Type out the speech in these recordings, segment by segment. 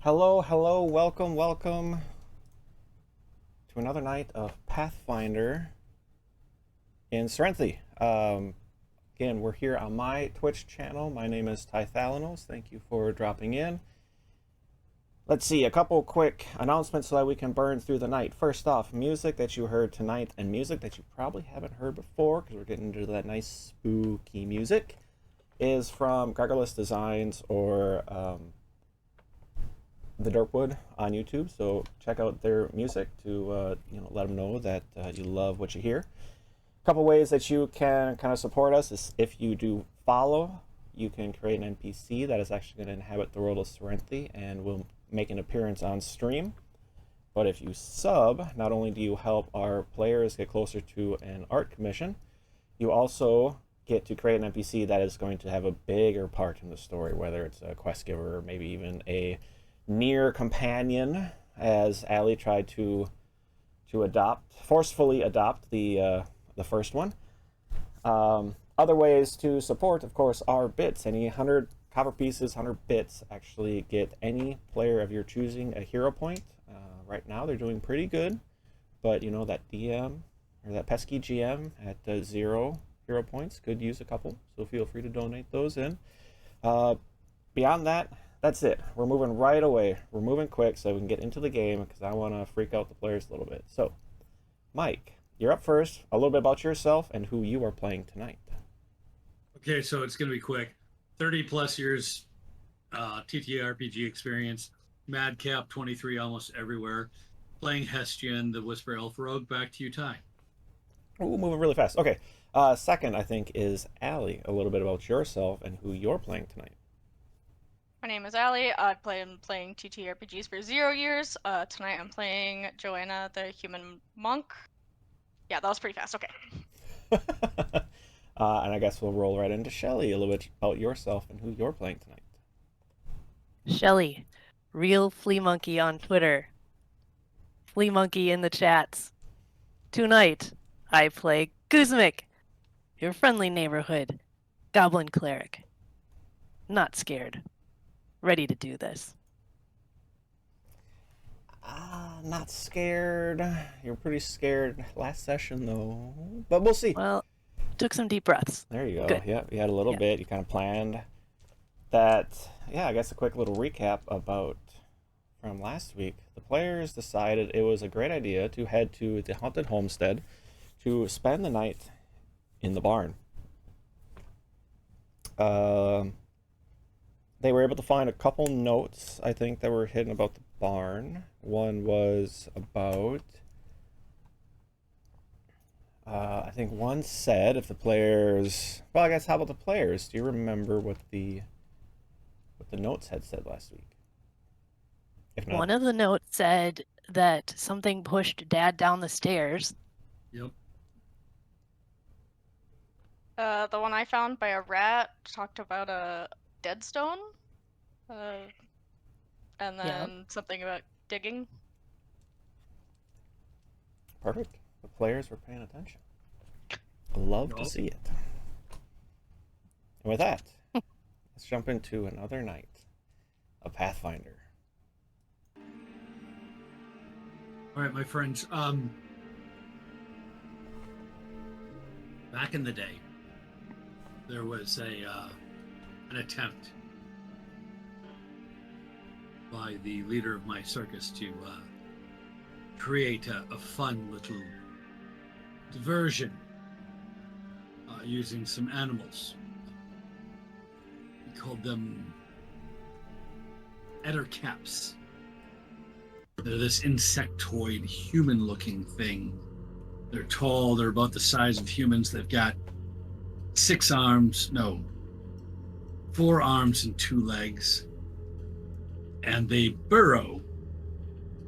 Hello, hello, welcome to another night of Pathfinder in Cyrenthe. Again, we're here on my Twitch channel. My name is Tythalanos. Thank you for dropping in. Let's see, a couple quick announcements so that we can burn through the night. First off, music that you heard tonight and music that you probably haven't heard before, because we're getting into that nice spooky music, is from Gargarless Designs or the Dirtwood on YouTube, so check out their music to let them know that you love what you hear. A couple ways that you can kind of support us is if you do follow, you can create an NPC that is actually going to inhabit the world of Cyrenthe and will make an appearance on stream. But if you sub, not only do you help our players get closer to an art commission, you also get to create an NPC that is going to have a bigger part in the story, whether it's a quest giver or maybe even a near companion, as Allie tried to forcefully adopt the first one. Other ways to support, of course, are bits. Any 100 copper pieces, 100 bits actually get any player of your choosing a hero point. Right now they're doing pretty good, but you know that DM or that pesky GM at 0 hero points could use a couple, so feel free to donate those in. Beyond that, that's it. We're moving right away. We're moving quick so we can get into the game because I want to freak out the players a little bit. So, Mike, you're up first. A little bit about yourself and who you are playing tonight. Okay, so it's going to be quick. 30 plus years TTRPG experience. Madcap 23 almost everywhere. Playing Hestian, the Whisper Elf Rogue. Back to you, Ty. Ooh, moving really fast. Okay. Second, I think, is Allie. A little bit about yourself and who you're playing tonight. My name is Allie. I've been playing TTRPGs for 0 years. Tonight I'm playing Joanna, the human monk. Yeah, that was pretty fast. Okay. And I guess we'll roll right into Shelly. A little bit about yourself and who you're playing tonight. Shelly, real flea monkey on Twitter. Flea monkey in the chats. Tonight, I play Guzmik, your friendly neighborhood goblin cleric. Not scared. Ready to do this. Not scared. You're pretty scared last session, though. But we'll see. Well, took some deep breaths. There you go. Good. Yeah, you had a little bit. You kind of planned that. Yeah, I guess a quick little recap about from last week. The players decided it was a great idea to head to the Haunted Homestead to spend the night in the barn. They were able to find a couple notes, I think, that were hidden about the barn. One was about... I think one said if the players... Well, I guess how about the players? Do you remember what the notes had said last week? If not, One of the notes said that something pushed Dad down the stairs. Yep. The one I found by a rat talked about a dead stone. And then something about digging. perfect. The players were paying attention. Love to see it. And with that, let's jump into another night of Pathfinder. All right, my friends. Back in the day, there was an attempt by the leader of my circus to create a fun little diversion using some animals. We called them ettercaps. They're this insectoid, human-looking thing. They're tall, they're about the size of humans. They've got 4 arms and 2 legs. And they burrow.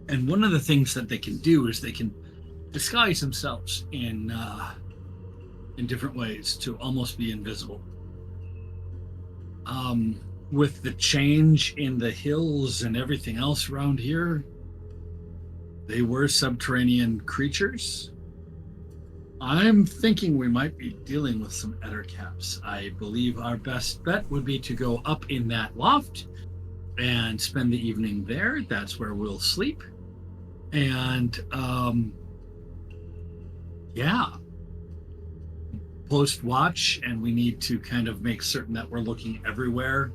And one of the things that they can do is they can disguise themselves in different ways to almost be invisible. With the change in the hills and everything else around here, they were subterranean creatures. I'm thinking we might be dealing with some ettercaps. I believe our best bet would be to go up in that loft and spend the evening there. That's where we'll sleep. And yeah, post watch, and we need to kind of make certain that we're looking everywhere,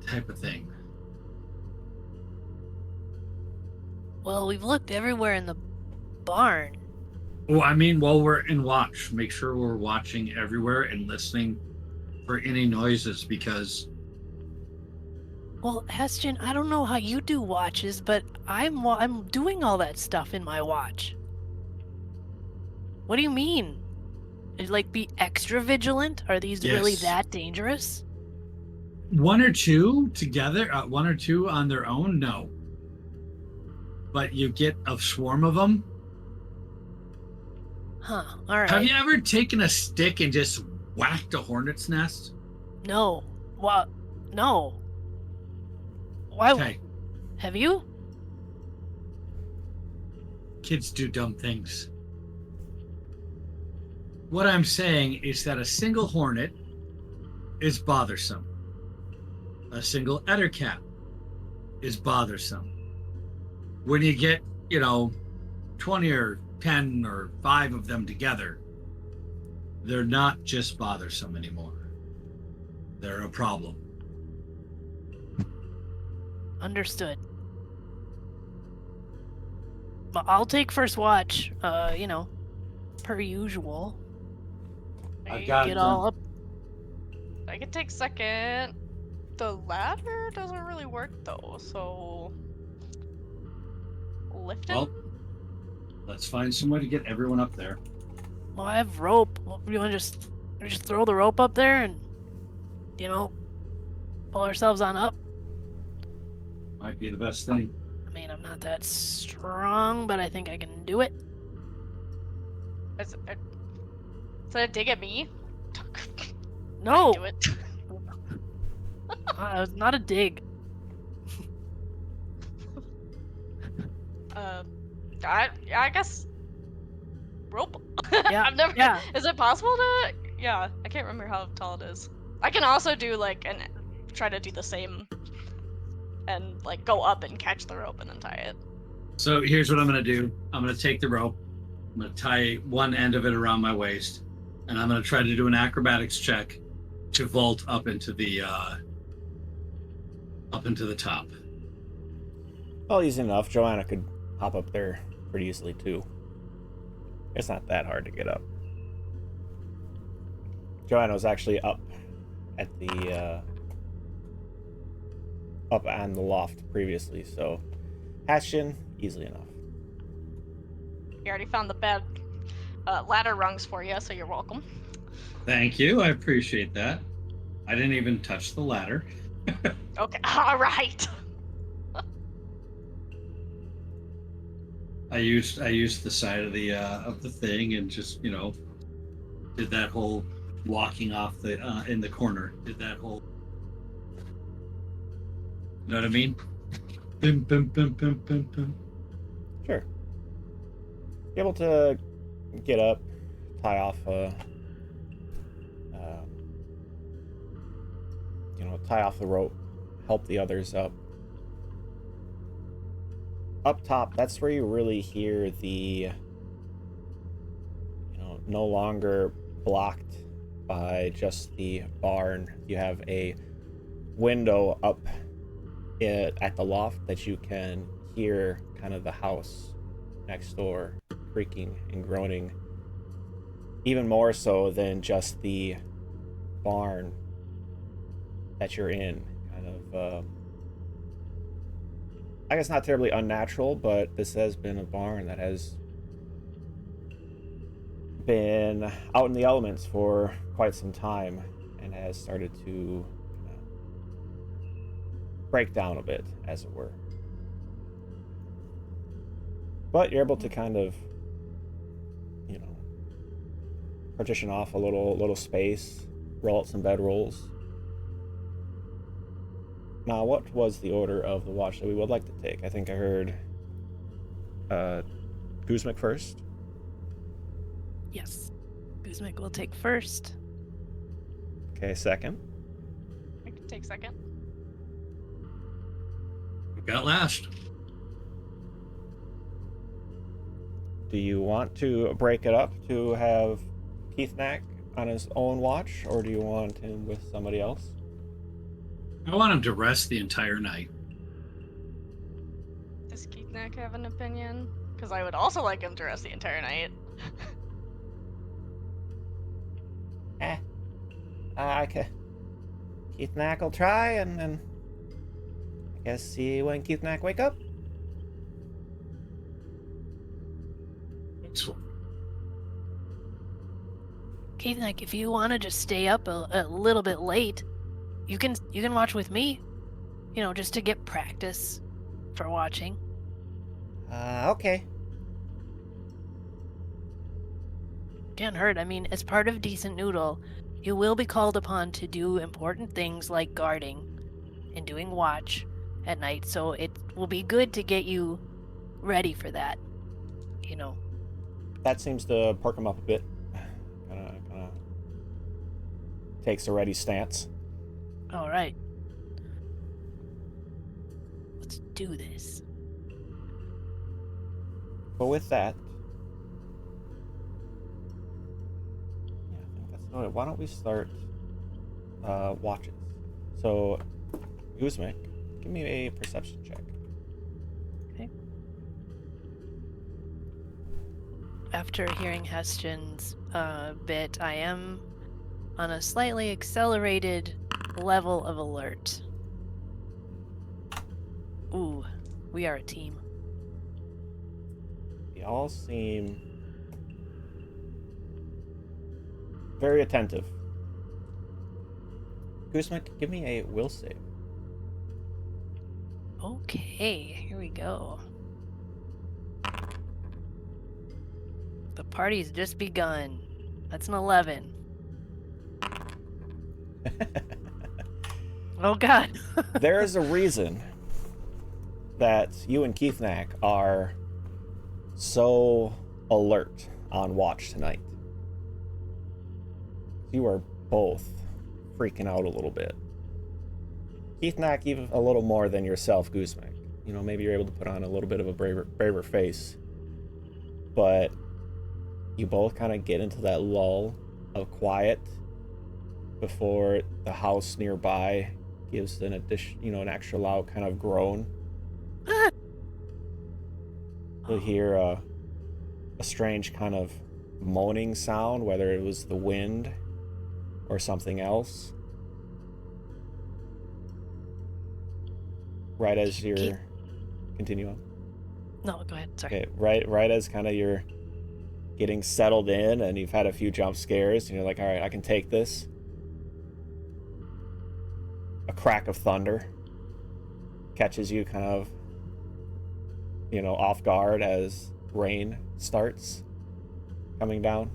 type of thing. Well, we've looked everywhere in the barn. Well, I mean, while we're in watch, make sure we're watching everywhere and listening for any noises, because Well, Hestian, I don't know how you do watches, but I'm doing all that stuff in my watch. What do you mean? Like, be extra vigilant? Are these really Yes. that dangerous? one or two together, one or two on their own, no. But you get a swarm of them. Huh, alright. Have you ever taken a stick and just whacked a hornet's nest? No. What? No. Why? Okay, Have you? kids do dumb things. What I'm saying is that a single hornet is bothersome. A single ettercap is bothersome. When you get, 20 or 10 or 5 of them together, they're not just bothersome anymore. They're a problem. Understood. But I'll take first watch, per usual. I've got Get all up. I could take second. The ladder doesn't really work though, so lift it. Well, let's find some way to get everyone up there. Well, I have rope. Well, you want to just throw the rope up there and, pull ourselves on up? Might be the best thing. I mean, I'm not that strong, but I think I can do it. Is that a dig at me? No! Do it. It's not a dig. I guess rope. Yeah, I've never. yeah. Is it possible to? Yeah, I can't remember how tall it is. I can also do try to do the same, and go up and catch the rope and then tie it. So here's what I'm going to do. I'm going to take the rope. I'm going to tie one end of it around my waist, and I'm going to try to do an acrobatics check to vault up into the top. Well, easy enough. Joanna could hop up there pretty easily too. It's not that hard to get up. Joanna was actually up at the up on the loft previously, so Hessian, easily enough. You already found the bed ladder rungs for you, so you're welcome. Thank you. I appreciate that. I didn't even touch the ladder. Okay, all right. I used the side of the thing and just did that whole walking off the in the corner. Did that whole. You know what I mean? Bim, bim, bim, bim, bim, bim. Sure. Be able to get up, tie off tie off the rope, help the others up. Up top, that's where you really hear the, no longer blocked by just the barn. You have a window up at the loft that you can hear kind of the house next door creaking and groaning, even more so than just the barn that you're in. Kind of I guess not terribly unnatural, but this has been a barn that has been out in the elements for quite some time and has started to break down a bit, as it were. But you're able to kind of, partition off a little space, roll out some bedrolls. Now, what was the order of the watch that we would like to take? I think I heard Guzmik first. Yes. Guzmik will take first. Okay, second. I can take second. Got last. Do you want to break it up to have Keith Knack on his own watch, or do you want him with somebody else? I want him to rest the entire night. Does Keith Knack have an opinion? Because I would also like him to rest the entire night. I can. Keith Knack will try, and I guess see when Keith Knack wake up. Excellent. Keith, like, if you want to just stay up a little bit late, you can watch with me. You know, just to get practice for watching. Okay. Can't hurt. I mean, as part of Decent Noodle, you will be called upon to do important things like guarding and doing watch at night, so it will be good to get you ready for that. You know. That seems to perk him up a bit. Kind of takes a ready stance. All right. Let's do this. But with that, yeah, I think that's noted. Why don't we start watches? So, Guzmek, give me a perception check. Okay. After hearing Heston's bit, I am on a slightly accelerated level of alert. Ooh, we are a team. They all seem very attentive. Guzmek, give me a will save. Okay, here we go. The party's just begun. That's an 11. Oh god. There is a reason that you and Keith Knack are so alert on watch tonight. You are both freaking out a little bit. Keith Knack even a little more than yourself, Guzmek. You know, maybe you're able to put on a little bit of a braver face. But you both kind of get into that lull of quiet before the house nearby gives an addition, an extra loud kind of groan. You'll hear a strange kind of moaning sound, whether it was the wind or something else. Right as you're... Continue on. No, go ahead. Sorry. Okay, right as kind of you're getting settled in and you've had a few jump scares and you're like, all right, I can take this. A crack of thunder catches you kind of, off guard as rain starts coming down.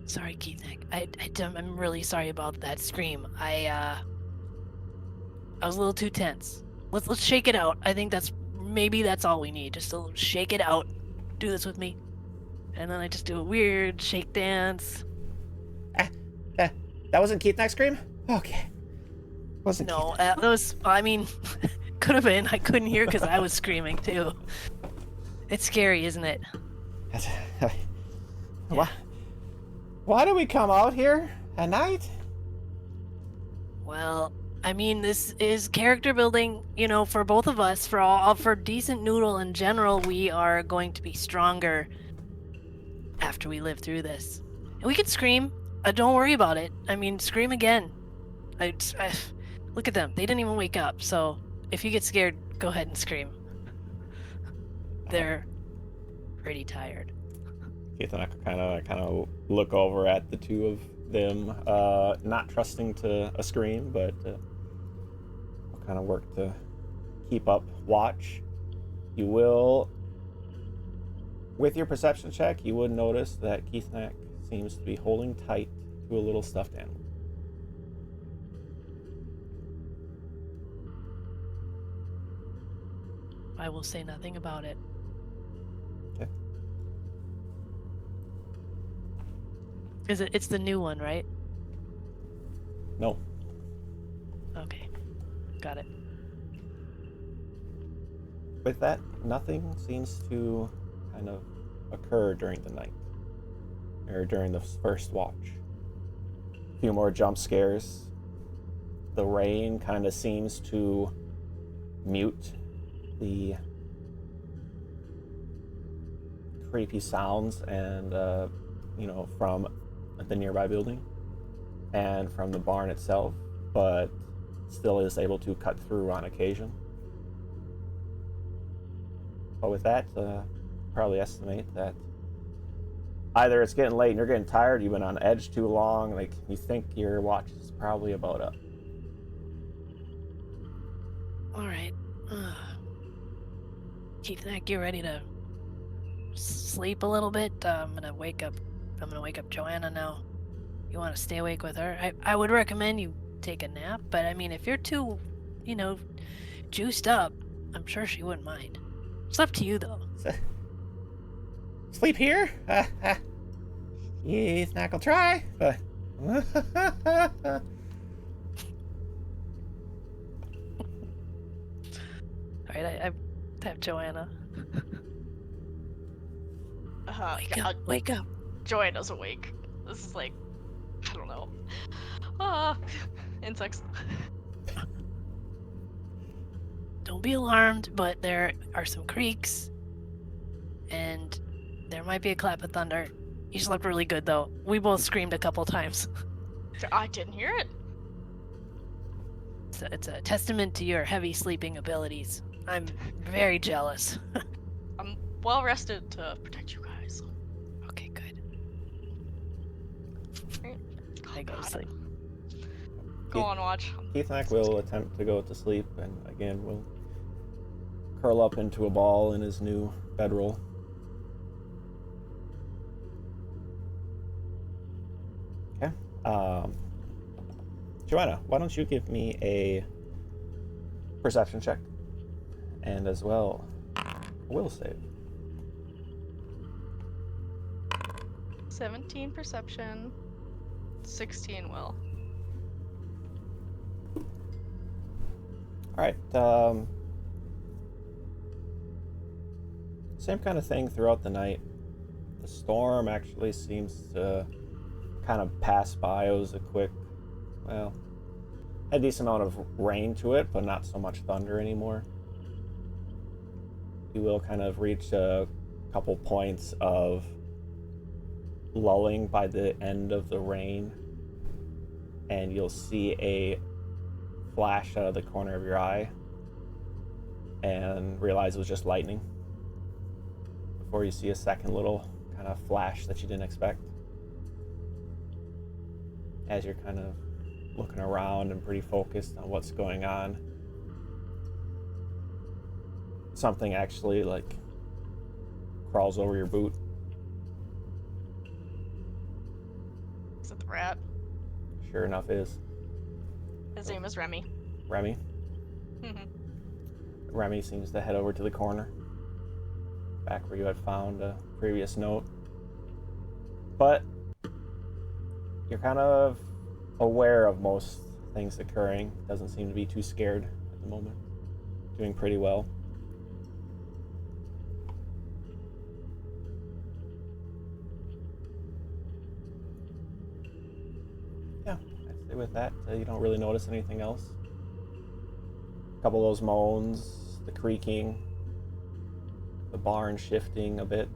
Sorry, Keith. I'm really sorry about that scream. I was a little too tense. Let's shake it out. I think that's all we need. Just to shake it out. Do this with me. And then I just do a weird shake dance. That wasn't Keith Knack's scream? Okay. Wasn't No, Keith that was, I mean, could have been. I couldn't hear because I was screaming too. It's scary, isn't it? Why do we come out here at night? Well, I mean, this is character building, for both of us. For Decent Noodle in general, we are going to be stronger after we live through this. And we can scream. Don't worry about it. I mean, scream again. Look at them. They didn't even wake up. So if you get scared, go ahead and scream. They're pretty tired. Keith and I kind of look over at the two of them, not trusting to a scream, but we'll kind of work to keep up watch. You will, with your perception check, you would notice that Keith Knack seems to be holding tight to a little stuffed animal. I will say nothing about it. Okay. It's the new one, right? No. Okay. Got it. With that, nothing seems to kind of occur during the night, or during the first watch. A few more jump scares. The rain kind of seems to mute the creepy sounds and, from the nearby building and from the barn itself, but still is able to cut through on occasion. But with that, probably estimate that either it's getting late and you're getting tired, you've been on edge too long, like you think your watch is probably about up. All right. Keith, you ready to sleep a little bit? I'm gonna wake up Joanna now. You want to stay awake with her? I would recommend you take a nap, but I mean, if you're too, juiced up, I'm sure she wouldn't mind. It's up to you, though. Sleep here? Yes, not gonna try, but. All right, I tap Joanna. Wake up. Joanna's awake. This is like, I don't know. Insects. Don't be alarmed, but there are some creaks, and there might be a clap of thunder. You slept really good, though. We both screamed a couple times. I didn't hear it. It's a testament to your heavy sleeping abilities. I'm very jealous. I'm well rested to protect you guys. Okay, good. Right. I go to sleep. Go on, watch. Keith and I will attempt to go to sleep, and again, we'll curl up into a ball in his new bedroll. Okay. Joanna, why don't you give me a perception check, and as well, a will save. 17 perception, 16 will. All right. Same kind of thing throughout the night. The storm actually seems to kind of pass by. It was a quick, had a decent amount of rain to it, but not so much thunder anymore. You will kind of reach a couple points of lulling by the end of the rain, and you'll see a flash out of the corner of your eye and realize it was just lightning before you see a second little kind of flash that you didn't expect as you're kind of looking around and pretty focused on what's going on. Something actually like crawls over your boot. Is it the rat? Sure enough is. His name is Remy. Remy. Mhm. Remy seems to head over to the corner, back where you had found a previous note. But you're kind of aware of most things occurring. Doesn't seem to be too scared at the moment. Doing pretty well. Yeah, I'd say with that, you don't really notice anything else. A couple of those moans, the creaking, the barn shifting a bit.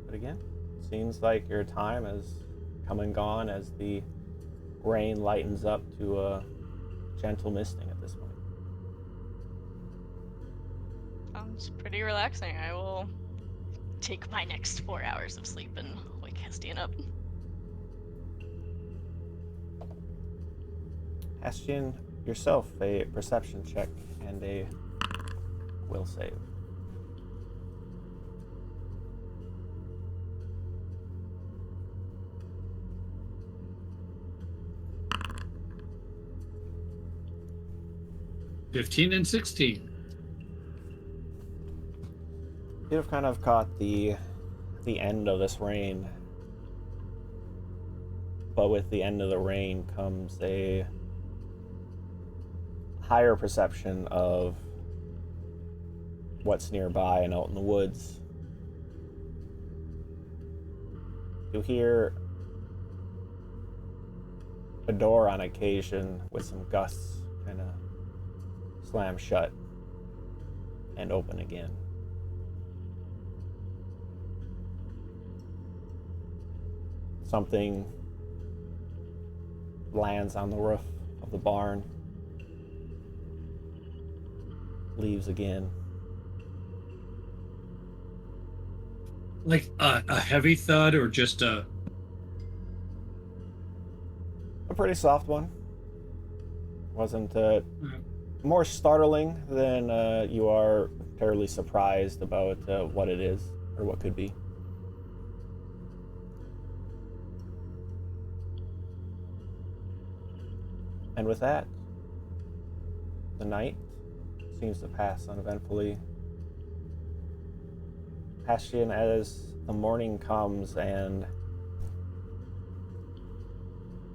But again, seems like your time has come and gone as the rain lightens up to a gentle misting at this point. Sounds pretty relaxing. I will take my next 4 hours of sleep and wake Hestian up. Hestian, yourself a perception check and a will save. $15 and $16. You've kind of caught the end of this rain, but with the end of the rain comes a higher perception of what's nearby and out in the woods. You hear a door on occasion with some gusts kind of slam shut and open again. Something lands on the roof of the barn, leaves again. Like a heavy thud or just a... A pretty soft one. Wasn't more startling than you are terribly surprised about what it is or what could be. And with that, the night seems to pass uneventfully. Hastian, as the morning comes and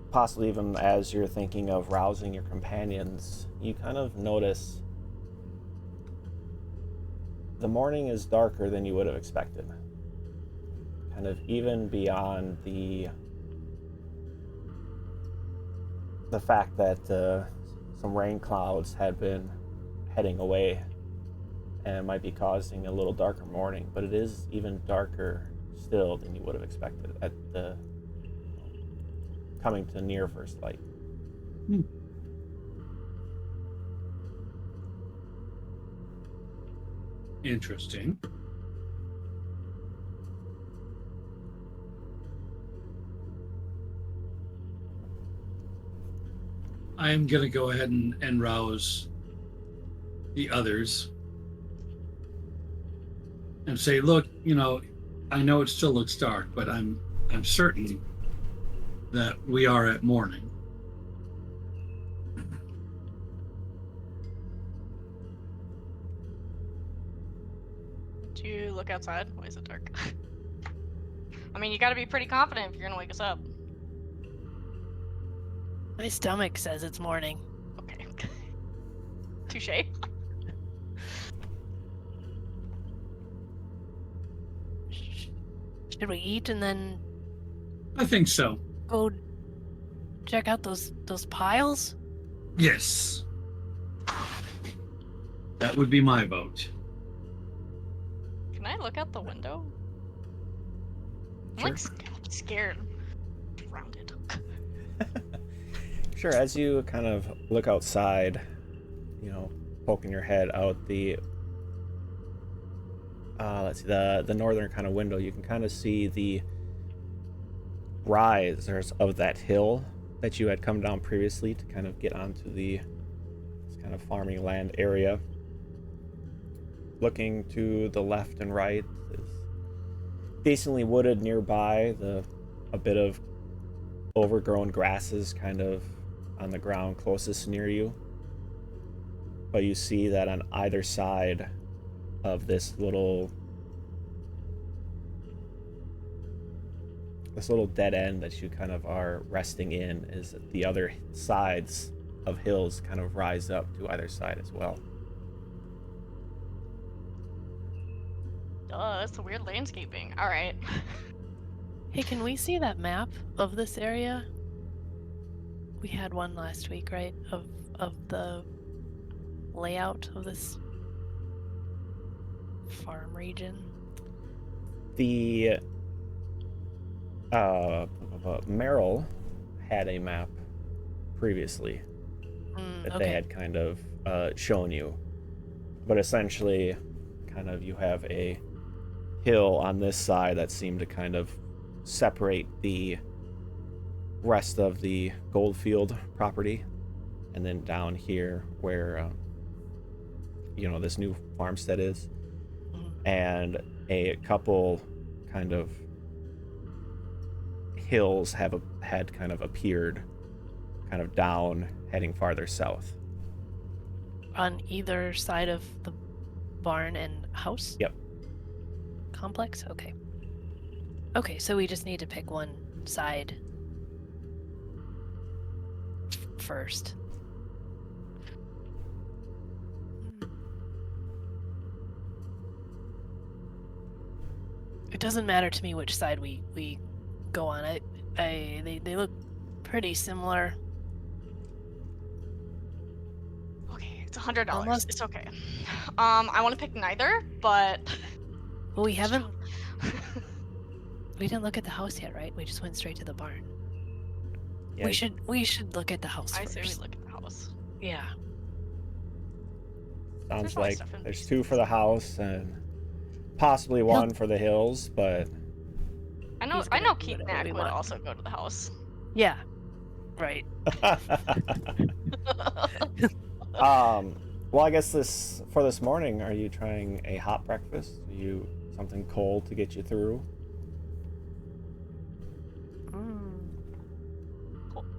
possibly even as you're thinking of rousing your companions, you kind of notice the morning is darker than you would have expected. Kind of even beyond the fact that some rain clouds had been heading away and might be causing a little darker morning, but it is even darker still than you would have expected at the coming to near first light. Interesting. I am going to go ahead and rouse the others and say, look, I know it still looks dark, but I'm certain that we are at morning. Do you look outside? Why is it dark? I mean, you gotta be pretty confident if you're gonna wake us up. My stomach says it's morning. Okay. Touche. Should we eat and then I think so. go check out those piles? Yes. That would be my vote. Can I look out the window? I'm like scared. Surrounded. Sure, as you kind of look outside, poking your head out the the northern kind of window, you can kind of see the rise of that hill that you had come down previously to kind of get onto this kind of farming land area. Looking to the left and right is decently wooded nearby, a bit of overgrown grasses kind of on the ground closest near you. But you see that on either side of this little dead end that you kind of are resting in is the other sides of hills kind of rise up to either side as well. Duh, that's the weird landscaping. Alright. Hey, can we see that map of this area? We had one last week, right? Of the layout of this farm region. The Merrill had a map previously that they had kind of shown you, but essentially kind of you have a hill on this side that seemed to kind of separate the rest of the Goldfield property, and then down here where this new farmstead is, and a couple kind of hills had kind of appeared kind of down heading farther south On either side of the barn and house? Yep. Complex? Okay. Okay, so we just need to pick one side first. It doesn't matter to me which side we go on. They look pretty similar. Okay, it's $100. Almost. It's okay. I want to pick neither, but Well, we didn't look at the house yet, right? We just went straight to the barn. Yeah, We should look at the house I first. say we look at the house. Yeah. sounds There's always like stuff in there's these 2 for the house and possibly 1 for the hills, but I know He's gonna do Keith whatever Knack we would want. also go to the house. Yeah. Right. well, I guess for this morning, are you trying a hot breakfast? Are you something cold to get you through?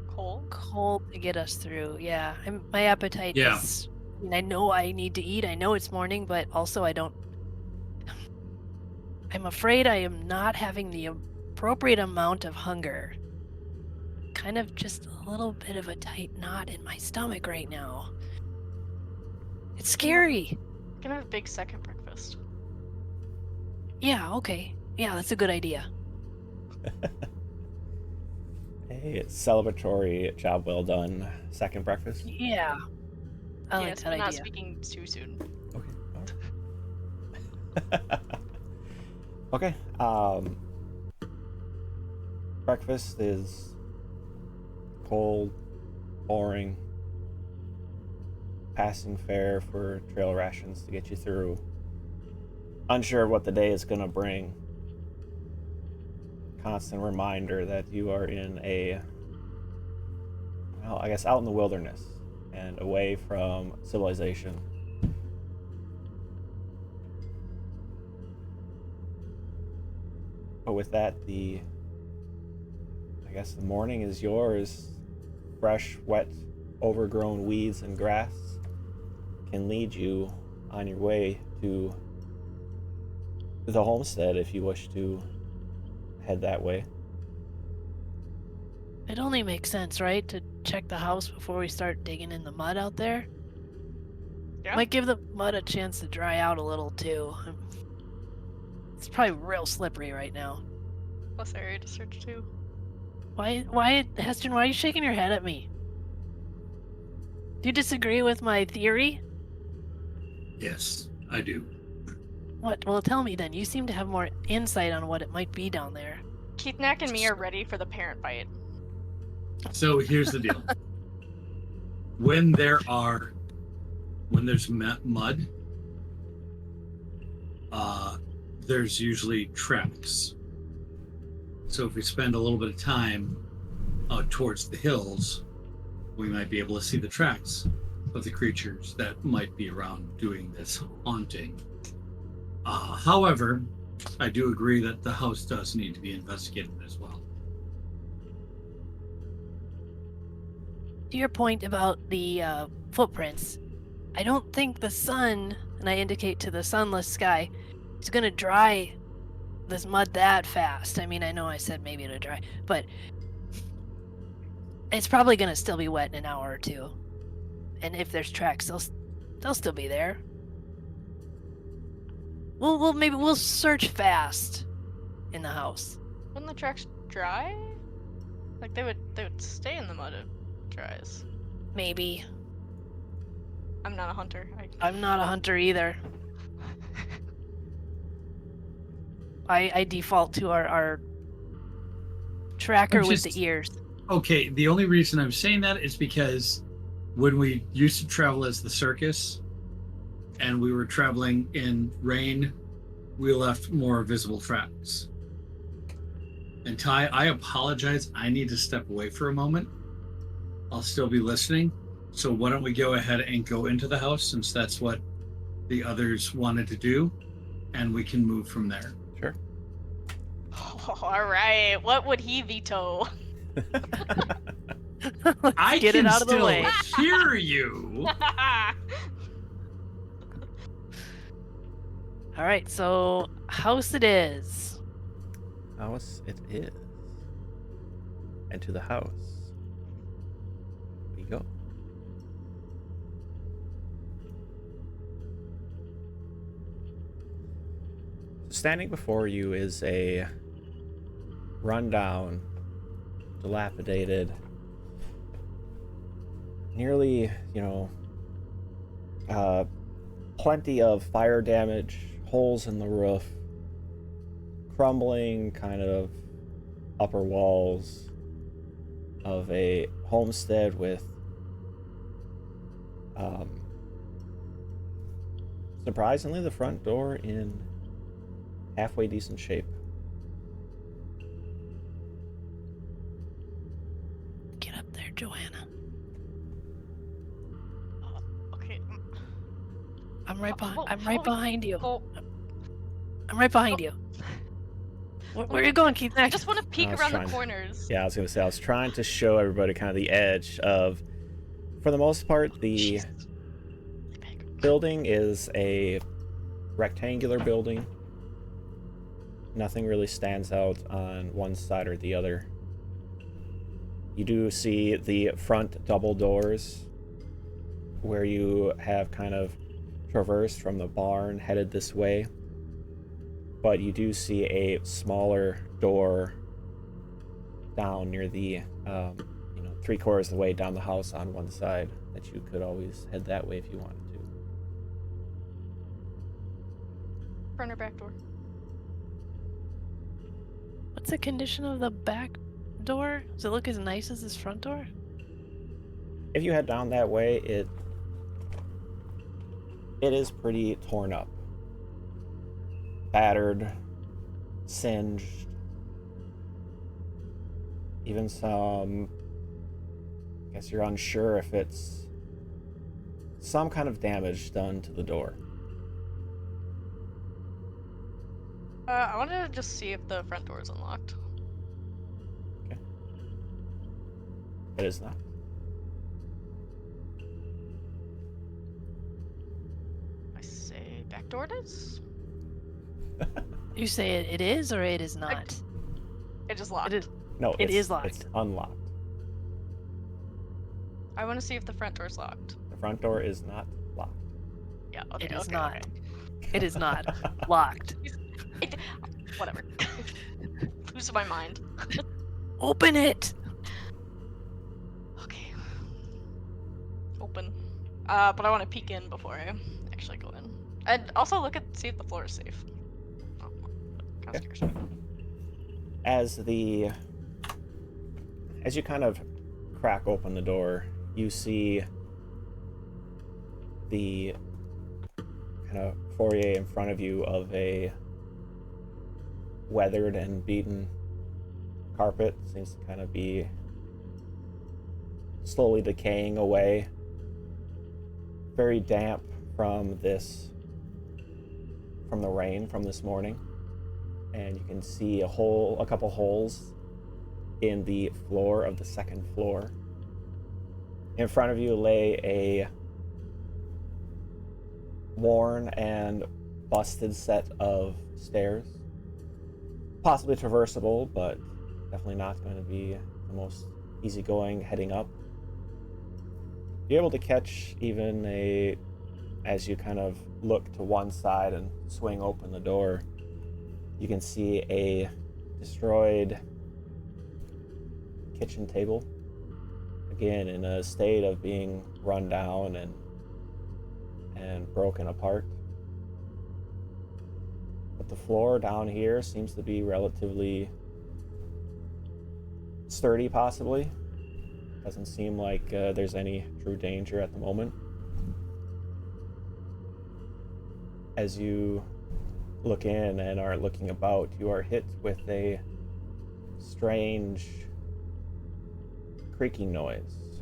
Cole? Cold to get us through. Yeah. My appetite Yeah. is. I mean, I know I need to eat. I know it's morning, but also I don't. I'm afraid I am not having the appropriate amount of hunger. Kind of just a little bit of a tight knot in my stomach right now. It's scary. Can I have a big second breakfast? Yeah, okay. Yeah, that's a good idea. A celebratory job well done second breakfast. Yeah. I like Yes, that but not idea. speaking too soon. Okay. Breakfast is cold, boring, passing fare for trail rations to get you through. Unsure of what the day is going to bring. Constant reminder that you are in I guess out in the wilderness and away from civilization. But with that, the morning is yours. Fresh, wet, overgrown weeds and grass can lead you on your way to the homestead if you wish to head that way. It only makes sense, right, to check the house before we start digging in the mud out there? Yeah. Might give the mud a chance to dry out a little, too. It's probably real slippery right now. Plus area to search too. Heston, why are you shaking your head at me? Do you disagree with my theory? Yes, I do. What? Well, tell me then. You seem to have more insight on what it might be down there. Keith Knack and me are ready for the parent bite. So here's the deal. When there's mud, there's usually tracks. So if we spend a little bit of time out towards the hills, we might be able to see the tracks of the creatures that might be around doing this haunting. However, I do agree that the house does need to be investigated as well. To your point about the footprints, I don't think the sun, and I indicate to the sunless sky, is going to dry this mud that fast. I mean, I know I said maybe it'll dry, but it's probably going to still be wet in an hour or two. And if there's tracks, they'll still be there. We'll search fast in the house. Wouldn't the tracks dry? Like they would stay in the mud if it dries. Maybe. I'm not a hunter. I'm not a hunter either. I default to our tracker with the ears. Okay, the only reason I'm saying that is because when we used to travel as the circus and we were traveling in rain, we left more visible tracks. And Ty, I apologize. I need to step away for a moment. I'll still be listening. So why don't we go ahead and go into the house, since that's what the others wanted to do, and we can move from there. Sure. Oh, all right. What would he veto? I get can it out of the still way. hear you. All right, so house it is. House it is. And to the house we you go. Standing before you is a rundown, dilapidated, nearly, plenty of fire damage, holes in the roof, crumbling kind of upper walls of a homestead with surprisingly the front door in halfway decent shape. Get up there, Joanna. Okay. I'm right behind. How I'm about right we behind you. go- I'm right behind Oh. you. Where are you going, Keith? I Next. just want to I peek was around trying- the corners. Yeah, I was trying to show everybody kind of the edge of, for the most part, the Jesus. Big. building is a rectangular building. Nothing really stands out on one side or the other. You do see the front double doors where you have kind of traversed from the barn headed this way. But you do see a smaller door down near the, 3/4 of the way down the house on one side that you could always head that way if you wanted to. Front or back door? What's the condition of the back door? Does it look as nice as this front door? If you head down that way, it is pretty torn up. Battered, singed, even some, I guess you're unsure if it's some kind of damage done to the door. I wanted to just see if the front door is unlocked. It is not. I say back door it is. You say it is or it is not? It is locked. It is. No, It it's, is locked. It's unlocked. I want to see if the front door's locked. The front door is not locked. Yeah. Okay. It is okay, not. okay. It is not locked. Whatever. Lose my mind. Open it. Okay. Open. But I want to peek in before I actually go in. And also see if the floor is safe. Oh, kind of scares me. As you kind of crack open the door, you see the kind of foyer in front of you of a weathered and beaten carpet. Seems to kind of be slowly decaying away. Very damp from the rain from this morning. And you can see a couple holes in the floor of the second floor. In front of you lay a worn and busted set of stairs. Possibly traversable, but definitely not going to be the most easygoing heading up. You're able to catch even as you kind of look to one side and swing open the door, you can see a destroyed kitchen table. Again, in a state of being run down and broken apart. But the floor down here seems to be relatively sturdy, possibly. Doesn't seem like there's any true danger at the moment. As you look in and are looking about, you are hit with a strange creaking noise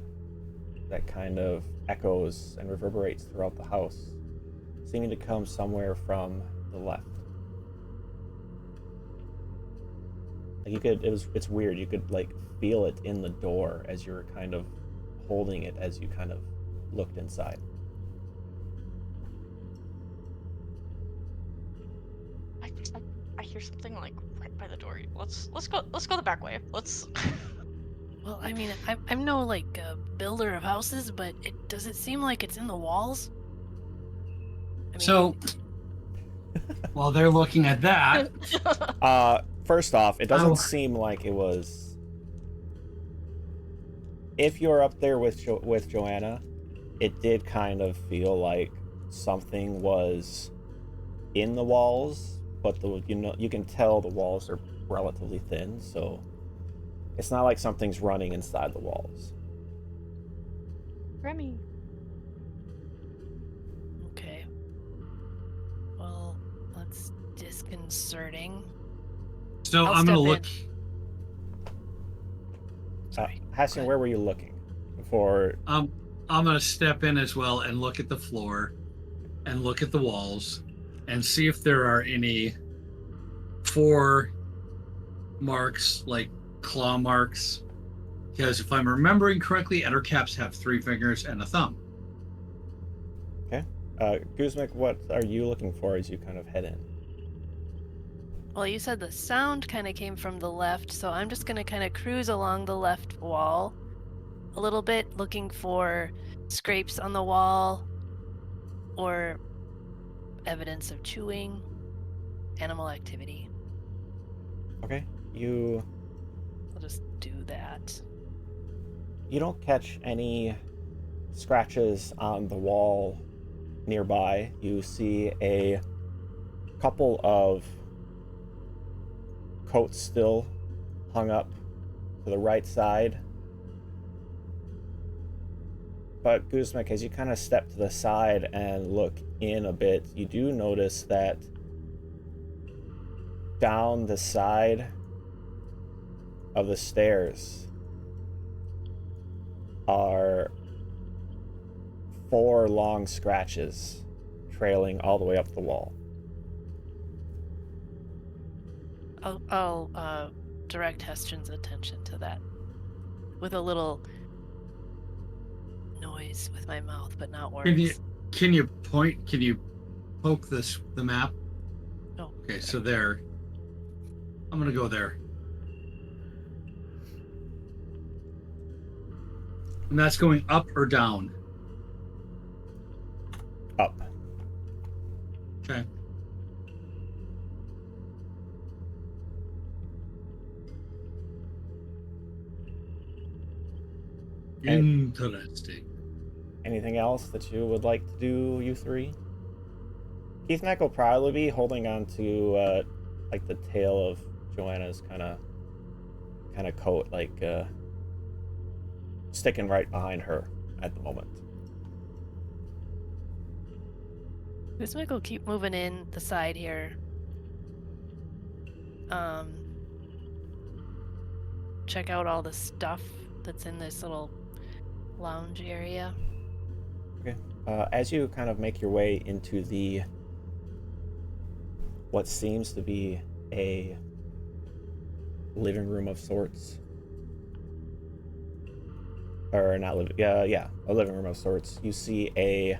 that kind of echoes and reverberates throughout the house, seeming to come somewhere from the left. Like it's weird. You could like feel it in the door as you were kind of holding it as you kind of looked inside. I hear something like right by the door. Let's go the back way. Let's Well, I mean, I'm no like builder of houses, but does it seem like it's in the walls? I mean, So, while they're looking at that, First off, it doesn't Oh. seem like it was. If you're up there with Joanna, it did kind of feel like something was in the walls, but you can tell the walls are relatively thin, so it's not like something's running inside the walls. Remy. okay. Well, that's disconcerting. so I'll I'm gonna step look. Sorry. Hassian, go ahead. where were you looking for? I'm gonna step in as well and look at the floor, and look at the walls, and see if there are any 4 marks, like claw marks. Because if I'm remembering correctly, ettercaps have 3 fingers and a thumb. Okay. Guzmik, what are you looking for as you kind of head in? Well, you said the sound kind of came from the left, so I'm just going to kind of cruise along the left wall a little bit, looking for scrapes on the wall or evidence of chewing, animal activity. Okay. I'll just do that. You don't catch any scratches on the wall nearby. You see a couple of coats still hung up to the right side. But Guzmik, as you kind of step to the side and look in a bit, you do notice that down the side of the stairs are 4 long scratches trailing all the way up the wall. I'll direct Heston's attention to that with a little noise with my mouth, but not words. Can you point? Can you poke the map? Oh. Okay, so there. I'm gonna go there. And that's going up or down? Up. Okay. Interesting. Anything else that you would like to do, you 3? Keith Mack will probably be holding on to like the tail of Joanna's kind of coat, like sticking right behind her at the moment. Guzmik will keep moving in the side here. Check out all the stuff that's in this little lounge area. Okay. As you kind of make your way into the what seems to be a living room of sorts, or not living, yeah, a living room of sorts, you see a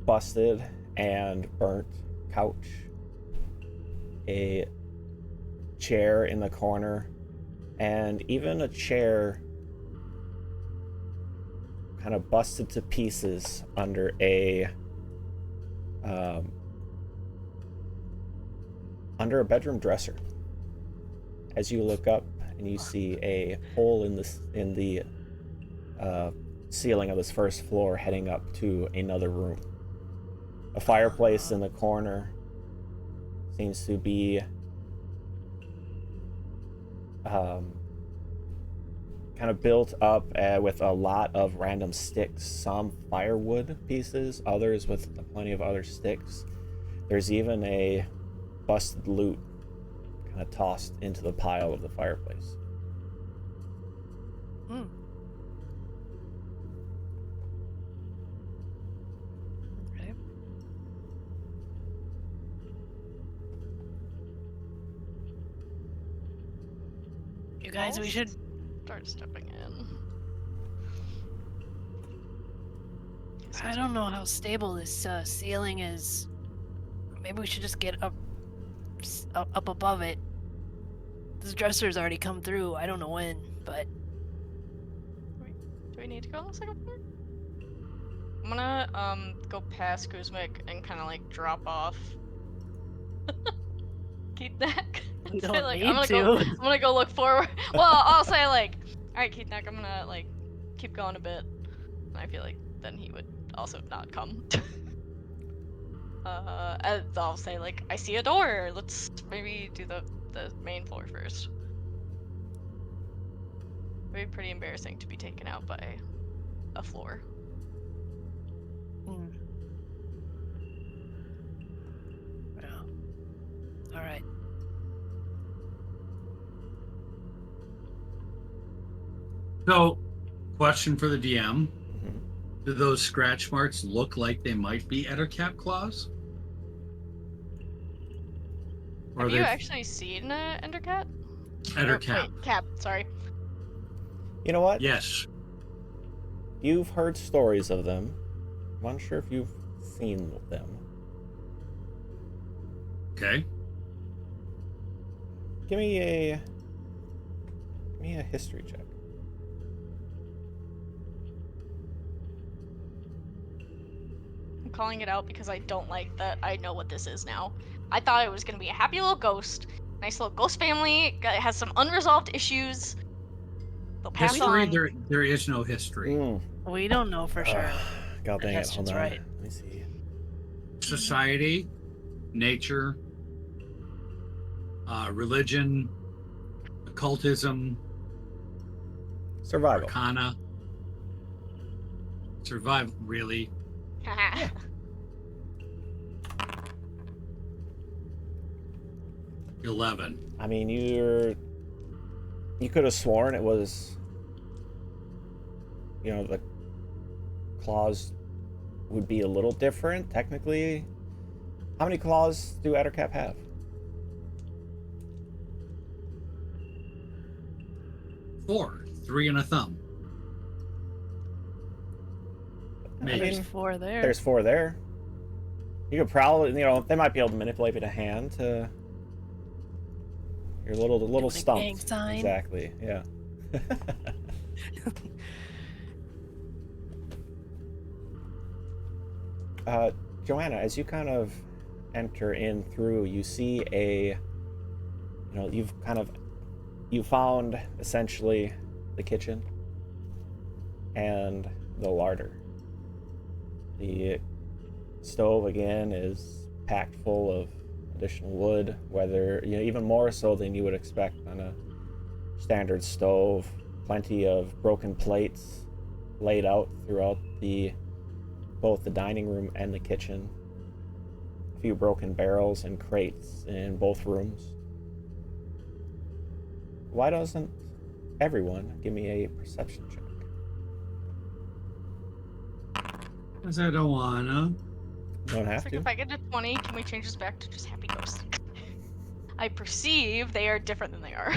busted and burnt couch, a chair in the corner, and even a chair kind of busted to pieces under a bedroom dresser. As you look up and you see a hole in the ceiling of this first floor heading up to another room. A fireplace in the corner seems to be kind of built up with a lot of random sticks, some firewood pieces, others with plenty of other sticks. There's even a busted loot kind of tossed into the pile of the fireplace. Okay. You guys, we should Start stepping in. I don't know how stable this ceiling is. Maybe we should just get up above it This dresser's already come through. I don't know when, but Do we need to go on the second floor? I'm gonna go past Kuzmik and kind of like drop off. Keith Neck. we Say, don't like, need I'm to. gonna go look forward. Well, I'll say like, all right, Keith Neck, I'm gonna like keep going a bit. And I feel like then he would also not come. And I'll say like, I see a door. Let's maybe do the main floor first. It'd be pretty embarrassing to be taken out by a floor. Hmm. Well, all right. So, question for the DM. Mhm. Do those scratch marks look like they might be Ettercap claws? Or Have are you they actually seen an Endercat? Ettercap? Wait, Cap, sorry. You know what? Yes. You've heard stories of them. I'm unsure if you've seen them. Okay. Give me a history check. I'm calling it out because I don't like that I know what this is now. I thought it was gonna be a happy little ghost, nice little ghost family. It has some unresolved issues. They'll pass History, on. there is no history. We don't know for sure. God dang it, Heston's hold on. right. Let me see. Society, nature, religion, occultism, Survival. arcana, survival, really. Yeah. 11. I mean, you could have sworn it was, the claws would be a little different, technically. How many claws do Ettercap have? 4, 3 and a thumb. Maybe. There's 4 there. There's 4 there. You could probably, they might be able to manipulate it a hand to... You're a little Doing a stumped. gang sign. Exactly, yeah. Joanna, as you kind of enter in through, you see you found essentially the kitchen and the larder. The stove again is packed full of additional wood, whether even more so than you would expect on a standard stove. Plenty of broken plates laid out throughout both the dining room and the kitchen. A few broken barrels and crates in both rooms. Why doesn't everyone give me a perception check? Because I don't wanna. You don't have It's like to. if I get to 20, can we change this back to just happy ghosts? I perceive they are different than they are.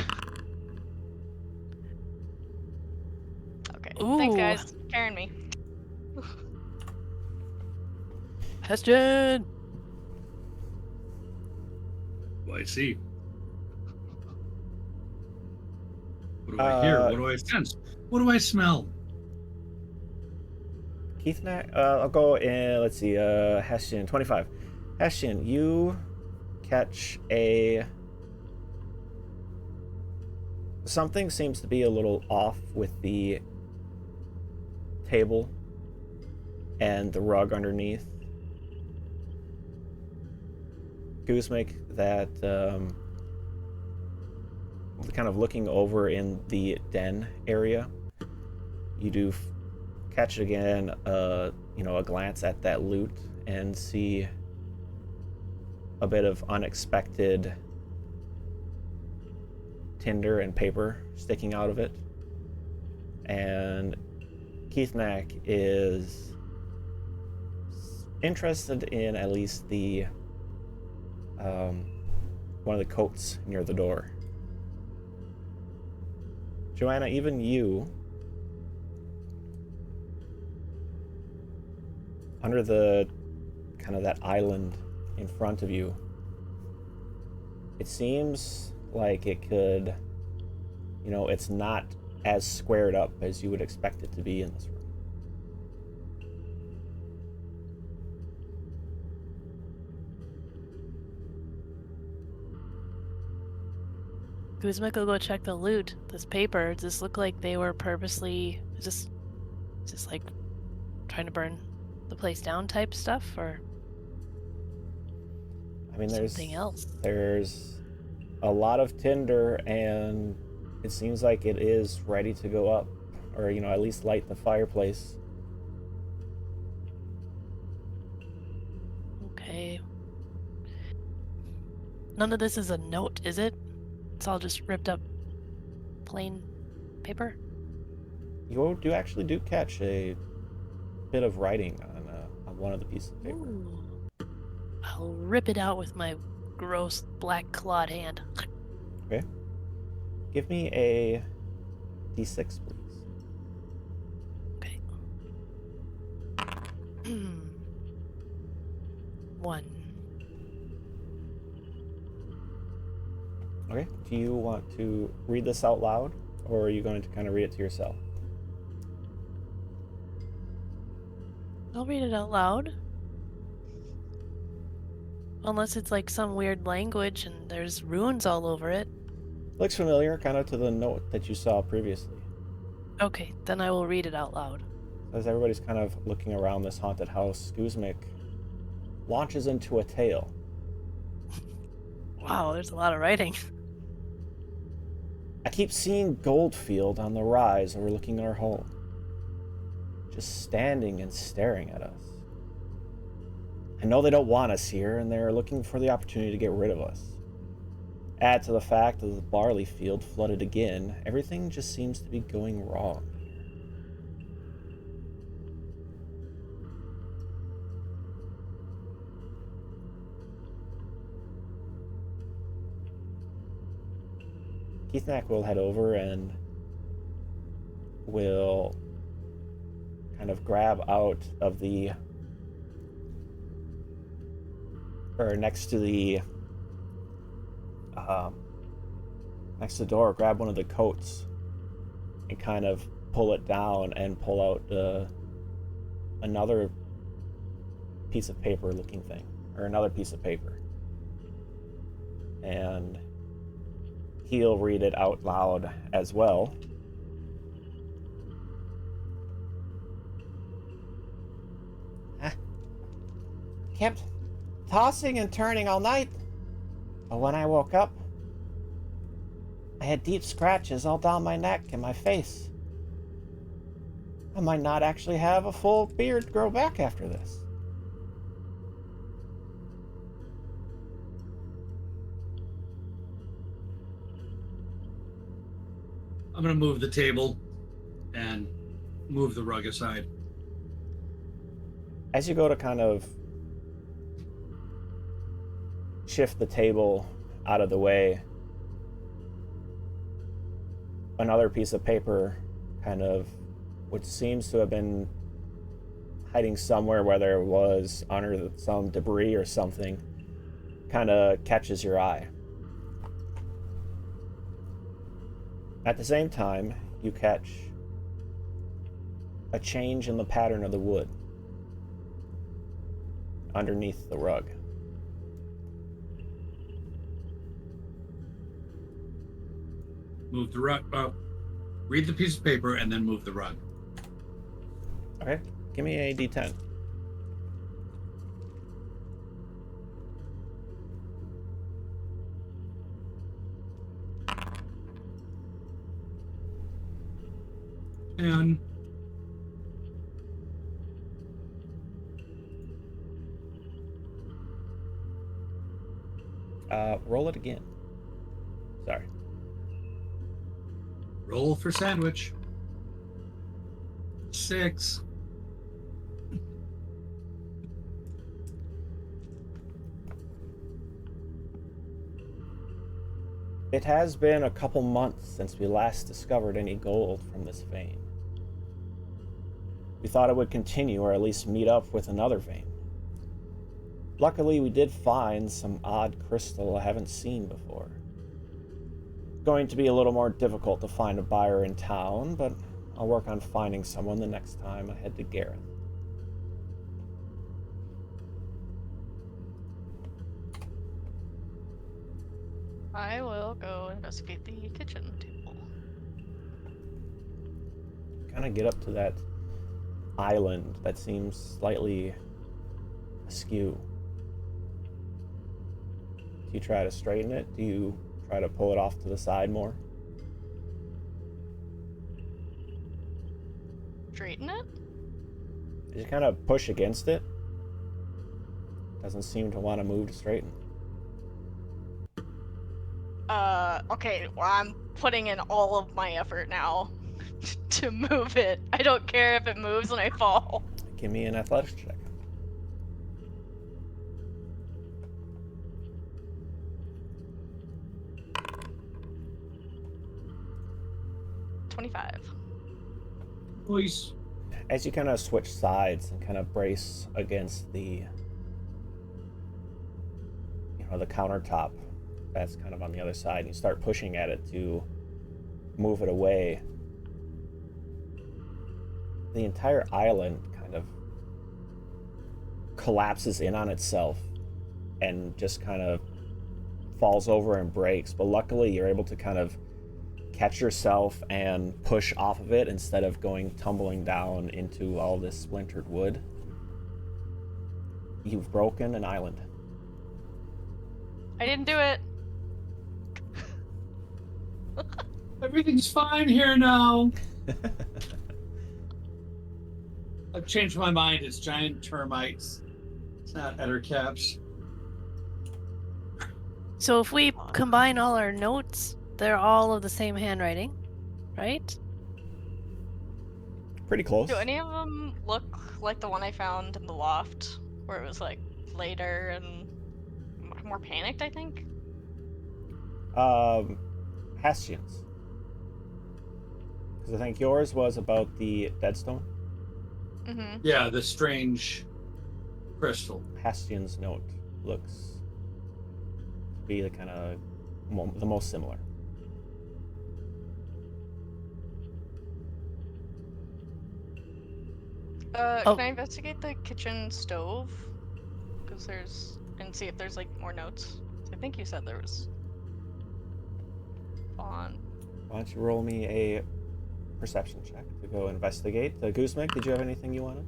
Okay. Thanks, Ooh. guys. Carrying me. Heston! What do I see? What do I hear? What do I sense? What do I smell? Keith and I'll go in, let's see, Hessian, 25. Hessian, you catch something seems to be a little off with the table and the rug underneath. Kuzmik, that kind of looking over in the den area, you do catch again, a glance at that loot and see a bit of unexpected tinder and paper sticking out of it. And Keith Mack is interested in at least the one of the coats near the door. Joanna, even you, under the kind of that island in front of you, it seems like it could, it's not as squared up as you would expect it to be in this room. Kuzmik will go check the loot. This paper, does this look like they were purposely just like trying to burn the place down type stuff, or I mean, there's something else? There's a lot of tinder, and it seems like it is ready to go up, or at least light the fireplace. Okay. None of this is a note, is it? It's all just ripped up plain paper? You actually catch a bit of writing on one of the pieces of paper. Ooh. I'll rip it out with my gross black clawed hand. Okay. Give me a d6, please. Okay. 1. Okay. Do you want to read this out loud, or are you going to kind of read it to yourself? I'll read it out loud. Unless it's like some weird language and there's runes all over it. Looks familiar, kind of to the note that you saw previously. Okay, then I will read it out loud. As everybody's kind of looking around this haunted house, Kuzmik launches into a tale. Wow, there's a lot of writing. I keep seeing Goldfield on the rise overlooking our home, just standing and staring at us. I know they don't want us here, and they're looking for the opportunity to get rid of us. Add to the fact that the barley field flooded again, everything just seems to be going wrong. Keithnack will head over and will kind of grab out of next to the door, grab one of the coats and kind of pull it down and pull out another piece of paper looking thing, or another piece of paper. And he'll read it out loud as well. Kept tossing and turning all night, but when I woke up, I had deep scratches all down my neck and my face. I might not actually have a full beard grow back after this. I'm going to move the table and move the rug aside. As you go to kind of shift the table out of the way, another piece of paper, kind of which seems to have been hiding somewhere, whether it was under some debris or something, kind of catches your eye. At the same time, you catch a change in the pattern of the wood underneath the rug. Move the rug. Read the piece of paper and then move the rug. Okay, give me a d10. And roll it again. Sorry. roll for sandwich. 6. It has been a couple months since we last discovered any gold from this vein. We thought it would continue, or at least meet up with another vein. Luckily, we did find some odd crystal I haven't seen before. going to be a little more difficult to find a buyer in town, but I'll work on finding someone the next time I head to Gareth. I will go investigate the kitchen table. Kind of get up to that island that seems slightly askew. Do you try to straighten it? Do you try to pull it off to the side more? Straighten it? You kind of push against it. Doesn't seem to want to move to straighten. Okay, well, I'm putting in all of my effort now to move it. I don't care if it moves when I fall. Give me an athletics check. $25. Boys. As you kind of switch sides and kind of brace against the, the countertop that's kind of on the other side, and you start pushing at it to move it away, the entire island kind of collapses in on itself and just kind of falls over and breaks. But luckily, you're able to kind of catch yourself and push off of it instead of going tumbling down into all this splintered wood. You've broken an island. I didn't do it. Everything's fine here now. I've changed my mind. It's giant termites. It's not ettercaps. So if we combine all our notes, they're all of the same handwriting, right? Pretty close. Do any of them look like the one I found in the loft, where it was like later and more panicked, I think? Hastian's. Because I think yours was about the deadstone. Mm-hmm. Yeah, the strange crystal. Hastian's note looks to be the kind of the most similar. Can I investigate the kitchen stove? Because and see if there's like more notes. I think you said there was on. Why don't you roll me a perception check to go investigate? Goosemek, did you have anything you wanted?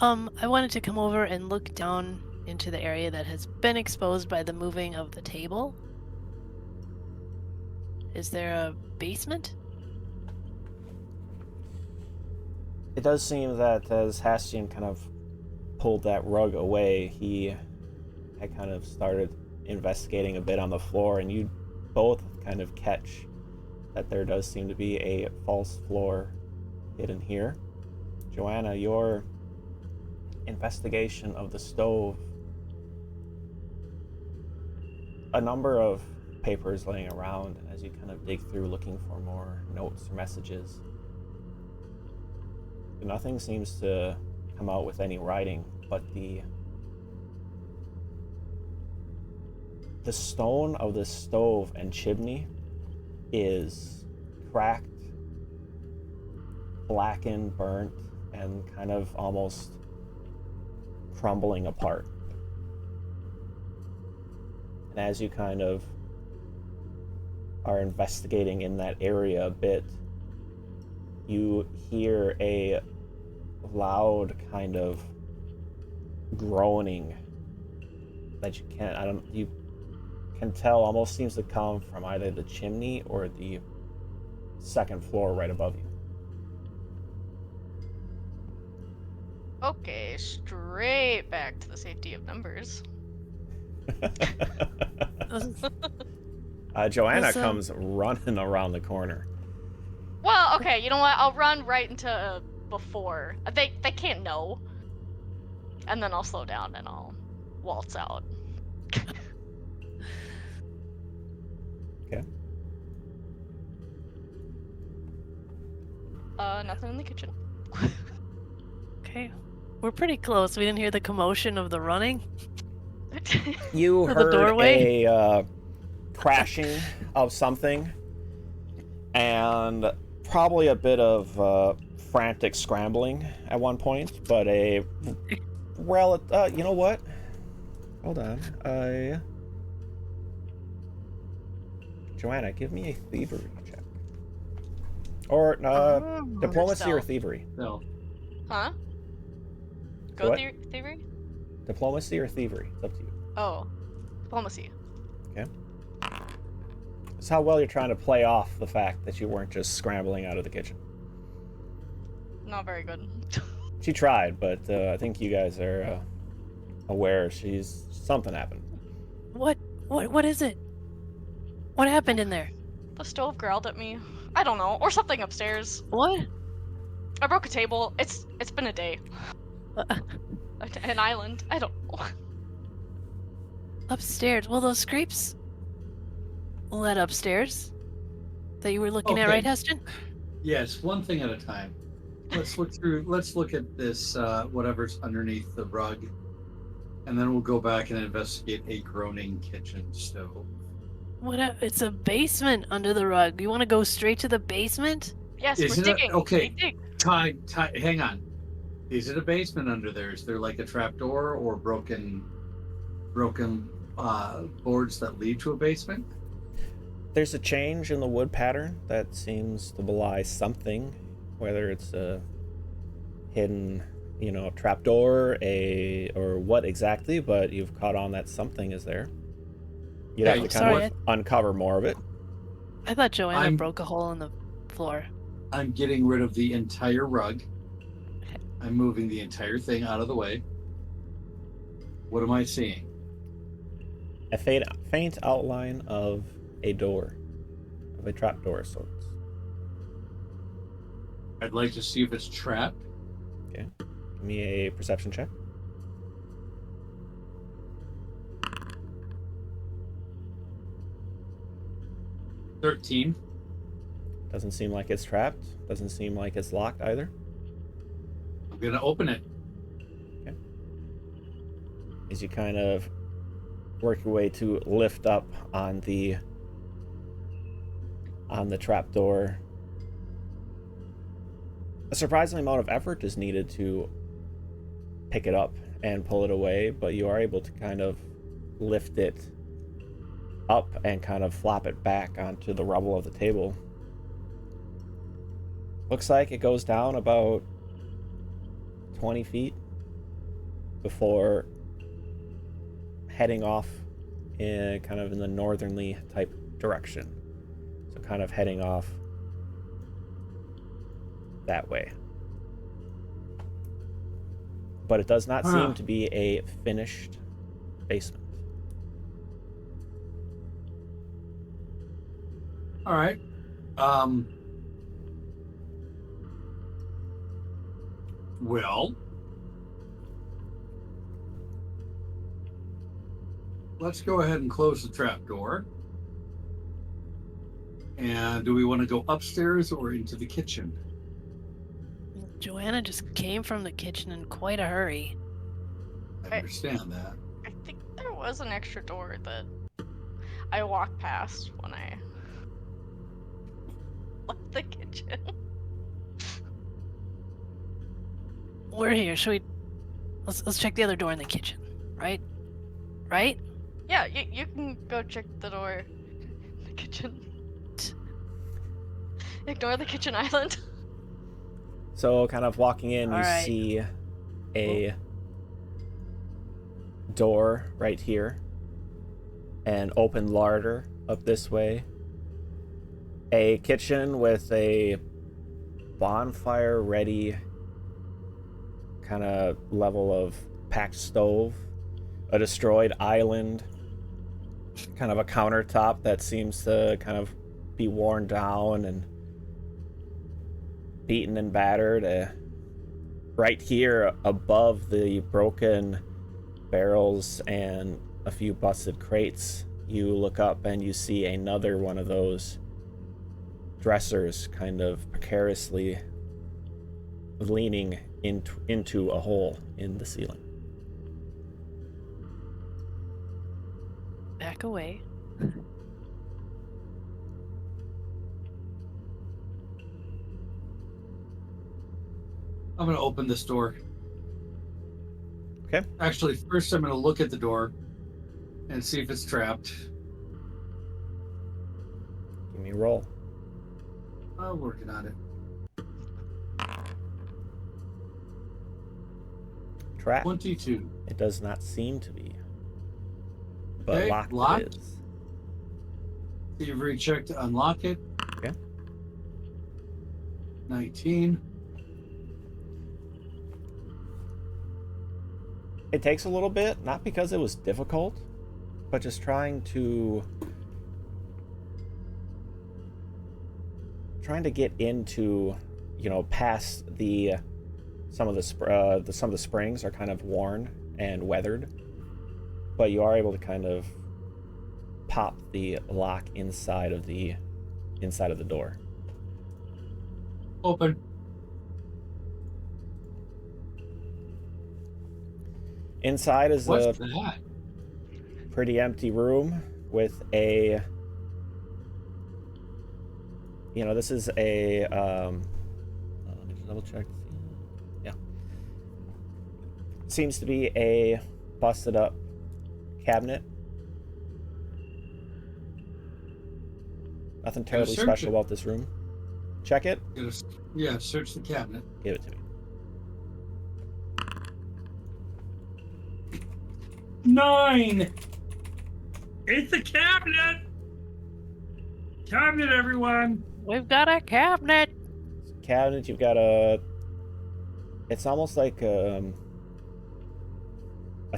I wanted to come over and look down into the area that has been exposed by the moving of the table. Is there a basement? It does seem that as Hastian kind of pulled that rug away, he had kind of started investigating a bit on the floor, and you both kind of catch that there does seem to be a false floor hidden here. Joanna, your investigation of the stove, a number of papers laying around, and as you kind of dig through looking for more notes or messages, nothing seems to come out with any writing, but the stone of the stove and chimney is cracked, blackened, burnt, and kind of almost crumbling apart. And as you kind of are investigating in that area a bit, you hear a loud kind of groaning that you can tell almost seems to come from either the chimney or the second floor right above you. Okay, straight back to the safety of numbers. Joanna comes running around the corner. Well, okay, you know what? I'll run right into before. They can't know. And then I'll slow down and I'll waltz out. Okay. Nothing in the kitchen. Okay. We're pretty close. We didn't hear the commotion of the running. You The heard doorway? crashing of something, and probably a bit of frantic scrambling at one point, but you know what? Hold on. Joanna, give me a thievery check. Or diplomacy or Stealth. thievery? No. Huh? So Go what? thievery? Diplomacy or thievery? It's up to you. Oh. Diplomacy. Okay. It's how well you're trying to play off the fact that you weren't just scrambling out of the kitchen. Not very good. She tried, but I think you guys are aware something happened. What is it? What happened in there? The stove growled at me. I don't know. Or something upstairs. What? I broke a table. It's been a day. Uh, An island. I don't know. Upstairs. Well, those scrapes led upstairs that you were looking at, Okay. right, Heston? Yes, one thing at a time. Let's look at this whatever's underneath the rug, and then we'll go back and investigate a groaning kitchen stove. It's a basement under the rug. You want to go straight to the basement? Yes, Is we're it digging. okay? We dig. Hang on. Is it a basement under there? Is there like a trapdoor or broken boards that lead to a basement? There's a change in the wood pattern that seems to belie something, whether it's a hidden, trapdoor, or what exactly, but you've caught on that something is there. You'd have to kind of uncover more of it. I thought Joanna broke a hole in the floor. I'm getting rid of the entire rug. I'm moving the entire thing out of the way. What am I seeing? A faint outline of a door, of a trapdoor of sorts. I'd like to see if it's trapped. Okay. Give me a perception check. $13. Doesn't seem like it's trapped. Doesn't seem like it's locked either. I'm gonna open it. Okay. As you kind of work your way to lift up on the trapdoor, a surprising amount of effort is needed to pick it up and pull it away, but you are able to kind of lift it up and kind of flop it back onto the rubble of the table. Looks like it goes down about 20 feet before heading off in kind of in the northerly type direction. So kind of heading off that way. But it does not seem to be a finished basement. All right. Well, let's go ahead and close the trapdoor. And do we want to go upstairs or into the kitchen? Joanna just came from the kitchen in quite a hurry. I understand that. I think there was an extra door that I walked past when I left the kitchen. We're here. Should we? Let's check the other door in the kitchen, right? Right? Yeah, you can go check the door in the kitchen. Ignore the kitchen island. So kind of walking in, you see a door right here, an open larder up this way, a kitchen with a bonfire ready kind of level of packed stove, a destroyed island, kind of a countertop that seems to kind of be worn down and beaten and battered. Right here above the broken barrels and a few busted crates, you look up and you see another one of those dressers kind of precariously leaning into a hole in the ceiling. Back away. I'm going to open this door. Okay. Actually, first I'm going to look at the door and see if it's trapped. Give me a roll. I'm working on it. Trap. 22. It does not seem to be. But Okay, locked locked. it is. Thievery check to unlock it. Okay. 19. It takes a little bit, not because it was difficult, but just trying to get into, past the some of the springs are kind of worn and weathered, but you are able to kind of pop the lock inside of the door. Open. Inside is What's a that? pretty empty room with a, this is a, let me just double check. Yeah. Seems to be a busted up cabinet. Nothing terribly special about this room. Check it. Yeah, search the cabinet. Give it to me. 9. It's a cabinet. Cabinet, everyone. We've got a cabinet. Cabinet, you've got it's almost like a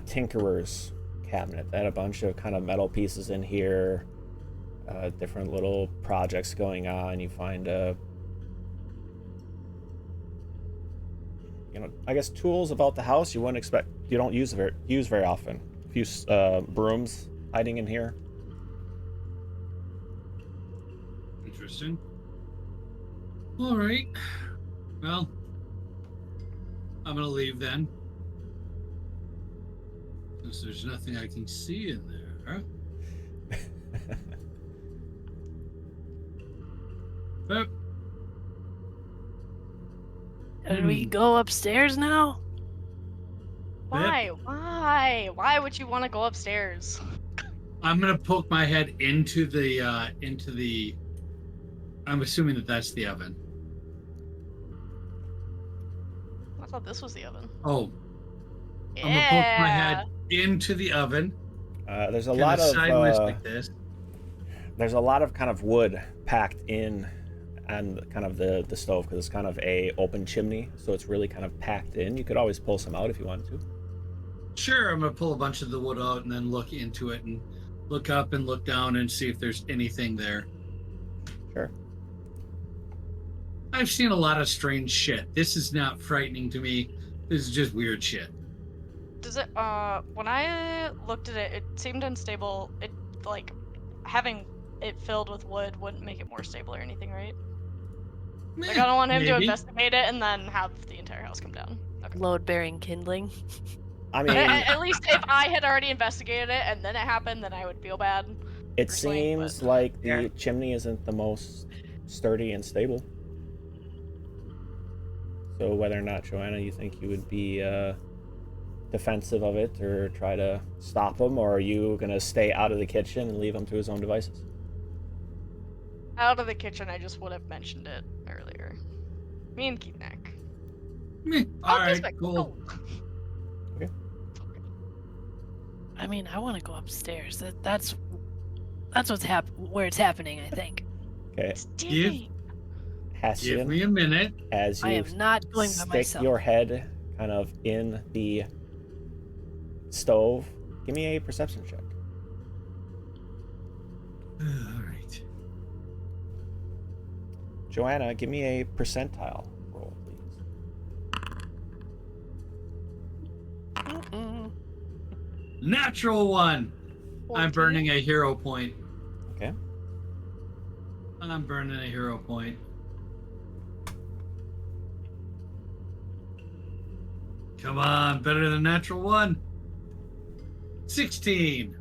tinkerer's cabinet that had a bunch of kind of metal pieces in here, different little projects going on. You find I guess tools about the house you wouldn't expect, you don't use very often. A few brooms hiding in here. Interesting. All right. Well, I'm gonna leave then, since there's nothing I can see in there. Yep. Did we go upstairs now? Why? Why would you want to go upstairs? I'm gonna poke my head into the I'm assuming that that's the oven. I thought this was the oven. Oh, Yeah. I'm gonna poke my head into the oven. There's a kinda lot of sideways like this. there's a lot of kind of wood packed in and kind of the stove, because it's kind of a open chimney, so it's really kind of packed in. You could always pull some out if you wanted to. Sure, I'm gonna pull a bunch of the wood out and then look into it and look up and look down and see if there's anything there. Sure. I've seen a lot of strange shit. This is not frightening to me. This is just weird shit. Does it? When I looked at it, it seemed unstable. It like having it filled with wood wouldn't make it more stable or anything, right? Like I don't want him to Maybe. investigate it and then have the entire house come down. Okay. Load-bearing kindling. I mean, At least if I had already investigated it and then it happened, then I would feel bad. it personally, seems but- like the Yeah. chimney isn't the most sturdy and stable. So whether or not, Joanna, you think you would be defensive of it or try to stop him, or are you gonna stay out of the kitchen and leave him to his own devices? Out of the kitchen, I just would have mentioned it earlier. Me and Keithneck. All right, Gizmek, cool. go. I mean, I want to go upstairs. That's what's where it's happening, I think. Okay, It's Give- digging. Give Hassian, me a minute. as I you am not going by stick myself. your head kind of in the stove, give me a perception check. All right. Joanna, give me a percentile roll, please. Mm-mm. Natural 1. I'm 14. burning a hero point. Okay. I'm burning a hero point. Come on, better than natural 1. 16.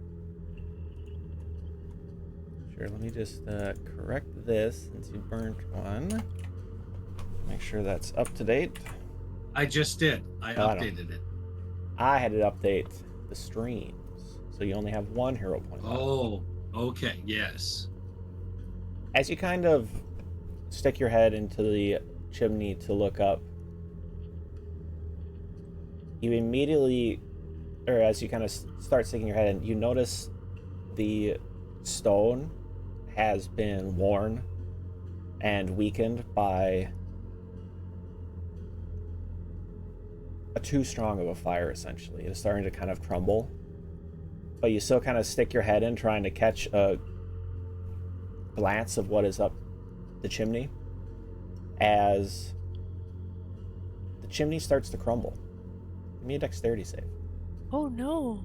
Sure, let me just correct this since you burnt one. Make sure that's up to date. I just did. I Oh, I updated it. I had to update the streams, so you only have 1 hero point left. Oh, okay. Yes. As you kind of stick your head into the chimney to look up, you immediately, or as you kind of start sticking your head in, you notice the stone has been worn and weakened by too strong of a fire, essentially. It's starting to kind of crumble, but you still kind of stick your head in, trying to catch a glance of what is up the chimney as the chimney starts to crumble. Give me a dexterity save. Oh no.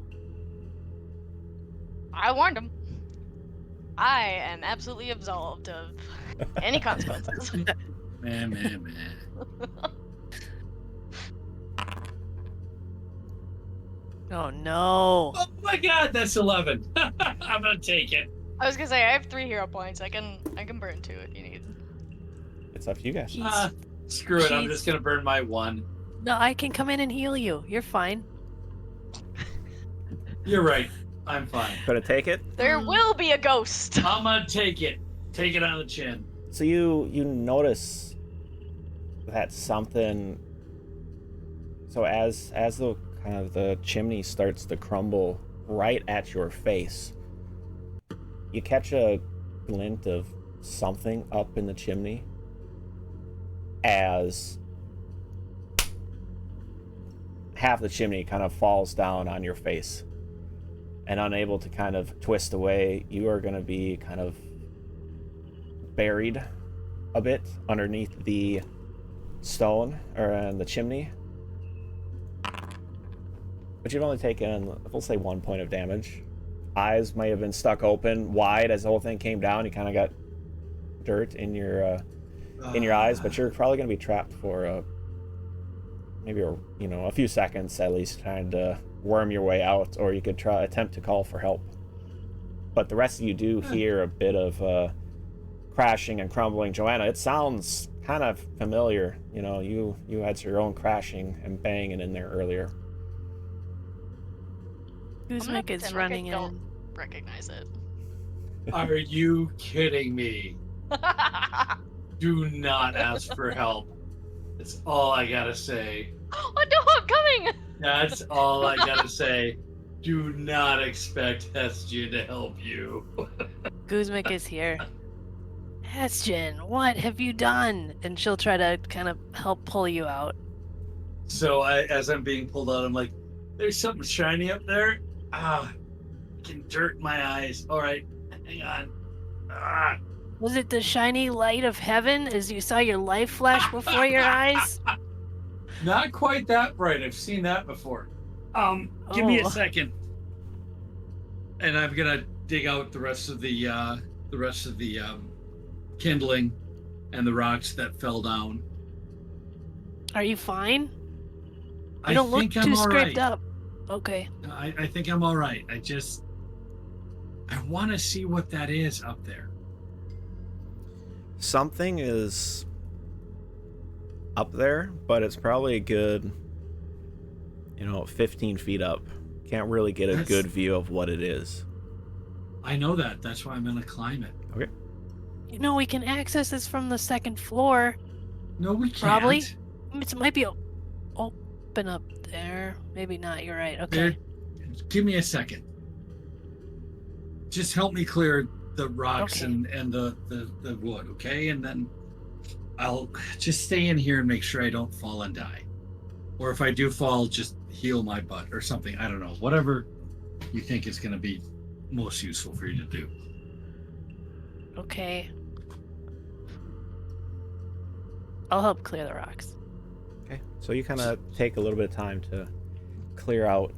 I warned him. I am absolutely absolved of any consequences. Man. Oh no. Oh my God, that's 11. I'm gonna take it. I was gonna say I have 3 hero points. I can burn 2 if you need. It's up to you guys. He's... Screw it. I'm Jeez. just gonna burn my 1. No, I can come in and heal you. You're fine. You're right. I'm fine. Gonna take it. There will be a ghost. I'm gonna take it. Take it on the chin. So you notice that something. So as the kind of the chimney starts to crumble right at your face, you catch a glint of something up in the chimney as half the chimney kind of falls down on your face, and unable to kind of twist away, you are going to be kind of buried a bit underneath the stone or in the chimney. But you've only taken, we'll say, 1 point of damage. Eyes may have been stuck open wide as the whole thing came down. You kind of got dirt in your eyes, but you're probably going to be trapped for maybe a few seconds at least, trying to worm your way out, or you could attempt to call for help. But the rest of you do hear a bit of crashing and crumbling. Joanna, it sounds kind of familiar. You know, you had your own crashing and banging in there earlier. Kuzmik is running in. Don't recognize it. Are you kidding me? Do not ask for help. That's all I gotta say. Oh no, I'm coming! That's all I gotta say. Do not expect Hestian to help you. Kuzmik is here. Hestian, what have you done? And she'll try to kind of help pull you out. So as I'm being pulled out, I'm like, there's something shiny up there. Can dirt in my eyes. All right, hang on. Was it the shiny light of heaven as you saw your life flash before your eyes? Not quite that bright. I've seen that before. Give me a second. And I'm gonna dig out the rest of the kindling and the rocks that fell down. Are you fine? You I don't look think too I'm all scraped right. up. Okay. I think I'm all right. I want to see what that is up there. Something is up there, but it's probably a good, 15 feet up. Can't really get a good view of what it is. I know that. That's why I'm gonna climb it. Okay. We can access this from the 2nd floor. No, we can't. Probably. It might be open up there. Maybe not. You're right. Okay. There, give me a second. Just help me clear the rocks Okay. and the wood, okay? And then I'll just stay in here and make sure I don't fall and die. Or if I do fall, just heal my butt or something. I don't know. Whatever you think is going to be most useful for you to do. Okay. I'll help clear the rocks. Okay. So you kind of take a little bit of time to clear out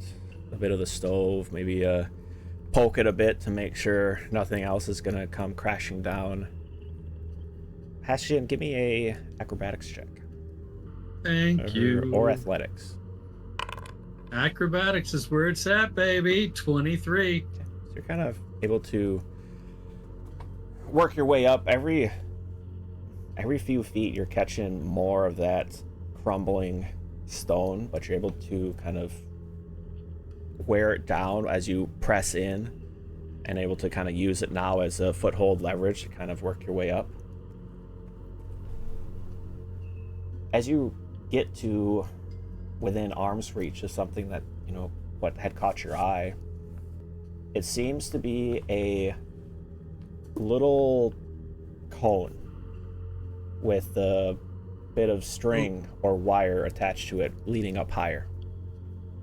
a bit of the stove, maybe poke it a bit to make sure nothing else is going to come crashing down. Hestian, give me a acrobatics check. Thank you. Or athletics. Acrobatics is where it's at, baby. 23. So you're kind of able to work your way up. Every few feet, you're catching more of that crumbling stone, but you're able to kind of wear it down as you press in, and able to kind of use it now as a foothold leverage to kind of work your way up. As you get to within arm's reach of something that, what had caught your eye, it seems to be a little cone with a bit of string or wire attached to it leading up higher.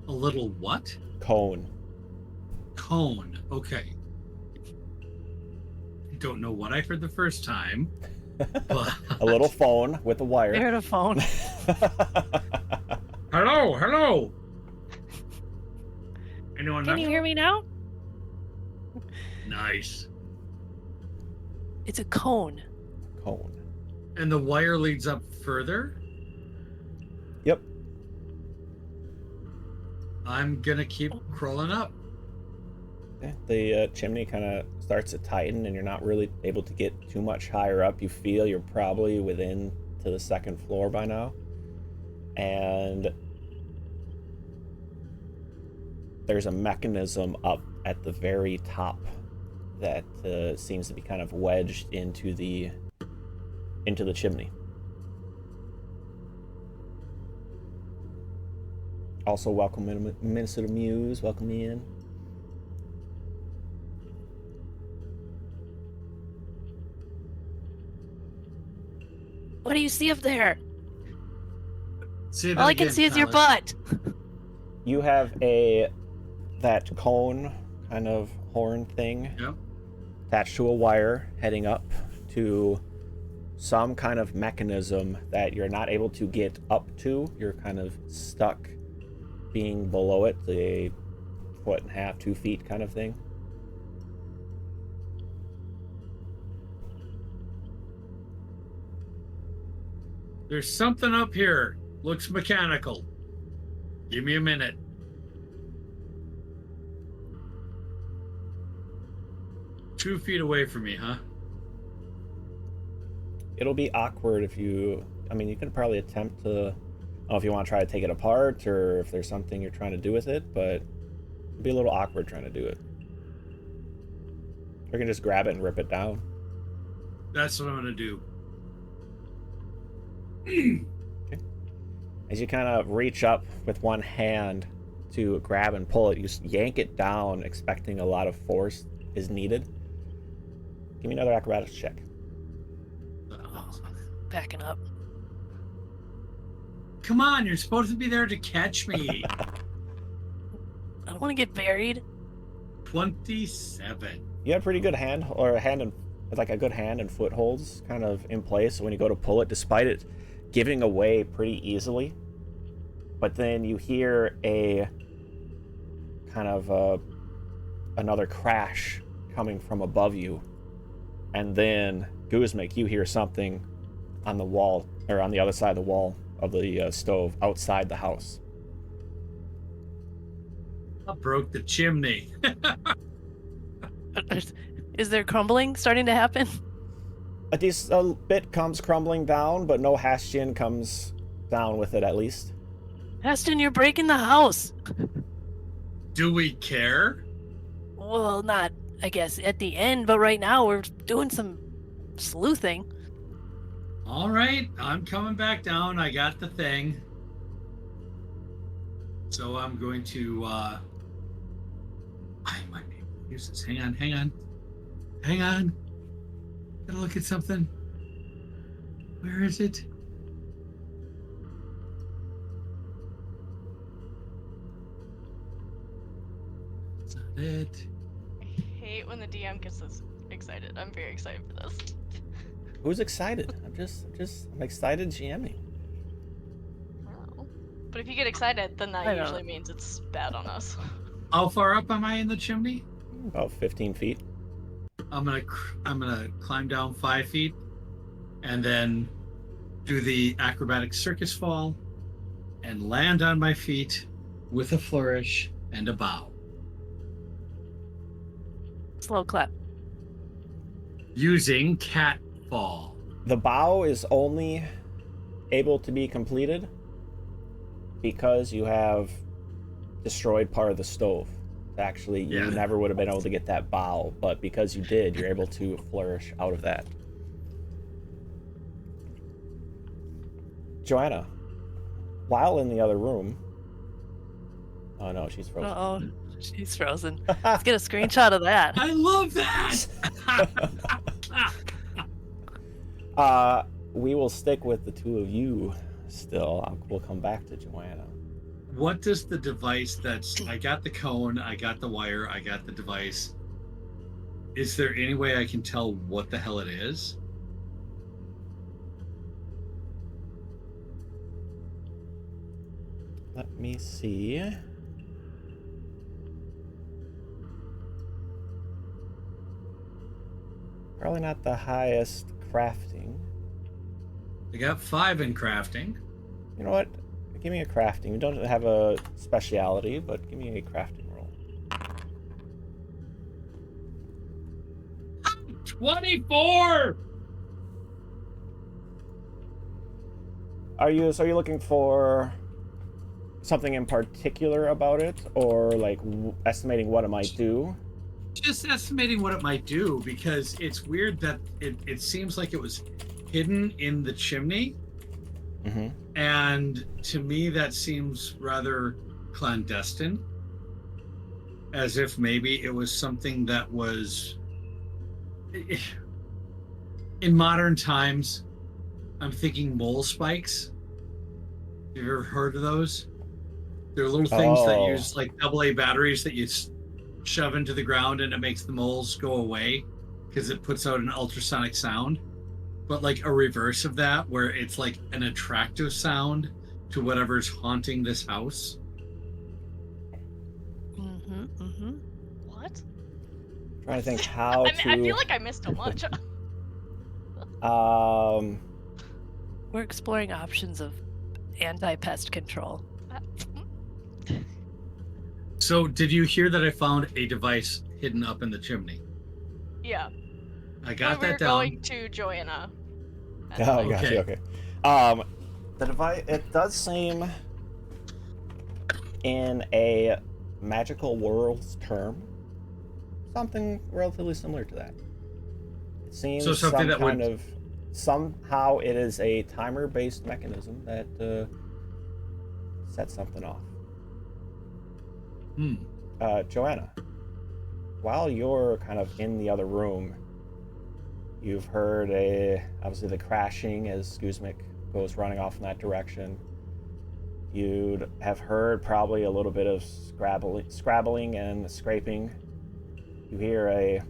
A little what? Cone. Cone. Okay. Don't know what I heard the first time, but A little phone with a wire. I heard a phone. Hello. Anyone Can there? you hear me now? Nice. It's a cone. Cone. And the wire leads up further? Yep. I'm gonna keep crawling up. Okay. The chimney kind of starts to tighten, and you're not really able to get too much higher up. You feel you're probably within to the second floor by now. And there's a mechanism up at the very top that seems to be kind of wedged into the chimney. Also, welcome in Minnesota Muse. Welcome in. What do you see up there? Say that All I can again, see is your Tyler. butt. You have that cone kind of horn thing Yep. attached to a wire heading up to some kind of mechanism that you're not able to get up to. You're kind of stuck being below it, the 1.5 2 feet kind of thing. There's something up here. Looks mechanical. Give me a minute. Two feet away from me, huh? It'll be awkward if you can probably attempt to, I don't know if you want to try to take it apart or if there's something you're trying to do with it, but it'll be a little awkward trying to do it. Or you can just grab it and rip it down. That's what I'm gonna do. As you kind of reach up with one hand to grab and pull it, you just yank it down, expecting a lot of force is needed. Give me another acrobatics check. Backing up. Come on, you're supposed to be there to catch me. I don't want to get buried. 27. You have pretty good hand and footholds kind of in place when you go to pull it, despite it giving away pretty easily. But then you hear a kind of another crash coming from above you, and then Guzmik, you hear something on the wall, or on the other side of the wall of the stove outside the house. I broke the chimney. Is there crumbling starting to happen? A bit comes crumbling down, but no Hastian comes down with it, at least. Heston, you're breaking the house. Do we care? Well, not, I guess, at the end, but right now we're doing some sleuthing. All right, I'm coming back down. I got the thing. So I'm going to, I might be able to use this. Hang on. Gotta look at something. Where is it? That's not it. I hate when the DM gets this excited. I'm very excited for this. Who's excited? I'm excited GMing. Wow. But if you get excited, then I that know. usually means it's bad on us. How far up am I in the chimney? About 15 feet. I'm gonna climb down 5 feet, and then do the acrobatic circus fall, and land on my feet with a flourish and a bow, Slow clap. using cat fall. The bow is only able to be completed because you have destroyed part of the stove. Actually, you Yeah. never would have been able to get that bowl, but because you did, you're able to flourish out of that. Joanna, while in the other room... Oh no, she's frozen. Uh-oh, she's frozen. Let's get a screenshot of that. I love that. We will stick with the two of you still. We'll come back to Joanna. What does the device that's... I got the cone, I got the wire, I got the device. Is there any way I can tell what the hell it is? Let me see. Probably not the highest crafting. I got 5 in crafting. You know what? Give me a crafting. You don't have a speciality, but give me a crafting roll. 24! Are you looking for something in particular about it, or like estimating what it might do? Just estimating what it might do, because it's weird that it seems like it was hidden in the chimney. Mm-hmm. And to me, that seems rather clandestine. As if maybe it was something that was... In modern times, I'm thinking mole spikes. Have you ever heard of those? They're little things that use like AA batteries that you shove into the ground, and it makes the moles go away because it puts out an ultrasonic sound. But like a reverse of that, where it's like an attractive sound to whatever's haunting this house. Mm-hmm, mm-hmm. What? Trying to think how I to. feel like I missed too much. We're exploring options of anti-pest control. So did you hear that I found a device hidden up in the chimney? Yeah. I got We're that down. going to Joanna. Oh, gotcha. Okay. Okay. The device, it does seem, in a magical world's term, something relatively similar to that. It seems So something some that kind would- of somehow it is a timer-based mechanism that sets something off. Joanna, while you're kind of in the other room, you've heard obviously the crashing as Guzmik goes running off in that direction. You'd have heard probably a little bit of scrabbling and scraping. You hear a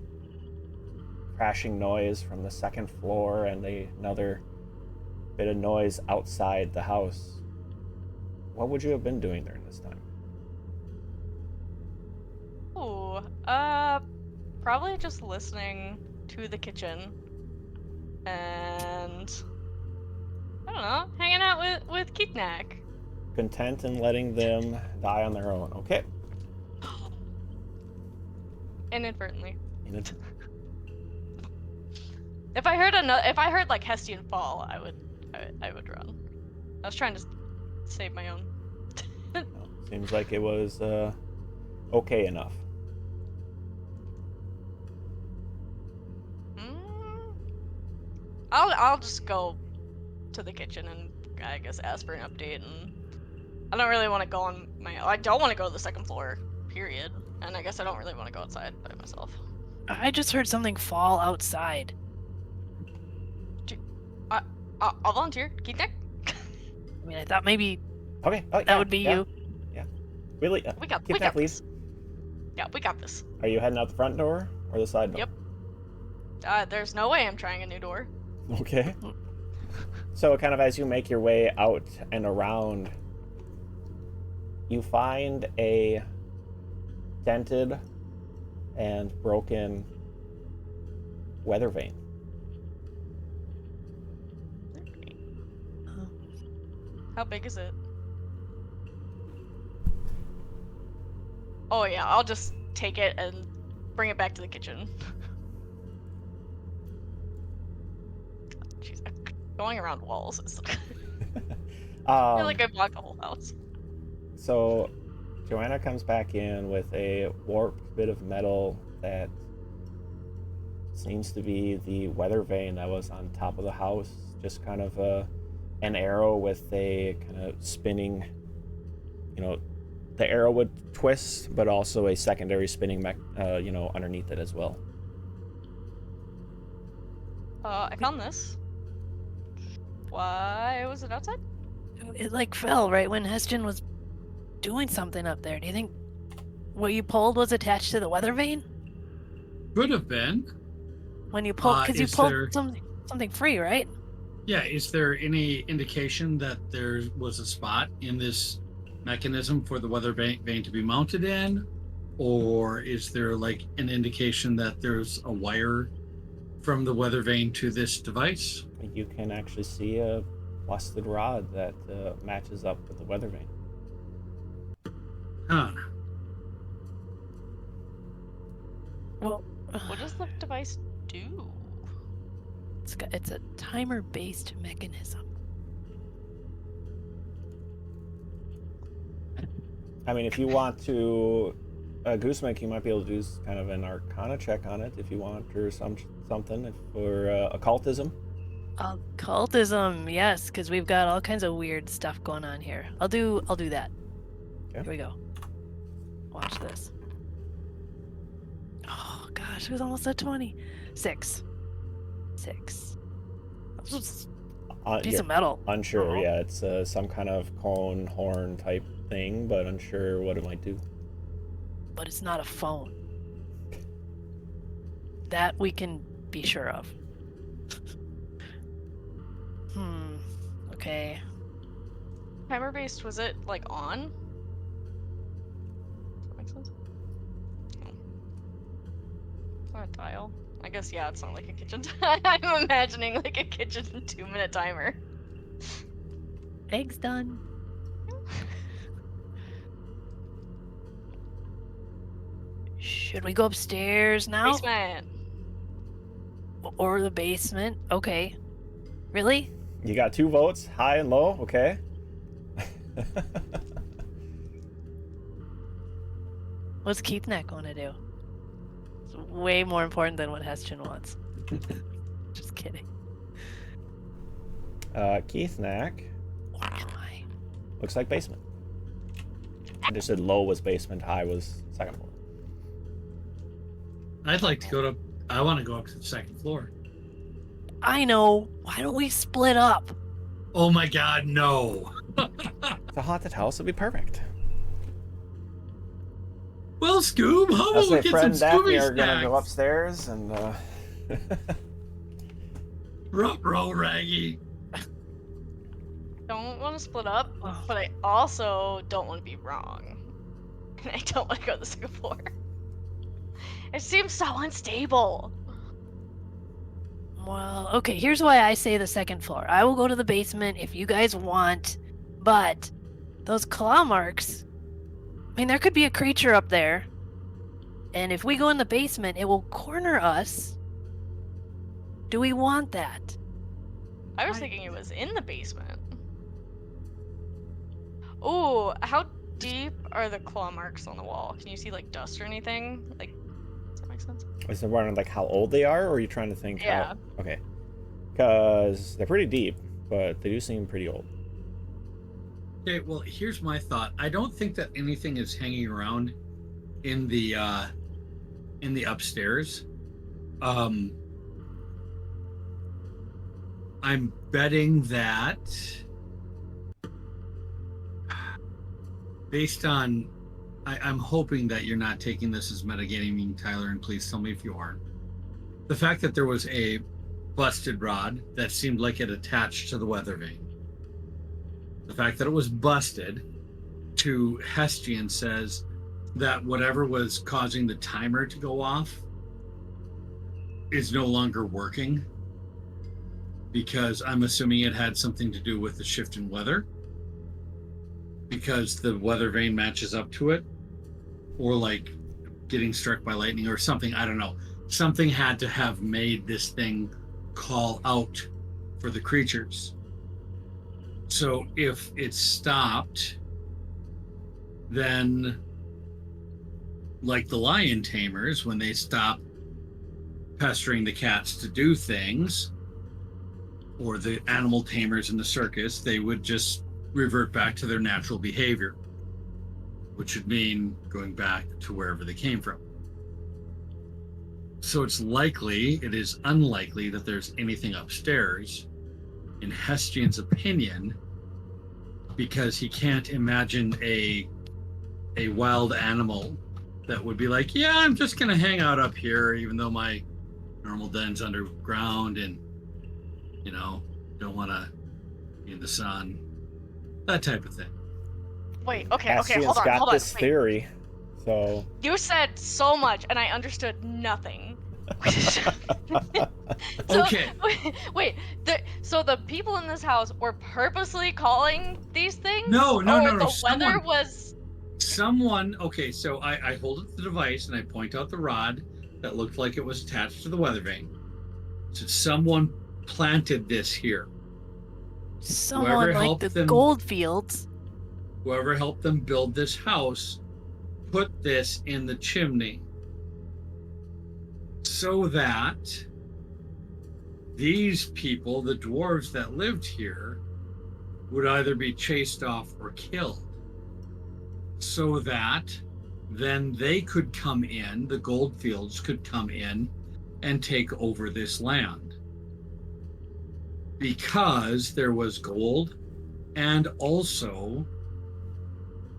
crashing noise from the second floor and another bit of noise outside the house. What would you have been doing during this time? Ooh, probably just listening to the kitchen, and I don't know, hanging out with Kitnak. Content in letting them die on their own. Okay. Inadvertently. Inad- If I heard like Hestian fall, I would run. I was trying to save my own. no, seems like it was okay enough. I'll just go to the kitchen and I guess ask for an update, and I don't really want to go on my. I don't want to go to the second floor, period. And I guess I don't really want to go outside by myself. I just heard something fall outside. I'll volunteer. Kitnak. I mean, I thought maybe Okay. Oh, that would be you. Yeah. Really? We got Kitnak, please. this. Yeah, we got this. Are you heading out the front door or the side door? Yep. There's no way I'm trying a new door. Okay. So kind of as you make your way out and around, you find a dented and broken weather vane. How big is it? Oh yeah, I'll just take it and bring it back to the kitchen. Jeez, going around walls is I feel like I blocked the whole house. So Joanna comes back in with a warped bit of metal that seems to be the weather vane that was on top of the house. Just kind of an arrow with a kind of spinning, the arrow would twist, but also a secondary spinning underneath it as well. I found this. Why was it outside? It like fell right when Heston was doing something up there. Do you think what you pulled was attached to the weather vane? Could have been. When you pulled, because you is pulled there- something free, right? Yeah, is there any indication that there was a spot in this mechanism for the weather vane to be mounted in? Or is there like an indication that there's a wire from the weather vane to this device? You can actually see a busted rod that matches up with the weather vane. Huh. Well, What does the device do? it's a timer-based mechanism. I mean, if you want to, Gooseneck, you might be able to do kind of an Arcana check on it if you want, or something, or occultism. Occultism, yes, because we've got all kinds of weird stuff going on here. I'll do that. Okay. Here we go. Watch this. Oh gosh, it was almost at 20. 6. That's just a piece You're of metal. unsure, Oh. yeah. It's some kind of cone, horn type thing, but unsure what it might do. But it's not a phone. That we can be sure of. Okay. Timer based, was it like on? Does that make sense? No. It's not a dial. I guess, yeah, it's not like a kitchen. I'm imagining like a kitchen 2-minute timer. Eggs done. Should we go upstairs now? Basement. Or the basement? Okay. Really? You got 2 votes, high and low, okay. What's Keithneck going to do? It's way more important than what Heston wants. Just kidding. Keithneck, What am I? looks like basement. I just said low was basement, high was second floor. I'd like to go to. I want to go up to the second floor. I know. Why don't we split up? Oh my God, no! The haunted house would be perfect. Well, Scoob, how Us about we and get friend some Daphne Scooby are gonna go snacks? upstairs and Roll, Raggy. Don't want to split up, Oh. but I also don't want to be wrong. And I don't want to go to the second floor. It seems so unstable. Well, okay, here's why I say the second floor. I will go to the basement if you guys want, but those claw marks, I mean, there could be a creature up there, and if we go in the basement, it will corner us. Do we want that? I was thinking it was in the basement. Ooh, how deep are the claw marks on the wall? Can you see like dust or anything? Like, does that make sense? is it wondering like how old they are, or are you trying to think Yeah. how okay. Because they're pretty deep, but they do seem pretty old. Okay, well, here's my thought. I don't think that anything is hanging around in the upstairs. I'm betting that based on I'm hoping that you're not taking this as metagaming, Tyler, and please tell me if you are. The fact that there was a busted rod that seemed like it attached to the weather vane. The fact that it was busted to Hestian says that whatever was causing the timer to go off is no longer working, because I'm assuming it had something to do with the shift in weather, because the weather vane matches up to it, or like getting struck by lightning or something. I don't know. Something had to have made this thing call out for the creatures. So if it stopped, then, like the lion tamers, when they stop pestering the cats to do things, or the animal tamers in the circus, they would just revert back to their natural behavior, which would mean going back to wherever they came from. So it is unlikely that there's anything upstairs, in Hestian's opinion, because he can't imagine a wild animal that would be like, yeah, I'm just going to hang out up here, even though my normal den's underground and, don't want to be in the sun. That type of thing. Wait, okay, Cassian's hold on. got this Wait. theory, so... You said so much, and I understood nothing. Okay. Wait. So the people in this house were purposely calling these things? No. The weather was... Someone, okay, so I hold up the device and I point out the rod that looked like it was attached to the weather vane. So someone planted this here. Someone like the Goldfields. Whoever helped them build this house put this in the chimney so that these people, the dwarves that lived here, would either be chased off or killed, so that then they could come in, the Goldfields could come in and take over this land, because there was gold and also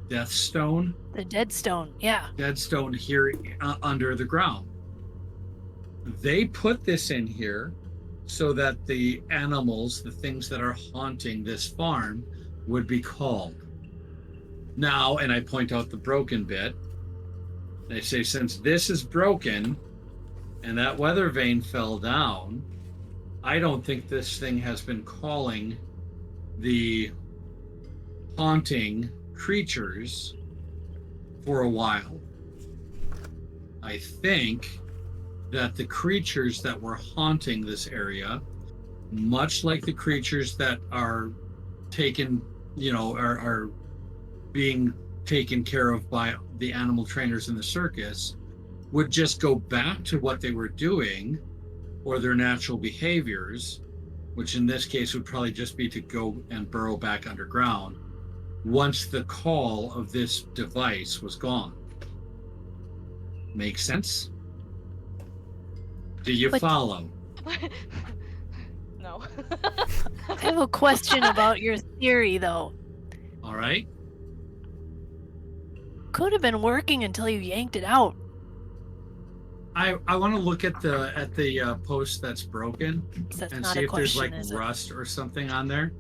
Deathstone. The Deadstone, yeah. Deadstone here under the ground. They put this in here so that the animals, the things that are haunting this farm, would be called. Now, and I point out the broken bit, they say, since this is broken and that weather vane fell down, I don't think this thing has been calling the haunting creatures for a while. I think that the creatures that were haunting this area, much like the creatures that are taken, are being taken care of by the animal trainers in the circus, would just go back to what they were doing or their natural behaviors, which in this case would probably just be to go and burrow back underground once the call of this device was gone. Make sense? Do you follow? No. I have a question about your theory, though. All right. Could have been working until you yanked it out. I want to look at the post that's broken That's and not see a if there's question, like is it? rust or something on there.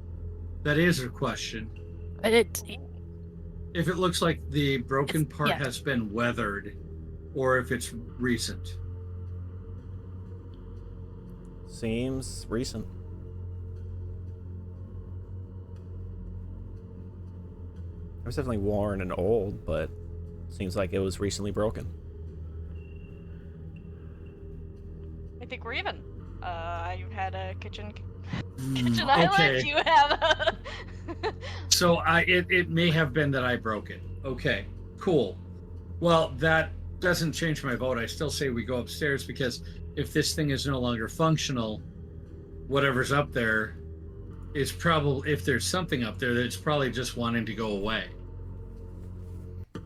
That is a question. But If it looks like the broken part yeah. has been weathered, or if it's recent. Seems recent. It was definitely worn and old, but seems like it was recently broken. I think we're even. You had a kitchen Okay. island. You have a... So it may have been that I broke it. Okay, cool. Well, that doesn't change my vote. I still say we go upstairs, because if this thing is no longer functional, whatever's up there is probably, if there's something up there, that's probably just wanting to go away.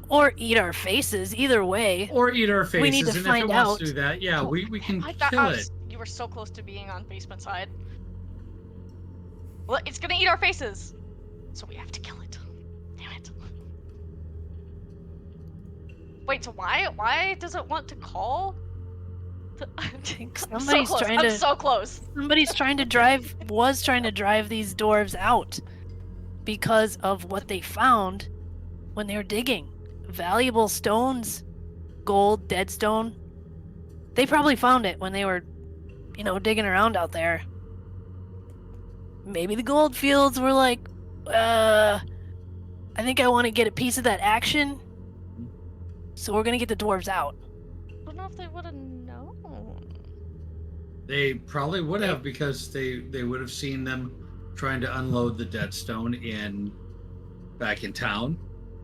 or eat our faces. Either way. Or eat our faces. We need to and find if it wants out. to do that, yeah, we can I thought kill it. you were so close to being on basement side. Well, it's gonna eat our faces, so we have to kill it. Damn it. Wait, so why does it want to call? I think I'm somebody's so close. trying I'm to. so close. Somebody's trying to drive these dwarves out because of what they found when they were digging. Valuable stones, gold, deadstone. They probably found it when they were, digging around out there. Maybe the Goldfields were like, I think I want to get a piece of that action, so we're gonna get the dwarves out. I don't know if they would have known. They probably would have, because they would have seen them trying to unload the deadstone back in town,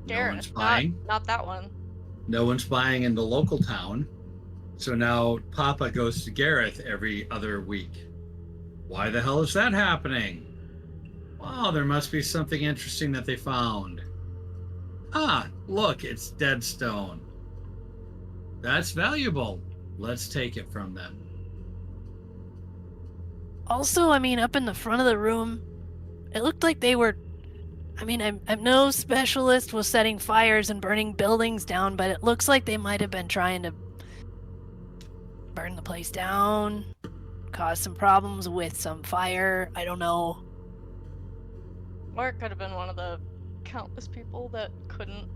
No Garrett, one's buying. not that one. No one's buying in the local town. So now Papa goes to Gareth every other week. Why the hell is that happening? Wow, there must be something interesting that they found. Ah, look, it's dead stone. That's valuable. Let's take it from them. Also, I mean, up in the front of the room, it looked like they were. I mean, I'm no specialist with setting fires and burning buildings down, but it looks like they might have been trying to burn the place down, cause some problems with some fire. I don't know. Or it could have been one of the countless people that couldn't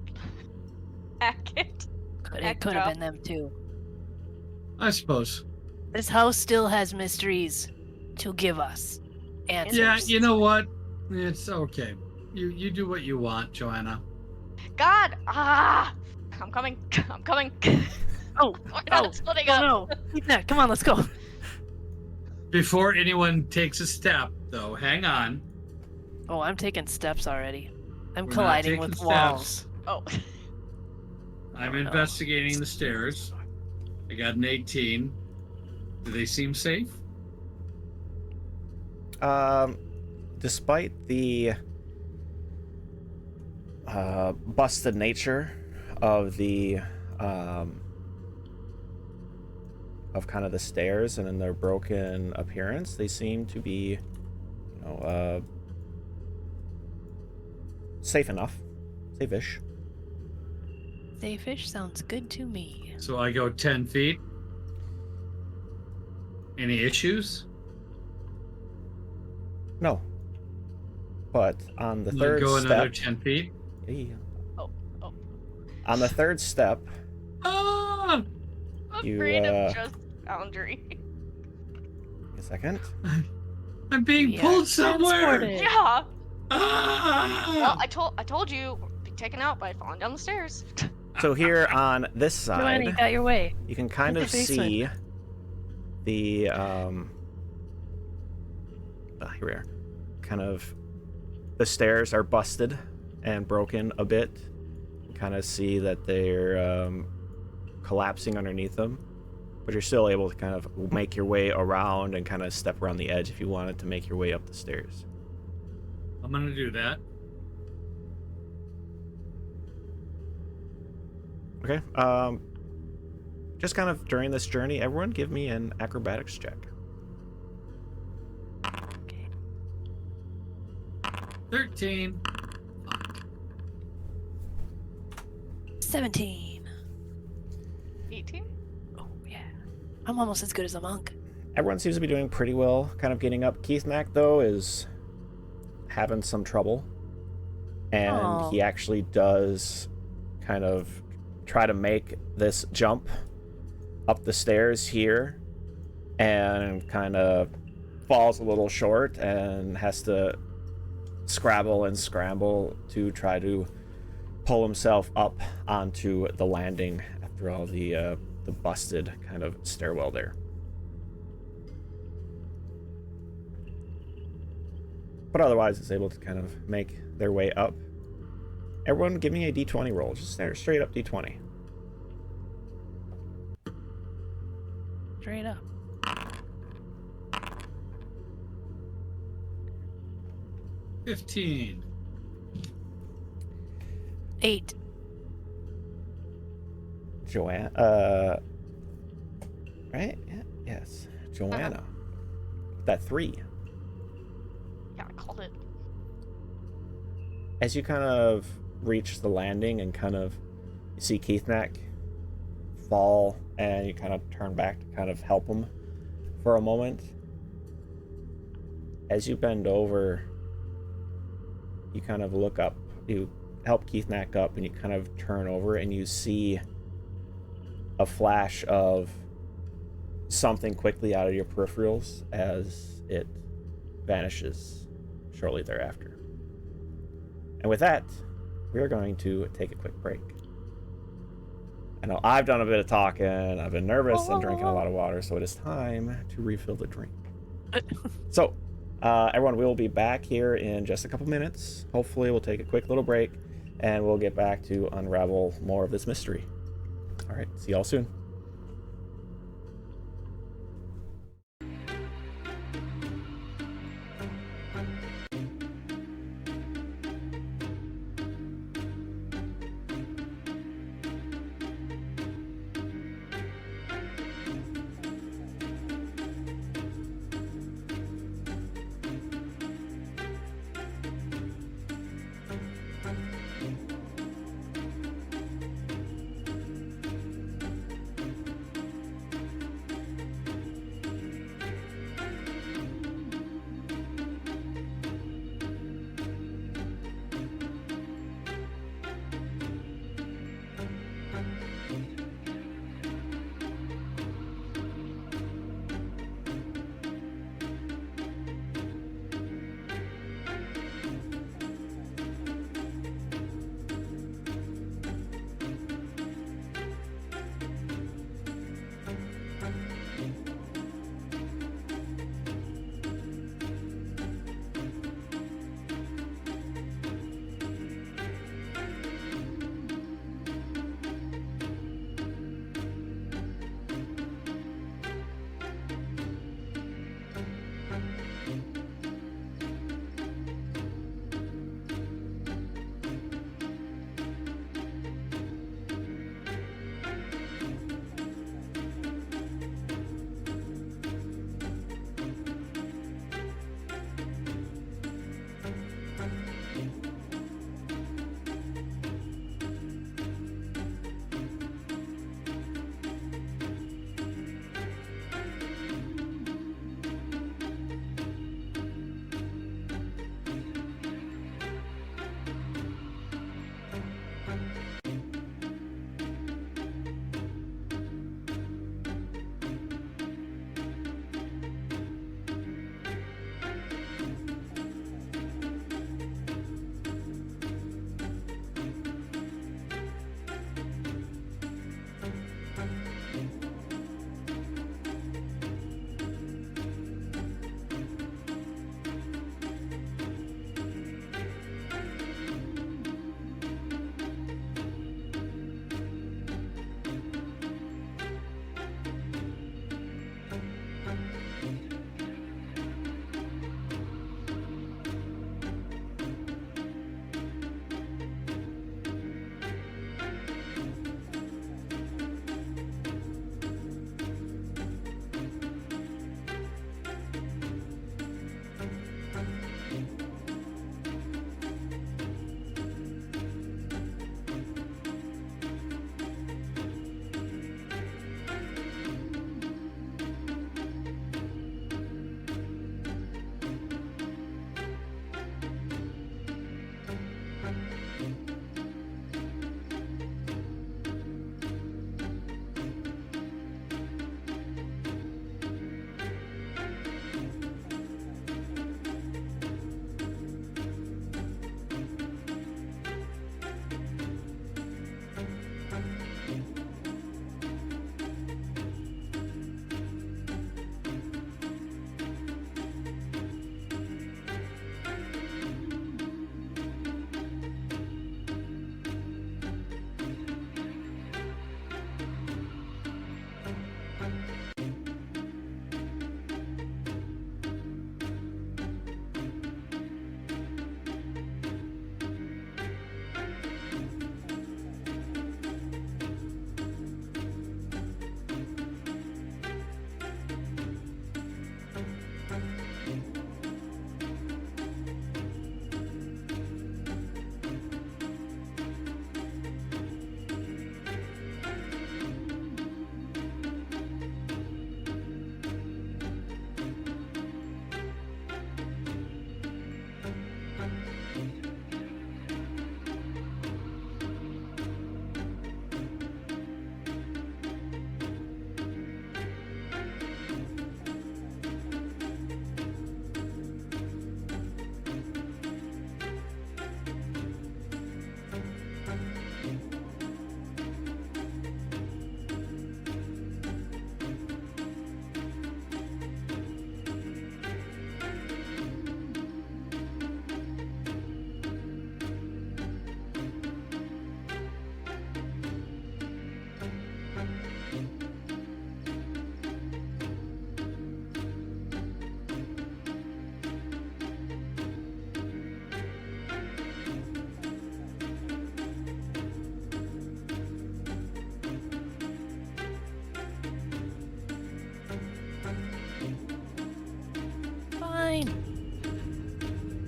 hack it. It could have been them too. I suppose. This house still has mysteries to give us. Answers. Yeah, you know what? It's okay. You do what you want, Joanna. God! I'm coming. I'm coming. Oh, We're not splitting oh up. no. Yeah, come on, let's go. Before anyone takes a step, though, hang on. Oh, I'm taking steps already. I'm We're not colliding taking with steps. walls. Oh. I'm Oh, no. investigating the stairs. I got an 18. Do they seem safe? Despite the busted nature of the of kind of the stairs and in their broken appearance, they seem to be, safe enough, safe-ish. Safe-ish sounds good to me. So I go 10 feet. Any issues? No, but on the I'll third go another step, 10 feet. yeah. Oh. On the third step, Ah! You, Afraid of just Foundry. a second. I'm being We are pulled somewhere. transported. Yeah. Ah! Well, I told you, be taken out by falling down the stairs. So here on this Joanna, you side, got your way. you can kind Hit of the basement. see the here we are. Kind of the stairs are busted and broken a bit. You kind of see that they're collapsing underneath them, but you're still able to kind of make your way around and kind of step around the edge if you wanted to make your way up the stairs. I'm gonna do that. Okay. Just kind of during this journey, everyone give me an acrobatics check. Okay. 13. 17. 18? Oh, yeah. I'm almost as good as a monk. Everyone seems to be doing pretty well, kind of getting up. Keith Mack, though, is having some trouble. And Aw. he actually does kind of try to make this jump up the stairs here and kind of falls a little short and has to scrabble and scramble to try to pull himself up onto the landing after all the busted kind of stairwell there. But otherwise, it's able to kind of make their way up. Everyone give me a d20 roll. Just straight up d20. Straight up. $15. 8. Joanna, right? Yeah, yes. Joanna. That 3. Yeah, I called it. As you kind of reach the landing and kind of you see Keith Mack fall and you kind of turn back to kind of help him for a moment. As you bend over, you kind of look up, you help Keith Mack up and you kind of turn over and you see a flash of something quickly out of your peripherals as it vanishes shortly thereafter. And with that, we are going to take a quick break. I know I've done a bit of talking, I've been nervous and drinking a lot of water, so it is time to refill the drink. So, everyone, we will be back here in just a couple minutes. Hopefully, we'll take a quick little break, and we'll get back to unravel more of this mystery. All right, see y'all soon.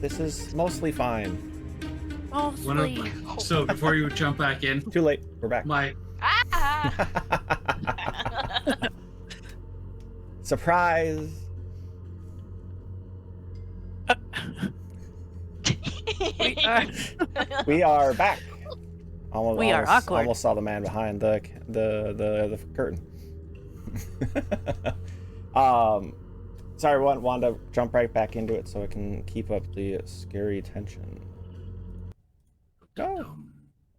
This is mostly fine. Mostly. So before you jump back in, Too late. We're back. Ah! Surprise! We are back. We are awkward. Almost saw the man behind the curtain. Sorry, everyone. Wanted to jump right back into it so I can keep up the scary tension. Go.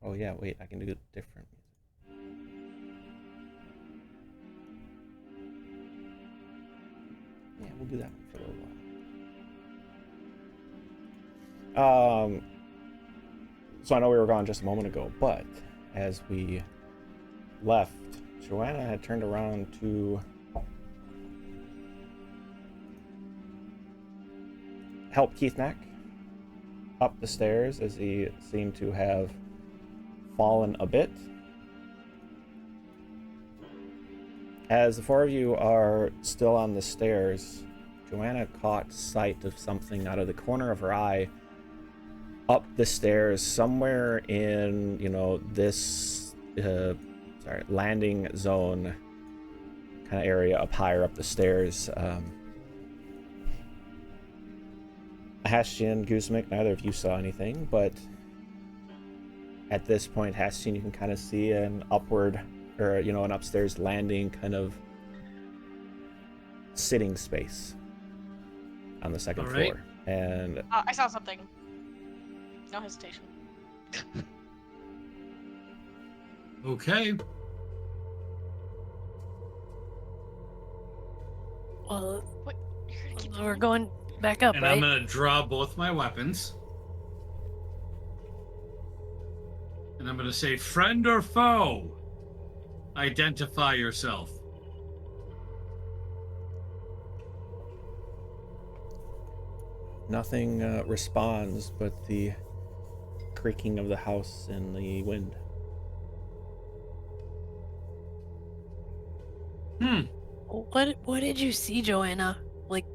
Oh yeah, wait. I can do it different. Yeah, we'll do that for a little while. So I know we were gone just a moment ago, but as we left, Joanna had turned around to help Keith Knack up the stairs as he seemed to have fallen a bit. As the four of you are still on the stairs, Joanna caught sight of something out of the corner of her eye up the stairs, somewhere in, this landing zone kind of area up higher up the stairs. Hastian, Guzmik, neither of you saw anything, but at this point, Hastian, you can kind of see an upward, or an upstairs landing kind of sitting space on the second floor. And I saw something. No hesitation. Okay. Well, What? You're gonna keep we're going back up, And right? I'm gonna draw both my weapons. And I'm gonna say, friend or foe, identify yourself. nothing responds but the creaking of the house in the wind. What did you see, Joanna? Like,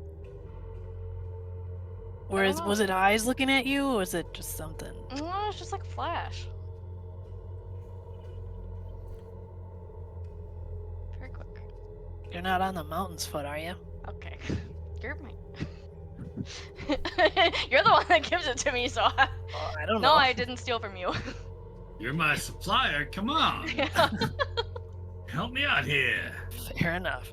don't know. was it eyes looking at you, or was it just something? No, it's just like a flash. Very quick. You're not on the mountain's foot, are you? Okay. You're my. You're the one that gives it to me, so I don't no, know. I didn't steal from you. You're my supplier. Come on. Yeah. Help me out here. Fair enough.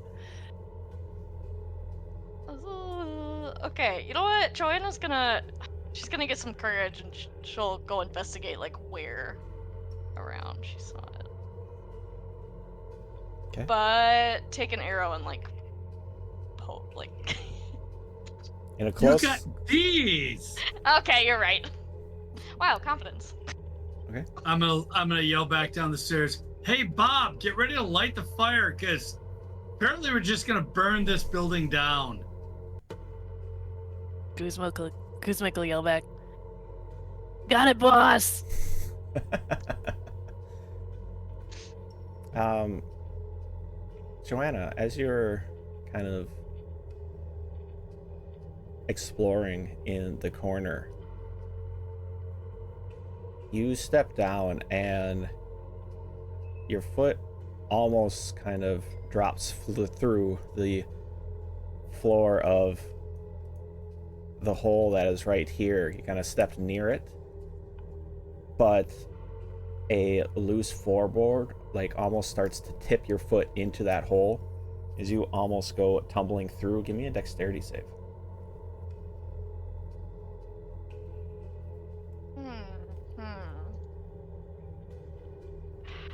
Okay, you know what? Joanna's she's gonna get some courage and she'll go investigate like where around she saw it. Okay. But take an arrow and like poke like. In a close. You got these. Okay, you're right. Wow, confidence. Okay. I'm gonna yell back down the stairs. Hey Bob, get ready to light the fire, cause apparently we're just gonna burn this building down. Guzmik will yell back. Got it, boss! Joanna, as you're kind of exploring in the corner, you step down and your foot almost kind of drops through the floor of the hole that is right here. You kind of stepped near it, but a loose floorboard like almost starts to tip your foot into that hole as you almost go tumbling through. Give me a dexterity save.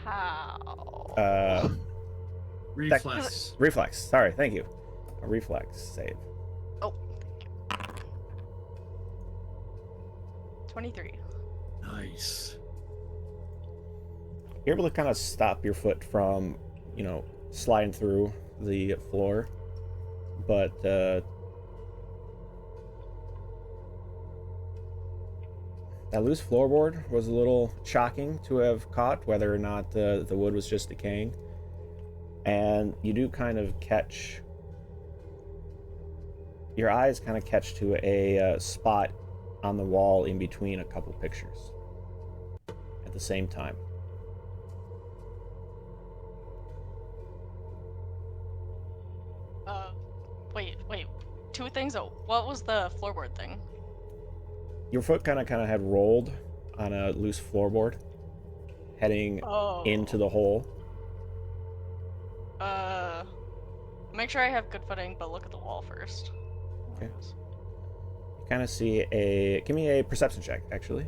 How? Reflex. Reflex. Sorry, thank you. A reflex save. Oh, thank you. 23. Nice. You're able to kind of stop your foot from, sliding through the floor, but that loose floorboard was a little shocking to have caught, whether or not the wood was just decaying. And you do kind of your eyes kind of catch to a spot on the wall in between a couple pictures at the same time. Wait. Two things. Oh, what was the floorboard thing? Your foot kind of had rolled on a loose floorboard, heading into the hole. Make sure I have good footing, but look at the wall first. Okay. You kind of see a... Give me a perception check, actually.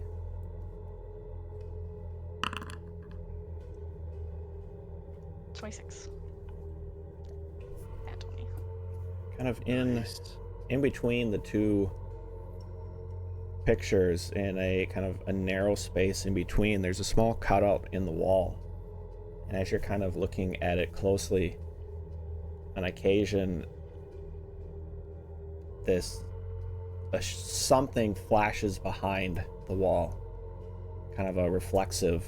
$26. At 20. Kind of in between the two pictures, in a kind of a narrow space in between, there's a small cutout in the wall. And as you're kind of looking at it closely, on occasion, something flashes behind the wall. Kind of a reflective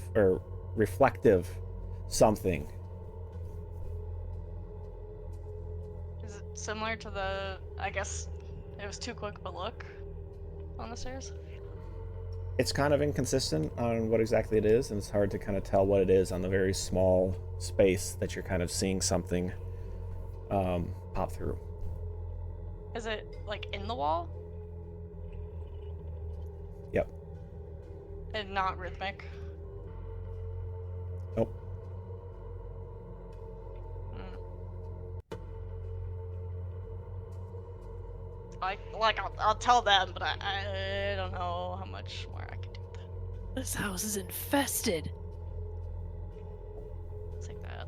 something. Is it similar to the, I guess it was too quick of a look on the stairs? It's kind of inconsistent on what exactly it is, and it's hard to kind of tell what it is on the very small space that you're kind of seeing something pop through. Is it like in the wall? Yep. And not rhythmic? Nope. I'll tell them, but I don't know how much more I can do with that. This house is infested. It's like that.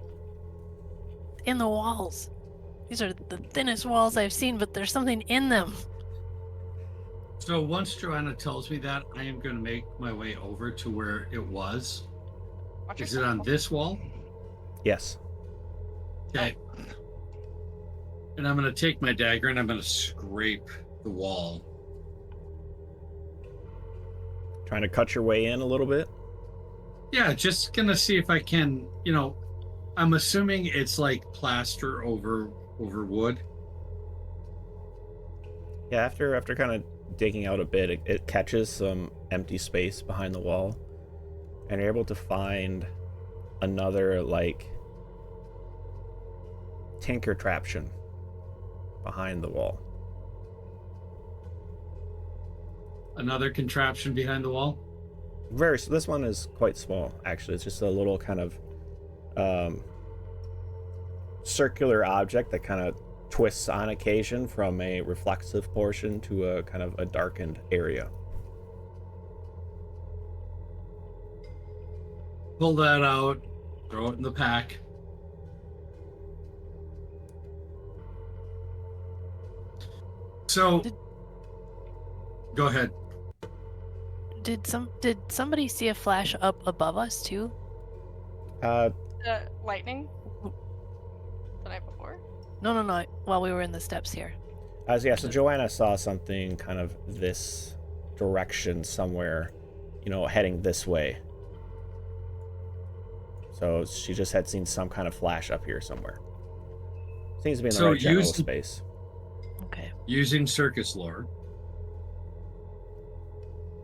In the walls. These are the thinnest walls I've seen, but there's something in them. So once Joanna tells me that, I am going to make my way over to where it was. Watch Is it yourself. on this wall? Yes. Okay. And I'm going to take my dagger and I'm going to scrape the wall. Trying to cut your way in a little bit. Yeah, just going to see if I can, I'm assuming it's like plaster over wood. Yeah, after kind of digging out a bit, it catches some empty space behind the wall, and you're able to find another, like, tinker traption behind the wall. Another contraption behind the wall? This one is quite small, actually. It's just a little kind of circular object that kind of twists on occasion from a reflexive portion to a kind of a darkened area. Pull that out, throw it in the pack. So, go ahead. Did somebody see a flash up above us too? Lightning? The night before? No. While we were in the steps here. So Joanna saw something kind of this direction somewhere, heading this way. So she just had seen some kind of flash up here somewhere. Seems to be in the right general space. Okay. Using circus lore,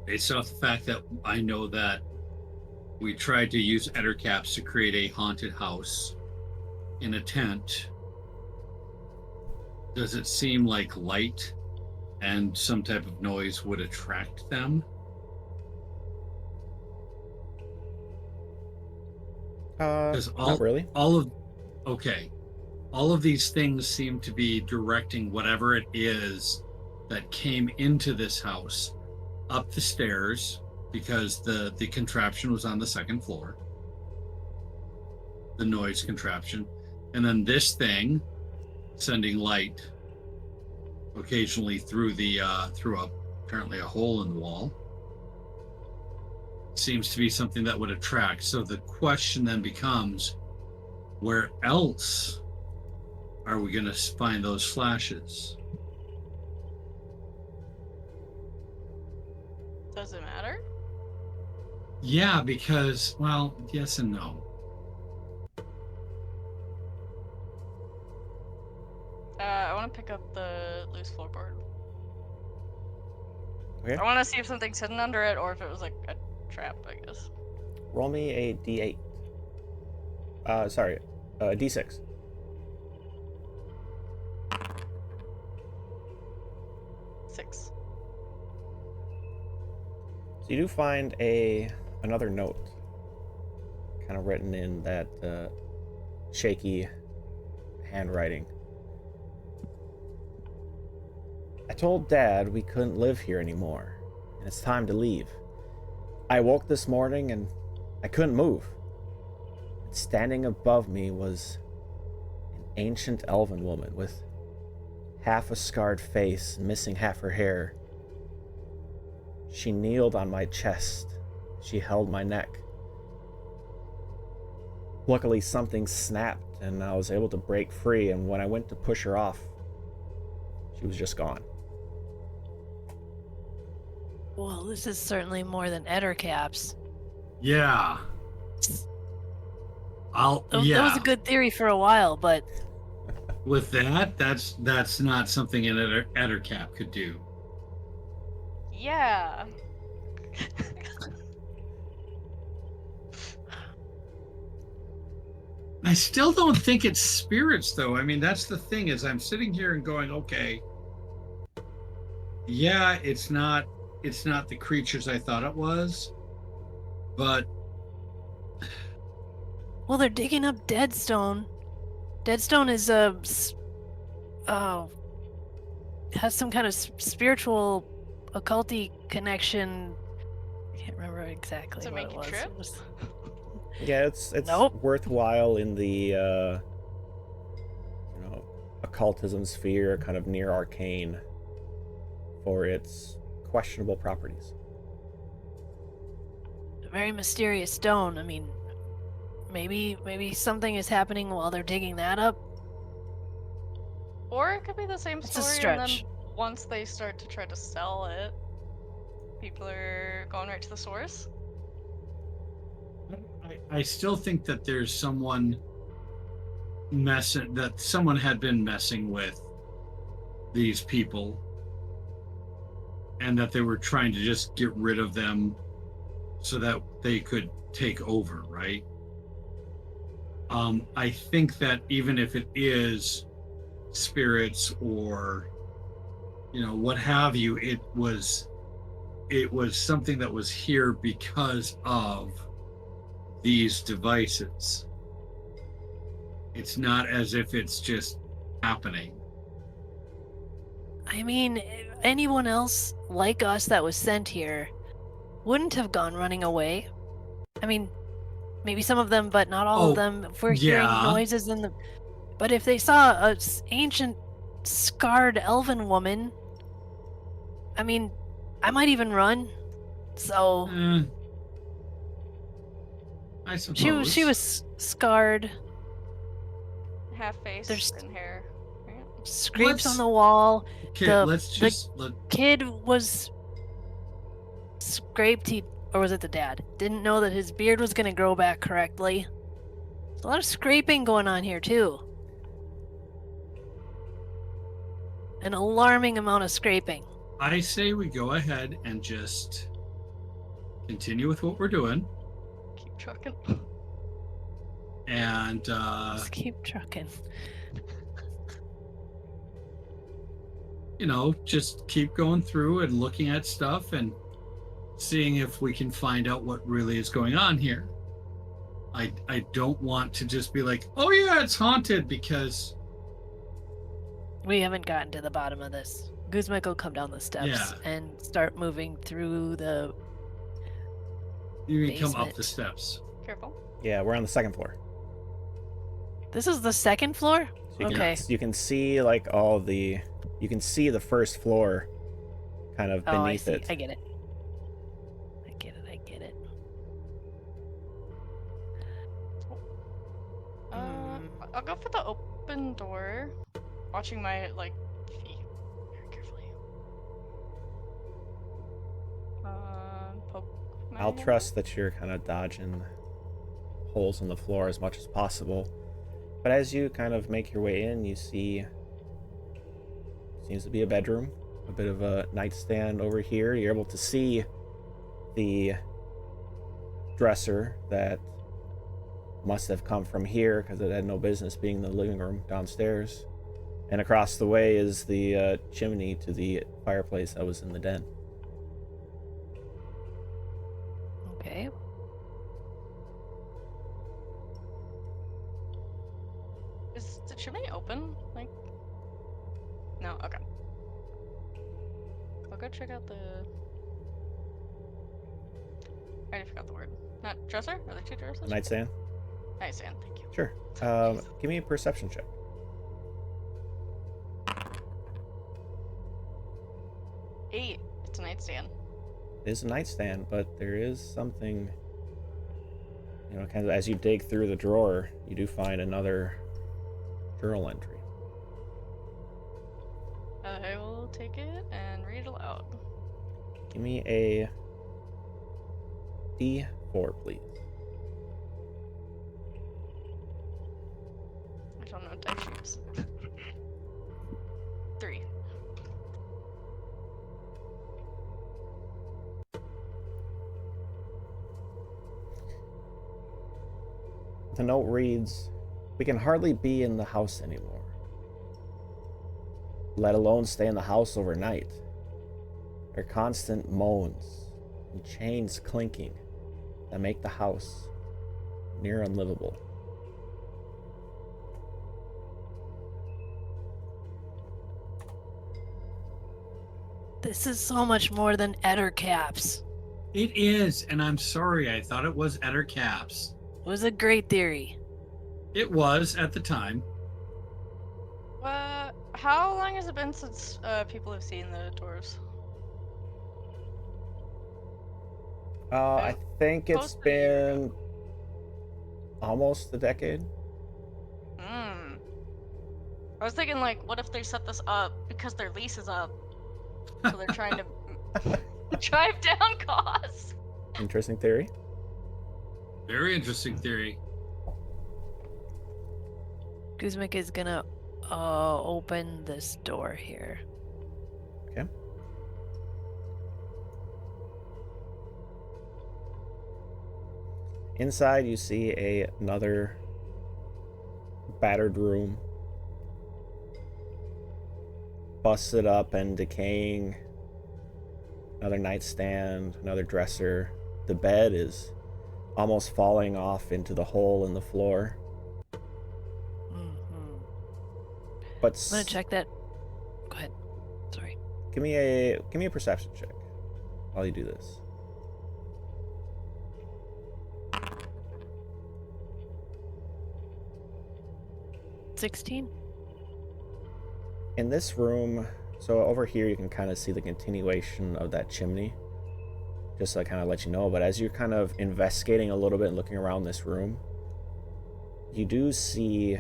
based off the fact that I know that we tried to use ettercaps to create a haunted house in a tent, does it seem like light and some type of noise would attract them? Not really. All of these things seem to be directing whatever it is that came into this house up the stairs, because the contraption was on the second floor, the noise contraption, and then this thing sending light occasionally through apparently a hole in the wall. Seems to be something that would attract. So the question then becomes, where else are we going to find those flashes? Does it matter? Yeah, because, well, yes and no. I want to pick up the loose floorboard. Okay. I want to see if something's hidden under it or if it was like a trap, I guess. Roll me a d8. Sorry, d6. 6. So you do find another note, kind of written in that shaky handwriting. I told Dad we couldn't live here anymore, and it's time to leave. I woke this morning and I couldn't move. And standing above me was an ancient elven woman with half a scarred face, missing half her hair. She kneeled on my chest. She held my neck. Luckily, something snapped and I was able to break free, and when I went to push her off, she was just gone. Well, this is certainly more than Ettercaps. Yeah. That was a good theory for a while, but With that's not something an Ettercap could do. Yeah. I still don't think it's spirits, though. I mean, that's the thing, is I'm sitting here and going, okay, yeah, it's not the creatures I thought it was, but well, they're digging up Deadstone. Deadstone is has some kind of spiritual occulty connection. I can't remember exactly To what make it you was. trip? It was- Yeah, it's Nope. worthwhile in the occultism sphere, kind of near arcane, for its questionable properties. A very mysterious stone. I mean, maybe something is happening while they're digging that up. Or it could be the same It's a story, and then stretch. once they start to try to sell it, people are going right to the source. I still think that there's someone someone had been messing with these people, and that they were trying to just get rid of them so that they could take over, right? I think that even if it is spirits or what have you, it was something that was here because of these devices. It's not as if it's just happening. I mean, anyone else like us that was sent here wouldn't have gone running away. I mean, maybe some of them, but not all Oh, of them. If we're hearing yeah. noises in the... But if they saw a ancient scarred elven woman, I mean, I might even run. So I suppose she was scarred. Half face There's- and hair. Right? Scrapes on Let's- the wall. Okay, the- let's the- just Kid was scraped. Or was it the dad? Didn't know that his beard was gonna grow back correctly. There's a lot of scraping going on here too. An alarming amount of scraping. I say we go ahead and just continue with what we're doing, Keep trucking. and Just keep trucking. just keep going through and looking at stuff and seeing if we can find out what really is going on here. I don't want to just be like, oh yeah, it's haunted, because We haven't gotten to the bottom of this. Guzmek will come down the steps Yeah. and start moving through the... you can come up Basement. the steps. Careful. Yeah, we're on the second floor. This is the second floor? So you Okay. you can see like you can see the first floor kind of Oh, I beneath see. it. I get it. I get it. I'll go for the open door, watching my feet very carefully. Poke my I'll nose. trust that you're kind of dodging holes in the floor as much as possible. But as you kind of make your way in, you see seems to be a bedroom a bit of a nightstand over here. You're able to see the dresser that must have come from here because it had no business being in the living room downstairs. And across the way is the chimney to the fireplace that was in the den. Okay. Is the chimney open? Like, no. Okay. I'll go check out the. I already forgot the word. Not dresser? Are there two dressers? Nightstand? Nightstand. Thank you. Sure. Jeez. Give me a perception check. 8. It's a nightstand. It is a nightstand, but there is something, kind of as you dig through the drawer, you do find another journal entry. I will take it and read aloud. Give me a D4, please. I don't know what dice to use. 3. The note reads, "We can hardly be in the house anymore, let alone stay in the house overnight. There are constant moans and chains clinking that make the house near unlivable." This is so much more than Eder caps. It is, and I'm sorry. I thought it was Eder caps. It was a great theory. It was at the time. How long has it been since people have seen the dwarves? I think it's Close to a year been almost a decade. Hmm. I was thinking, like, what if they set this up because their lease is up? So they're trying to drive down costs. Interesting theory. Very interesting theory. Guzmik is gonna open this door here. Okay. Inside, you see another battered room, busted up and decaying. Another nightstand, another dresser. The bed is almost falling off into the hole in the floor. But I'm gonna check that. Go ahead. Sorry. give me a perception check while you do this. 16. In this room, so over here you can kind of see the continuation of that chimney, just to kind of let you know. But as you're kind of investigating a little bit and looking around this room, you do see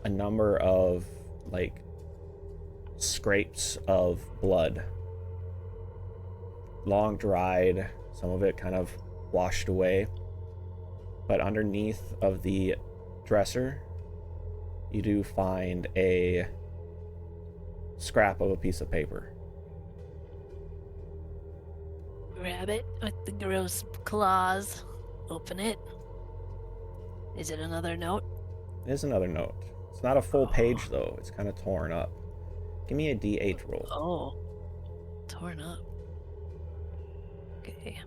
a number of like scrapes of blood, long dried, some of it kind of washed away. But underneath of the dresser, you do find a scrap of a piece of paper. Grab it with the gross claws. Open it. Is it another note? It is another note. It's not a full page though. It's kind of torn up. Give me a D8 roll. Oh. Torn up. Okay.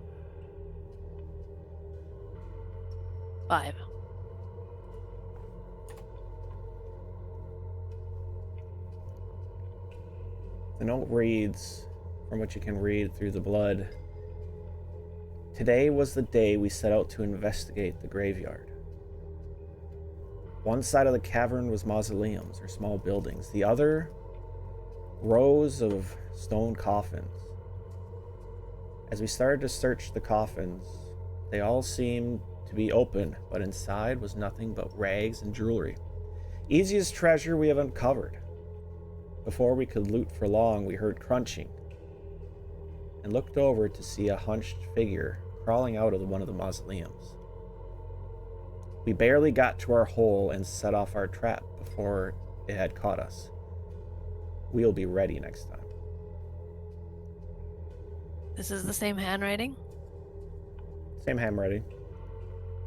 5. The note reads, from what you can read through the blood, "Today was the day we set out to investigate the graveyard. One side of the cavern was mausoleums, or small buildings. The other, rows of stone coffins. As we started to search the coffins, they all seemed to be open, but inside was nothing but rags and jewelry. Easiest treasure we have uncovered. Before we could loot for long, we heard crunching and looked over to see a hunched figure crawling out of one of the mausoleums. We barely got to our hole and set off our trap before it had caught us. We'll be ready next time." This is the same handwriting? Same handwriting.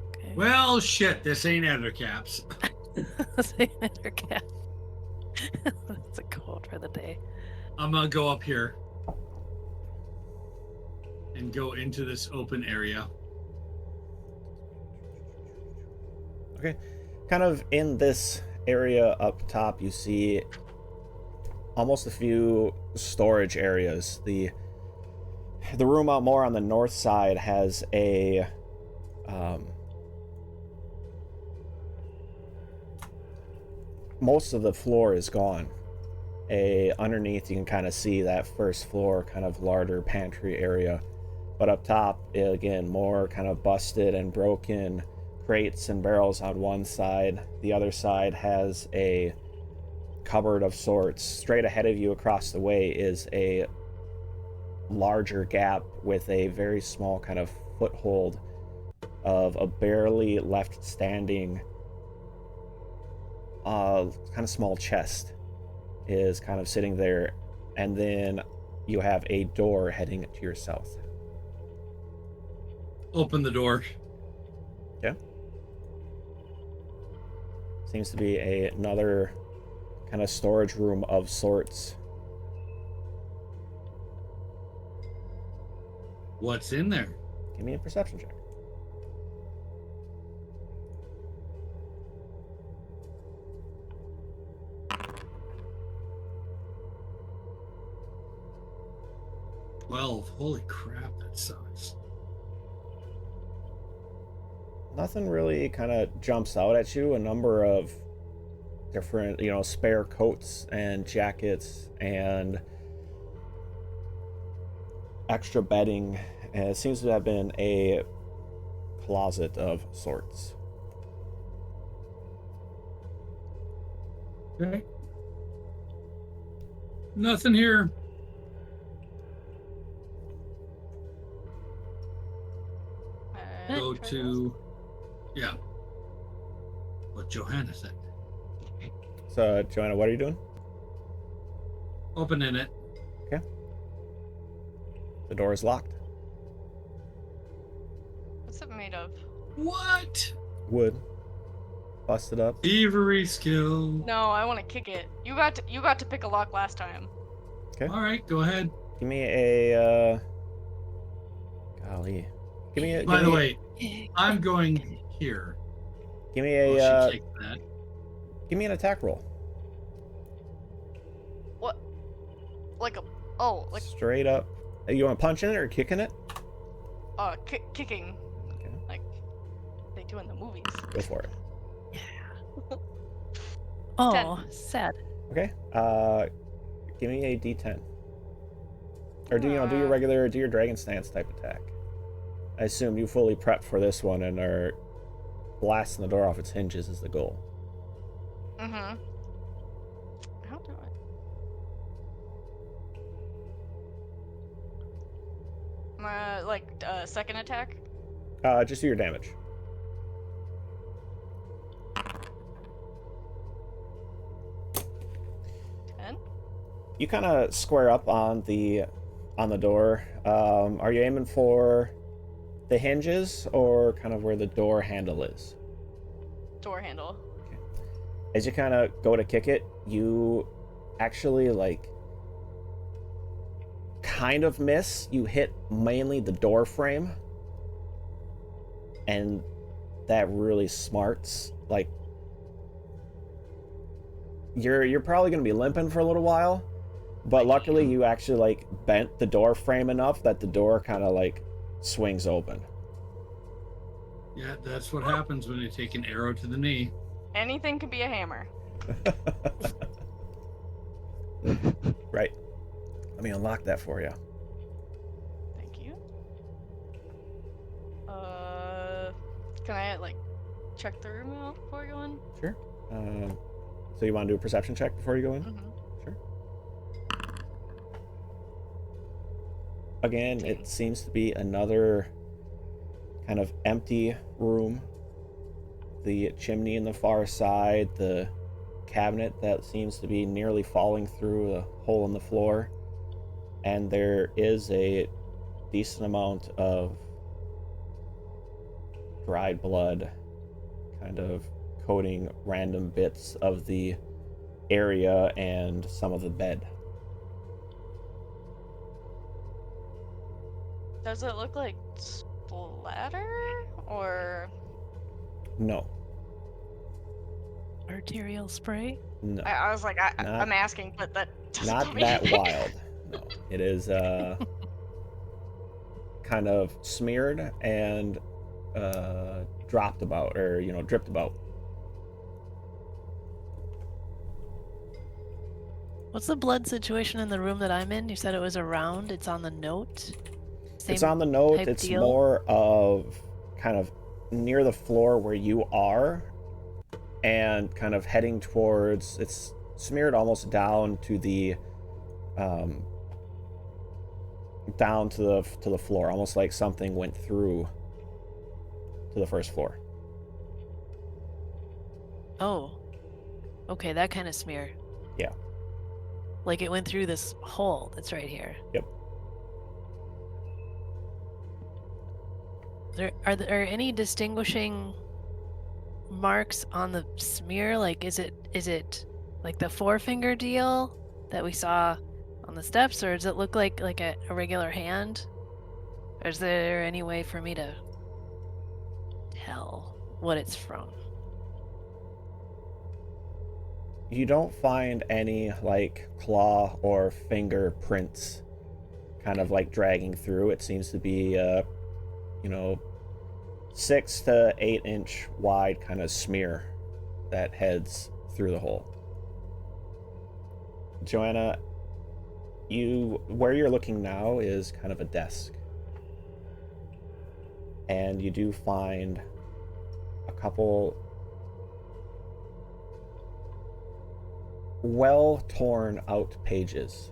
Okay. Well, shit, this ain't editor caps. Same intercap. That's a quote for the day. I'm gonna go up here and go into this open area. Okay. Kind of in this area up top, you see almost a few storage areas. The room out more on the north side has a most of the floor is gone. Underneath you can kind of see that first floor kind of larder pantry area, but up top again more kind of busted and broken crates and barrels on one side. The other side has a cupboard of sorts. Straight ahead of you across the way is a larger gap with a very small kind of foothold of a barely left standing kind of small chest is kind of sitting there, and then you have a door heading to your south. Open the door. Yeah. Seems to be another kind of storage room of sorts. What's in there? Give me a perception check. Holy crap, that sucks. Nothing really kind of jumps out at you. A number of different, spare coats and jackets and extra bedding. And it seems to have been a closet of sorts. Okay. Nothing here. Go to, yeah, what Johanna said. So, Joanna, what are you doing? Opening it. Okay. The door is locked. What's it made of? What? Wood. Busted up. Thievery skill. No, I want to kick it. You got to pick a lock last time. Okay. All right, go ahead. Give me a, golly. Give me a... By give the me- way, I'm going here. Give me a, Well, she takes that. give me an attack roll. What? Like Straight up. You want punching it or kicking it? kicking. Okay. Like they do in the movies. Go for it. Oh, sad. Okay. Give me a D10. Or do your regular, do your dragon stance type attack. I assume you fully prepped for this one and are blasting the door off its hinges is the goal. Mm-hmm. How do I? Second attack? Just do your damage. You kind of square up on the door. Are you aiming for the hinges or kind of where the door handle is? Door handle. Okay. As you kind of go to kick it, you actually kind of miss. You hit mainly the door frame, and that really smarts. You're probably gonna be limping for a little while. But luckily, you actually bent the door frame enough that the door kind of swings open. Yeah, that's what happens when you take an arrow to the knee. Anything can be a hammer. Right. Let me unlock that for you. Thank you. Can I check the room out before I go in? Sure. So you want to do a perception check before you go in? Mm-hmm. Sure. Again, it seems to be another kind of empty room. The chimney in the far side, the cabinet that seems to be nearly falling through a hole in the floor, and there is a decent amount of dried blood kind of coating random bits of the area and some of the bed. Does it look like splatter or No. Arterial spray? No. I was like Not- I'm asking, but that doesn't Not tell me that anything. wild. No. It is kind of smeared and dropped about, or dripped about. What's the blood situation in the room that I'm in? You said it was around. It's on the note. It's on the note. type It's deal? more of kind of near the floor where you are, and kind of heading towards. It's smeared almost down to the to the floor, almost like something went through to the first floor. Oh. Okay, that kind of smear. Yeah. Like it went through this hole that's right here. Yep. Are there any distinguishing marks on the smear? Like, is it like the forefinger deal that we saw on the steps, or does it look like a regular hand? Or is there any way for me to tell what it's from? You don't find any like claw or fingerprints kind of like dragging through. It seems to be 6 to 8 inch wide kind of smear that heads through the hole. Joanna, where you're looking now is kind of a desk, and you do find a couple well torn out pages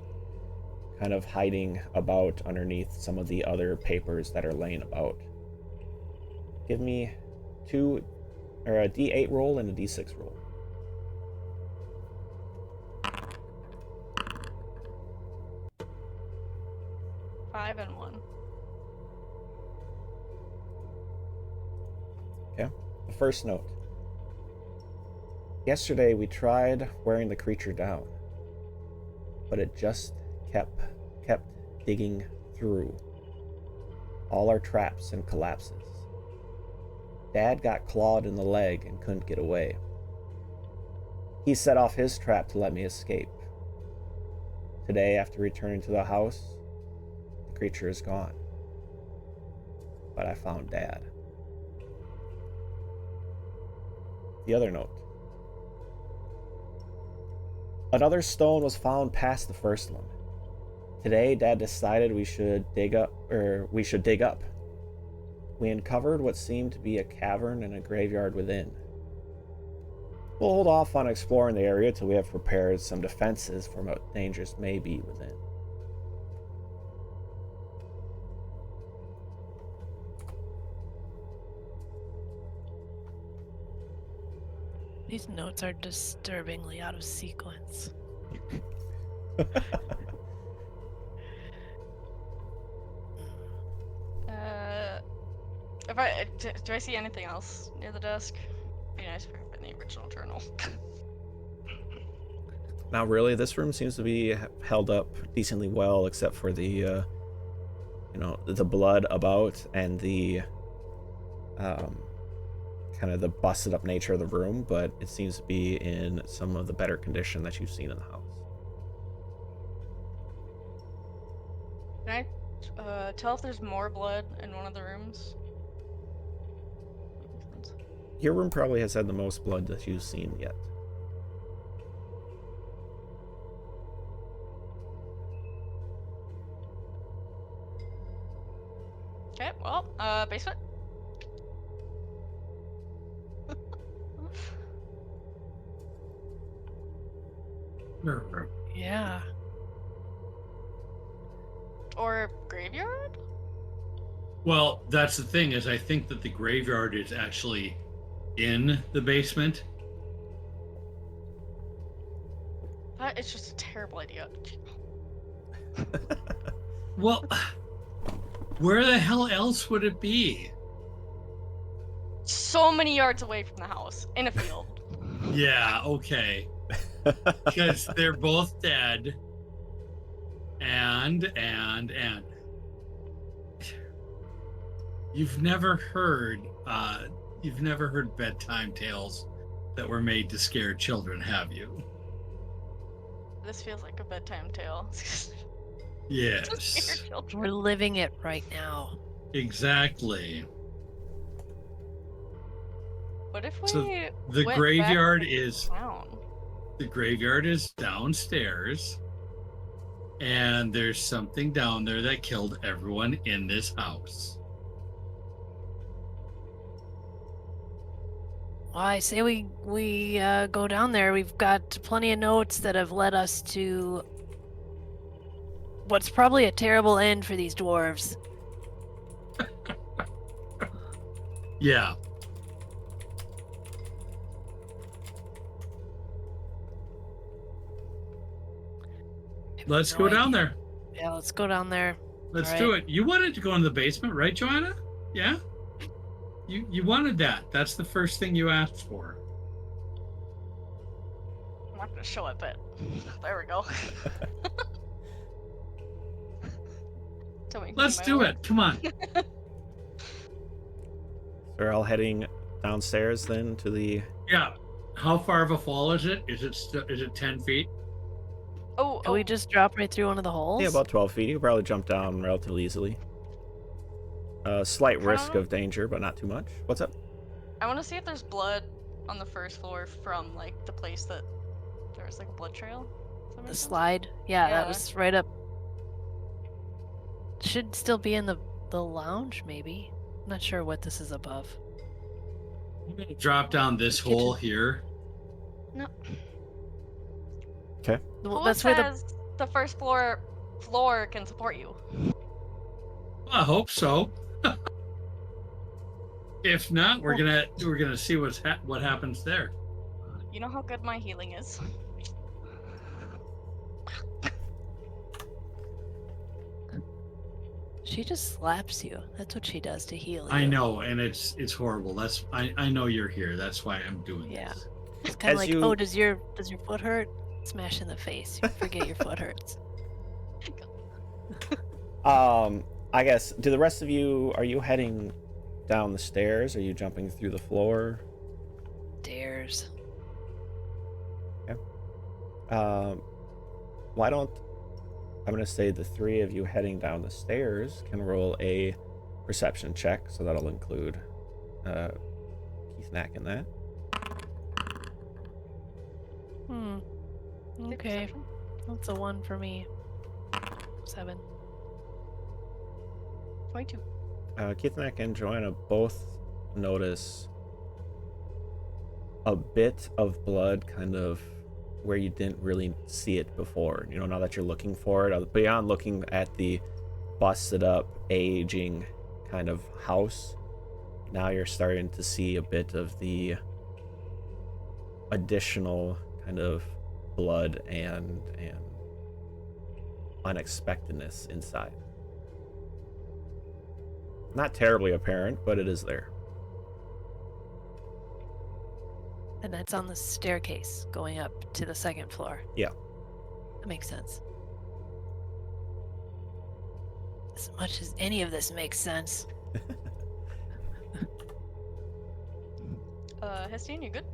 kind of hiding about underneath some of the other papers that are laying about. Give me a D8 roll and a D6 roll. 5 and 1. Okay. The first note. Yesterday we tried wearing the creature down, but it just kept digging through all our traps and collapses. Dad got clawed in the leg and couldn't get away. He set off his trap to let me escape. Today, after returning to the house, the creature is gone. But I found Dad. The other note. Another stone was found past the first one. Today, Dad decided we should dig up. We uncovered what seemed to be a cavern and a graveyard within. We'll hold off on exploring the area till we have prepared some defenses for what dangers may be within. These notes are disturbingly out of sequence. Do I see anything else near the desk? Be nice if in the original journal. Now, really, this room seems to be held up decently well, except for the, the blood about and the, kind of the busted up nature of the room, but it seems to be in some of the better condition that you've seen in the house. Can I tell if there's more blood in one of the rooms? Your room probably has had the most blood that you've seen yet. Okay, well, basement. Yeah. Or graveyard? Well, that's the thing, is I think that the graveyard is actually in the basement. That is just a terrible idea. Well, Where the hell else would it be? So many yards away from the house, in a field. Yeah, okay. Because they're both dead. And. You've never heard bedtime tales that were made to scare children, have you? This feels like a bedtime tale. To scare Yes. children. We're living it right now. Exactly. What if we So the went graveyard back to is town? the graveyard is downstairs, and there's something down there that killed everyone in this house. Well, I say we go down there. We've got plenty of notes that have led us to what's probably a terrible end for these dwarves. Yeah. Let's No go down idea. there. Yeah, let's go down there. Let's All do right. it. You wanted to go in the basement, right, Joanna? Yeah? You wanted that. That's the first thing you asked for. I'm not gonna show it, but there we go. Tell me, Let's am I do aware? it. Come on. We're all heading downstairs then to the. Yeah. How far of a fall is it? Is it 10 feet? Oh, Can we just drop right through one of the holes? Yeah, about 12 feet. You can probably jump down relatively easily. Slight risk Kinda- of danger, but not too much. What's up? I want to see if there's blood on the first floor from like the place that there was like a blood trail. Does that make The sense? slide. Yeah, that Yeah. was right up. Should still be in the lounge, maybe. I'm not sure what this is above. I'm gonna drop down this Kitchen. hole here. No. Okay. Well, Who that's where the says the first floor can support you? I hope so. If not, we're gonna see what happens there. You know how good my healing is. she just slaps you. That's what she does to heal you. I know, and it's horrible. I know you're here. That's why I'm doing Yeah. this. It's kind As of like, you- oh, does your foot hurt? Smash in the face. You forget your foot hurts. I guess, do the rest of you, are you heading down the stairs? Are you jumping through the floor? Dares. Why don't, I'm going to say the three of you heading down the stairs can roll a perception check, so that'll include Keith Knack in that. Okay, Perception? that's a 1 for me. 7. 22. Keith Knack and Joanna both notice a bit of blood kind of where you didn't really see it before. You know, now that you're looking for it, beyond looking at the busted up, aging kind of house, now you're starting to see a bit of the additional kind of blood and unexpectedness inside. Not terribly apparent, but it is there. And that's on the staircase going up to the second floor. Yeah. That makes sense. As much as any of this makes sense. Hestian, you good?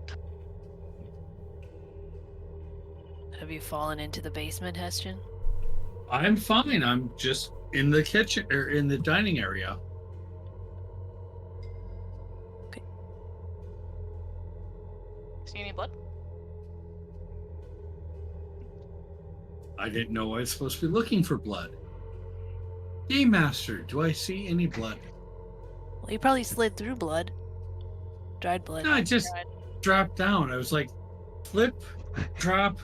Have you fallen into the basement, Hestian? I'm fine. I'm just in the kitchen or in the dining area. See any blood? I didn't know I was supposed to be looking for blood. Game Master, do I see any blood? Well, you probably slid through blood. Dried blood. No, I just Right. dropped down. I was like, flip, drop,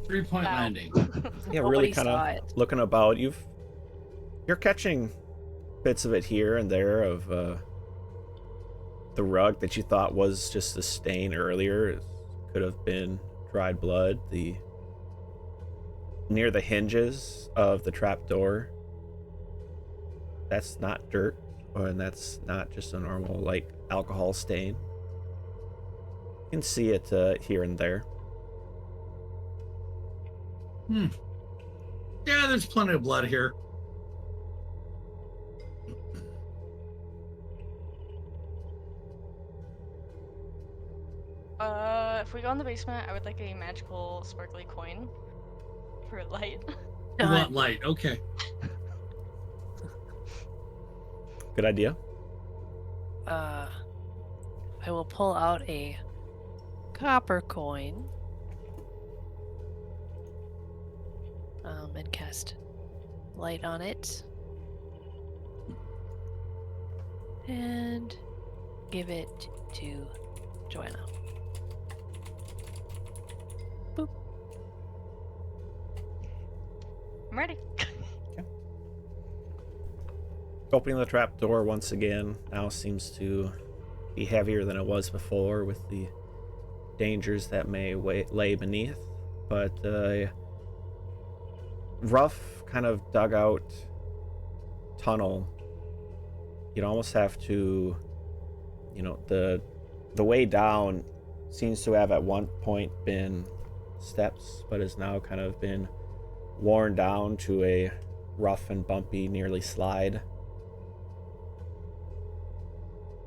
3-point Wow. landing. Yeah, Nobody really kind saw of it. looking about. You're catching bits of it here and there of the rug that you thought was just a stain earlier. It could have been dried blood. The near the hinges of the trap door, that's not dirt, and that's not just a normal like alcohol stain. You can see it here and there. Yeah, there's plenty of blood here. If we go in the basement, I would like a magical sparkly coin for light. You want light? Okay. Good idea. I will pull out a copper coin. And cast light on it. And give it to Joanna. Boop. I'm ready. Opening the trap door once again now seems to be heavier than it was before, with the dangers that may lay beneath. But rough, kind of dug out tunnel. You'd almost have to, the way down seems to have at one point been steps, but has now kind of been worn down to a rough and bumpy, nearly slide.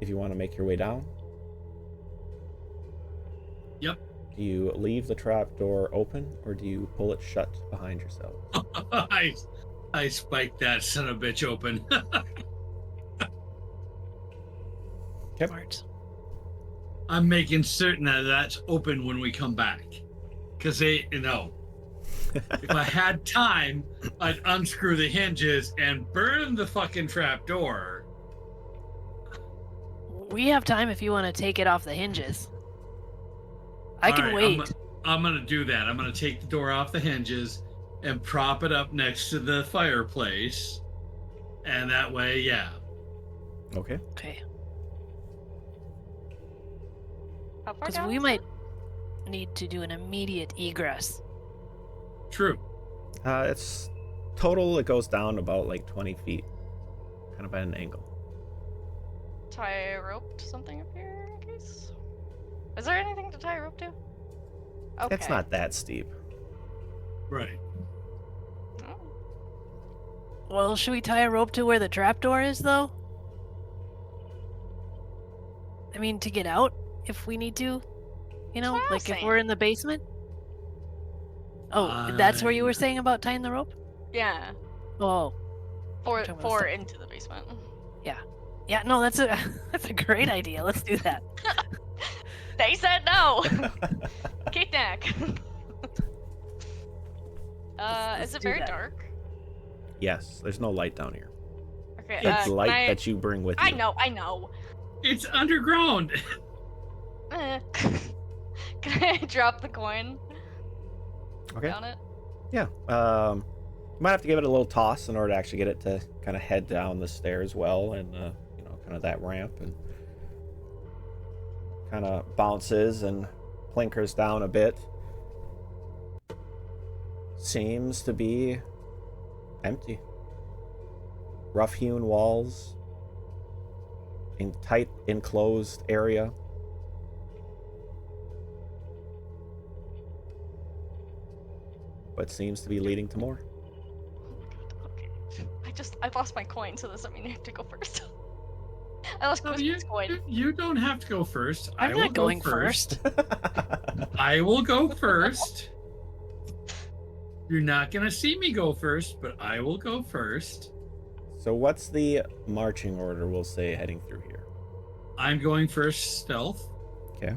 If you want to make your way down. Yep. Do you leave the trap door open, or do you pull it shut behind yourself? I spiked that son of a bitch open. Okay. Smart. I'm making certain that that's open when we come back. Because if I had time, I'd unscrew the hinges and burn the fucking trap door. We have time if you want to take it off the hinges. I can Alright, wait. I'm going to do that. I'm going to take the door off the hinges and prop it up next to the fireplace. And that way, yeah. Okay. Okay. How far Because down we is might it? need to do an immediate egress. True. It's total, it goes down about like 20 feet, kind of at an angle. Tie a rope to something up here in case? Is there anything to tie a rope to? Okay. It's not that steep. Right. Oh. Well, should we tie a rope to where the trapdoor is, though? I mean, to get out, if we need to. That's what I was Like if saying. we're in the basement? Oh, that's where you were saying about tying the rope? Yeah. Oh, Four talking about stuff. into the basement. yeah, no, that's a that's a great idea. Let's do that. They said no. Kickback. Let's Is it do very that. dark? Yes, there's no light down here. Okay. It's can light I... that you bring with you. I know. It's underground. Can I drop the coin Okay. down it? Yeah. You might have to give it a little toss in order to actually get it to kind of head down the stairs well, and kind of that ramp, and kind of bounces and plinkers down a bit. Seems to be empty. Rough-hewn walls, in tight enclosed area. But seems to be leading to more. Okay. I lost my coin, so does that mean I have to go first? I lost Christmas coin. You don't have to go first. I'm I will not go going first. I will go first. You're not going to see me go first, but I will go first. So what's the marching order, we'll say, heading through here? I'm going first stealth, Okay.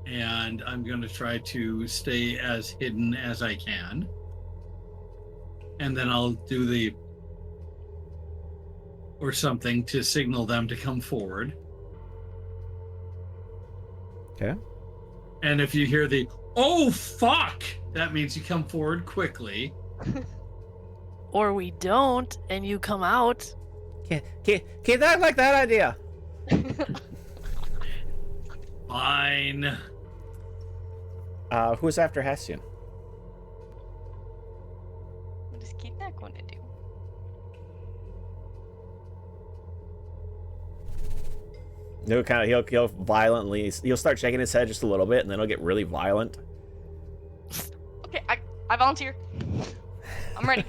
and I'm going to try to stay as hidden as I can. And then I'll do or something to signal them to come forward. Okay. And if you hear "oh fuck," that means you come forward quickly. Or we don't, and you come out. Can't that like that idea? Fine. Who's after Hessian? What is Kidnak going to do? He'll violently, he'll start shaking his head just a little bit, and then he'll get really violent. Okay, I volunteer. I'm ready.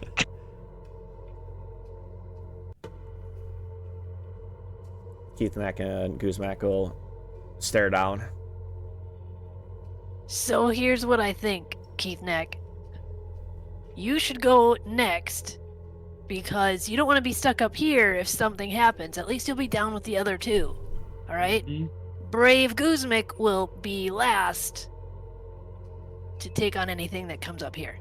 Keithneck and Guzmak will stare down. So here's what I think, Keithneck. You should go next, because you don't want to be stuck up here if something happens. At least you'll be down with the other two. Alright? Mhm. Brave Guzmik will be last to take on anything that comes up here.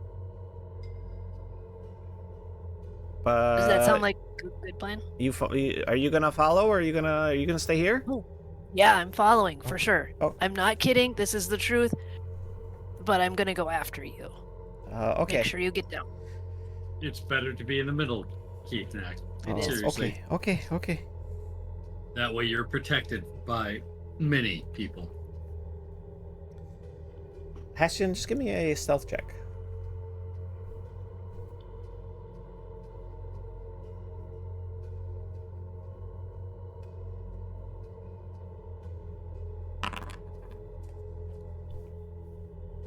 Does that sound like a good plan? Are you gonna follow, or are you gonna stay here? Yeah, I'm following, for sure. Oh. I'm not kidding, this is the truth. But I'm gonna go after you. Okay. Make sure you get down. It's better to be in the middle, Keithneck. It is. Seriously. Okay. That way you're protected by many people. Hastian, just give me a stealth check.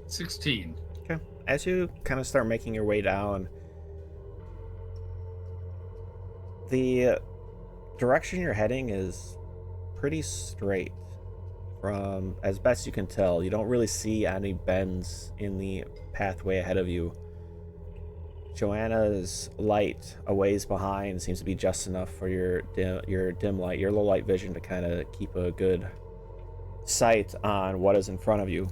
$16. Okay. As you kind of start making your way down, the direction you're heading is pretty straight. From as best you can tell, you don't really see any bends in the pathway ahead of you. Joanna's light a ways behind seems to be just enough for your dim light, your low light vision to kind of keep a good sight on what is in front of you.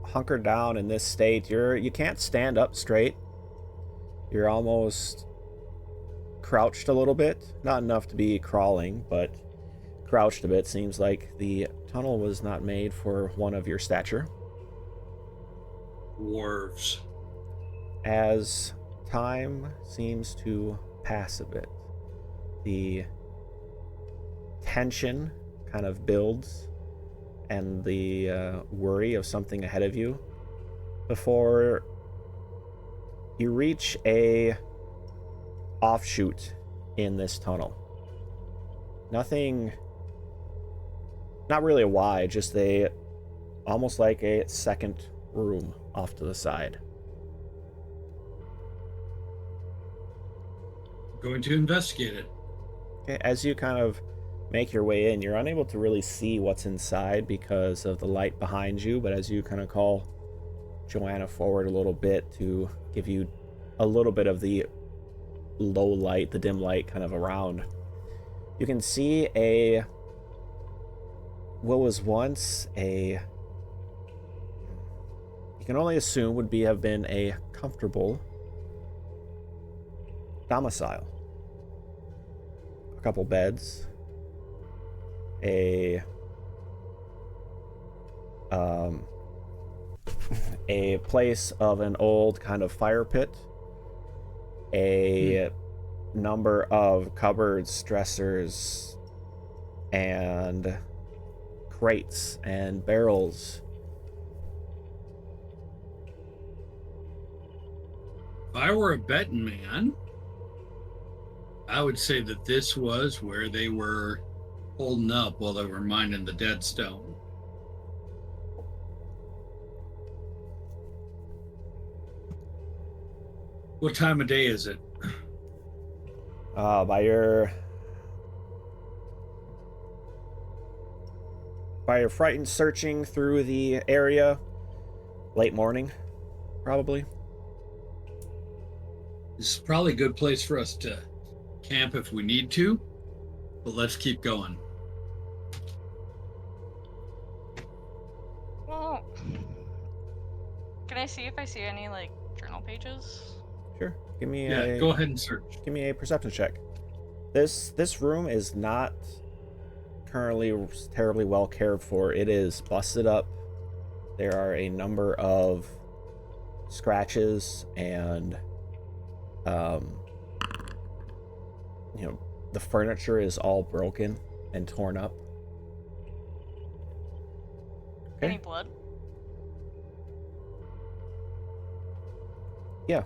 Hunkered down in this state, you can't stand up straight. You're almost crouched a little bit, not enough to be crawling, but crouched a bit. Seems like the tunnel was not made for one of your stature. Dwarves. As time seems to pass a bit, the tension kind of builds, and the worry of something ahead of you, before you reach a offshoot in this tunnel. Nothing, not really a Y, just almost like a second room off to the side. Going to investigate it. Okay, as you kind of make your way in, you're unable to really see what's inside because of the light behind you, but as you kind of call Joanna forward a little bit to give you a little bit of the low light, the dim light kind of around, you can see what was once you can only assume would have been a comfortable domicile. A couple beds, a place of an old kind of fire pit, a number of cupboards, dressers, and crates and barrels. If I were a betting man, I would say that this was where they were holding up while they were mining the dead stone. What time of day is it? By your frightened searching through the area, late morning, probably. This is probably a good place for us to camp if we need to, but let's keep going. Well, can I see if I see any like journal pages? Sure. Give me Go ahead and search. Give me a perception check. This room is not currently terribly well cared for. It is busted up. There are a number of scratches and the furniture is all broken and torn up. Okay. Any blood? Yeah.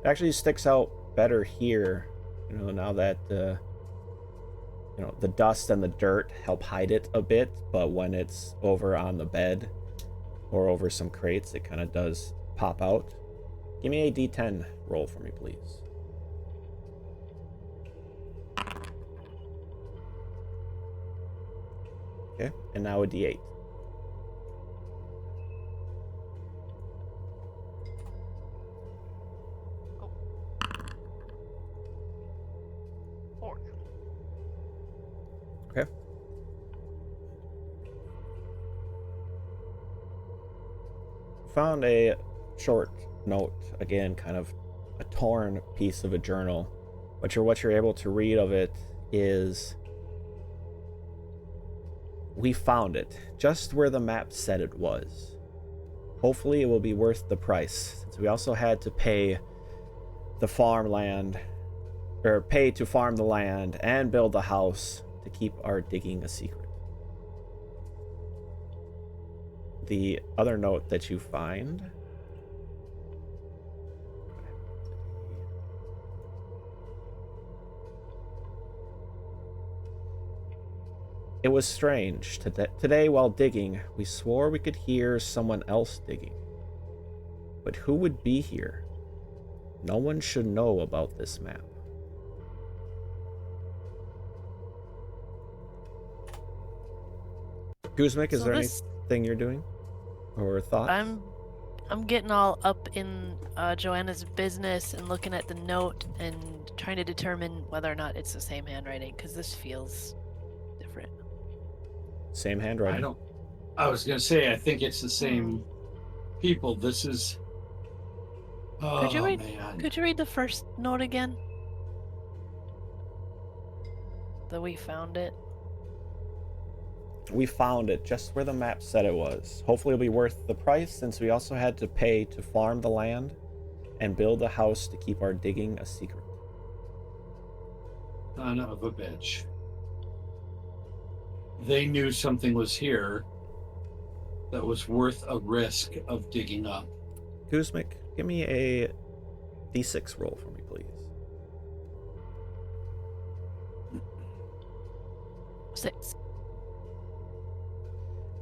It actually sticks out better here You know, now that you know, the dust and the dirt help hide it a bit, but when it's over on the bed or over some crates, it kind of does pop out. Give me a D10 roll for me, please. Okay, and now a D8. Oh. 4. Okay. Found a short note, again, kind of a torn piece of a journal, but what you're able to read of it is, we found it just where the map said it was. Hopefully it will be worth the price, since we also had to pay the farmland, or pay to farm the land and build the house to keep our digging a secret. The other note that you find, it was strange. Today, while digging, we swore we could hear someone else digging. But who would be here? No one should know about this map. Guzmik, is So there this- anything you're doing? Or thoughts? I'm getting all up in Joanna's business and looking at the note and trying to determine whether or not it's the same handwriting, because this feels different. Same handwriting. I was gonna say I think it's the same people. This is. Oh Could you read? man. Could you read the first note again? That we found it. We found it just where the map said it was. Hopefully it'll be worth the price, since we also had to pay to farm the land and build a house to keep our digging a secret. Son of a bitch. They knew something was here that was worth a risk of digging up. Guzmik, give me a D6 roll for me, please. 6.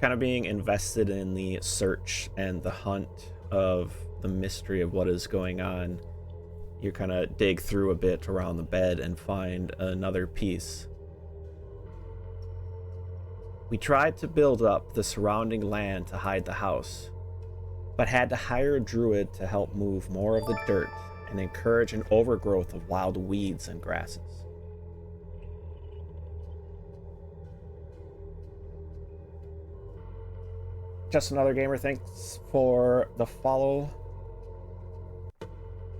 Kind of being invested in the search and the hunt of the mystery of what is going on, you kind of dig through a bit around the bed and find another piece. We tried to build up the surrounding land to hide the house, but had to hire a druid to help move more of the dirt and encourage an overgrowth of wild weeds and grasses. Just Another Gamer, thanks for the follow.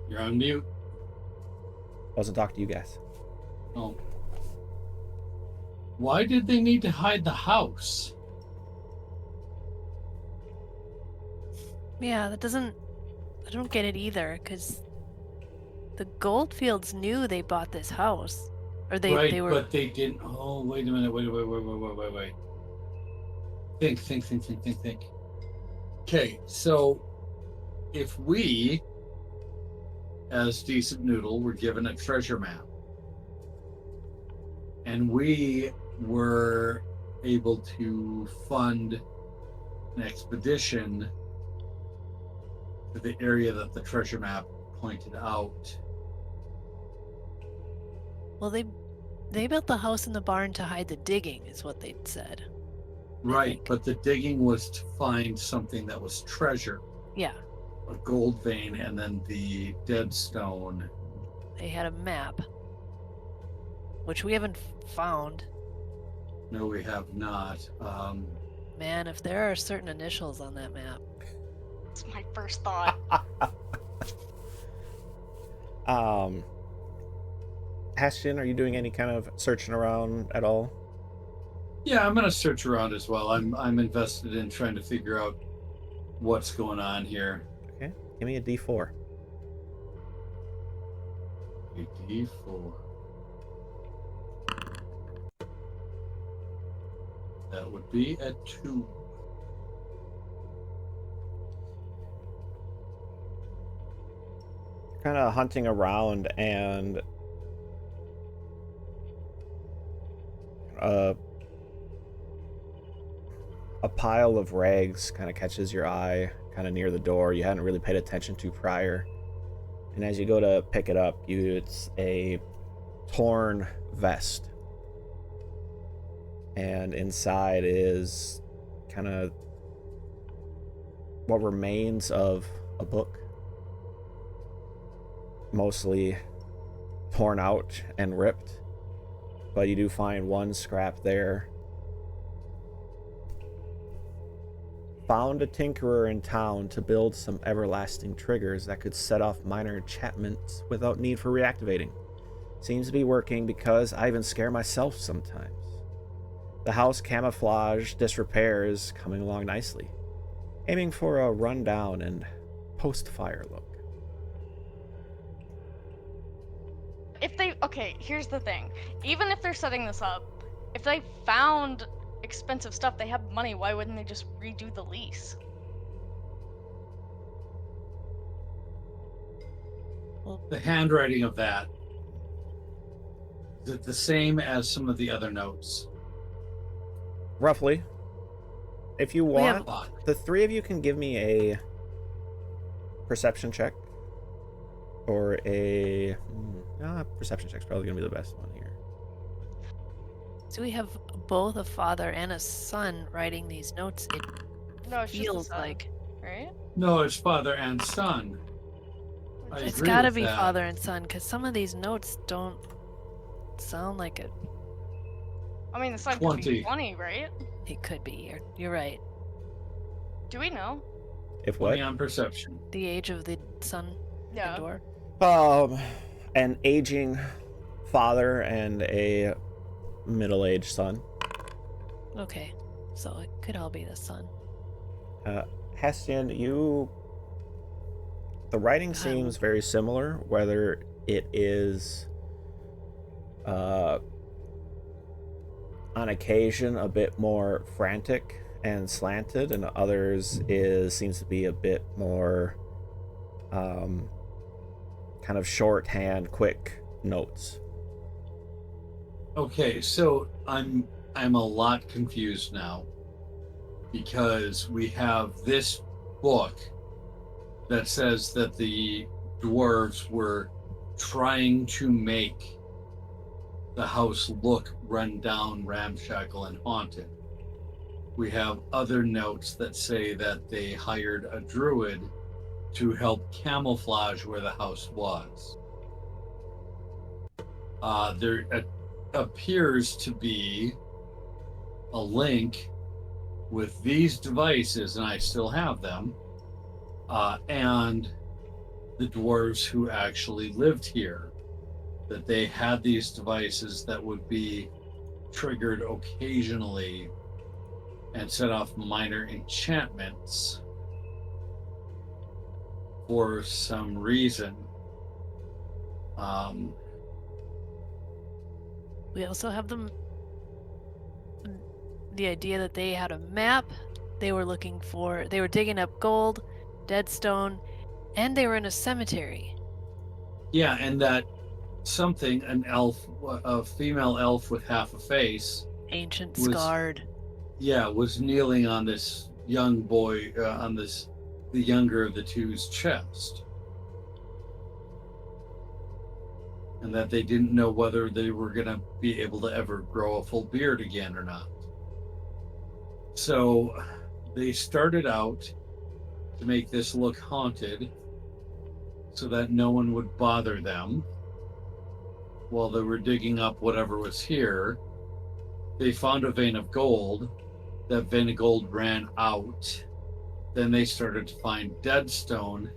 You're on mute. Wasn't talking to you guys. Oh. Why did they need to hide the house? Yeah, that doesn't. I don't get it either, because the Goldfields knew they bought this house, or they Right, they were. but they didn't. Oh, wait a minute. Wait. Think. Okay, so if we, as Decent Noodle, were given a treasure map, and we were able to fund an expedition to the area that the treasure map pointed out. Well, they built the house in the barn to hide the digging, is what they'd said. Right, think. but the digging was to find something that was treasure, Yeah, a gold vein, and then the dead stone. they had a map, which we haven't found. No, we have not. Man, if there are certain initials on that map. That's my first thought. Hastian, are you doing any kind of searching around at all? Yeah, I'm gonna search around as well. I'm invested in trying to figure out what's going on here. Okay, give me a D4. A D4. That would be a 2. Kind of hunting around, and a pile of rags kind of catches your eye, kind of near the door. You hadn't really paid attention to prior. And as you go to pick it up, it's a torn vest. And inside is kind of what remains of a book. Mostly torn out and ripped. But you do find one scrap there. Found a tinkerer in town to build some everlasting triggers that could set off minor enchantments without need for reactivating. Seems to be working because I even scare myself sometimes. The house camouflage disrepair is coming along nicely. Aiming for a rundown and post-fire look. Okay, here's the thing. Even if they're setting this up, if they found expensive stuff, they have money, why wouldn't they just redo the lease? The handwriting of that, is it the same as some of the other notes? Roughly. If you We have- want, the three of you can give me a perception check. Or a... perception check's probably going to be the best one here. So we have both a father and a son writing these notes. It No, it's just the feels son, like right? No, it's father and son. I it's agree got to with be that. father and son because some of these notes don't sound like it. I mean, the son could be 20. 20, right? It could be. You're right. Do we know? If what? 20 on perception. The age of the son Yeah. and door. An aging father and a middle-aged son. Okay, so it could all be the son. Hestian, the writing seems very similar, whether it is on occasion a bit more frantic and slanted, and others seems to be a bit more kind of shorthand, quick notes. Okay, so I'm a lot confused now because we have this book that says that the dwarves were trying to make the house look run down, ramshackle, and haunted. We have other notes that say that they hired a druid to help camouflage where the house was. There appears to be a link with these devices, and I still have them, and the dwarves who actually lived here, that they had these devices that would be triggered occasionally and set off minor enchantments for some reason. We also have the idea that they had a map. They were digging up gold, deadstone, and they were in a cemetery. Yeah, and that something, an elf, a female elf with half a face, Ancient Was- scarred. was kneeling on this young boy, the younger of the two's chest. And that they didn't know whether they were going to be able to ever grow a full beard again or not. So they started out to make this look haunted so that no one would bother them while they were digging up whatever was here. They found a vein of gold. That vein of gold ran out. Then they started to find deadstone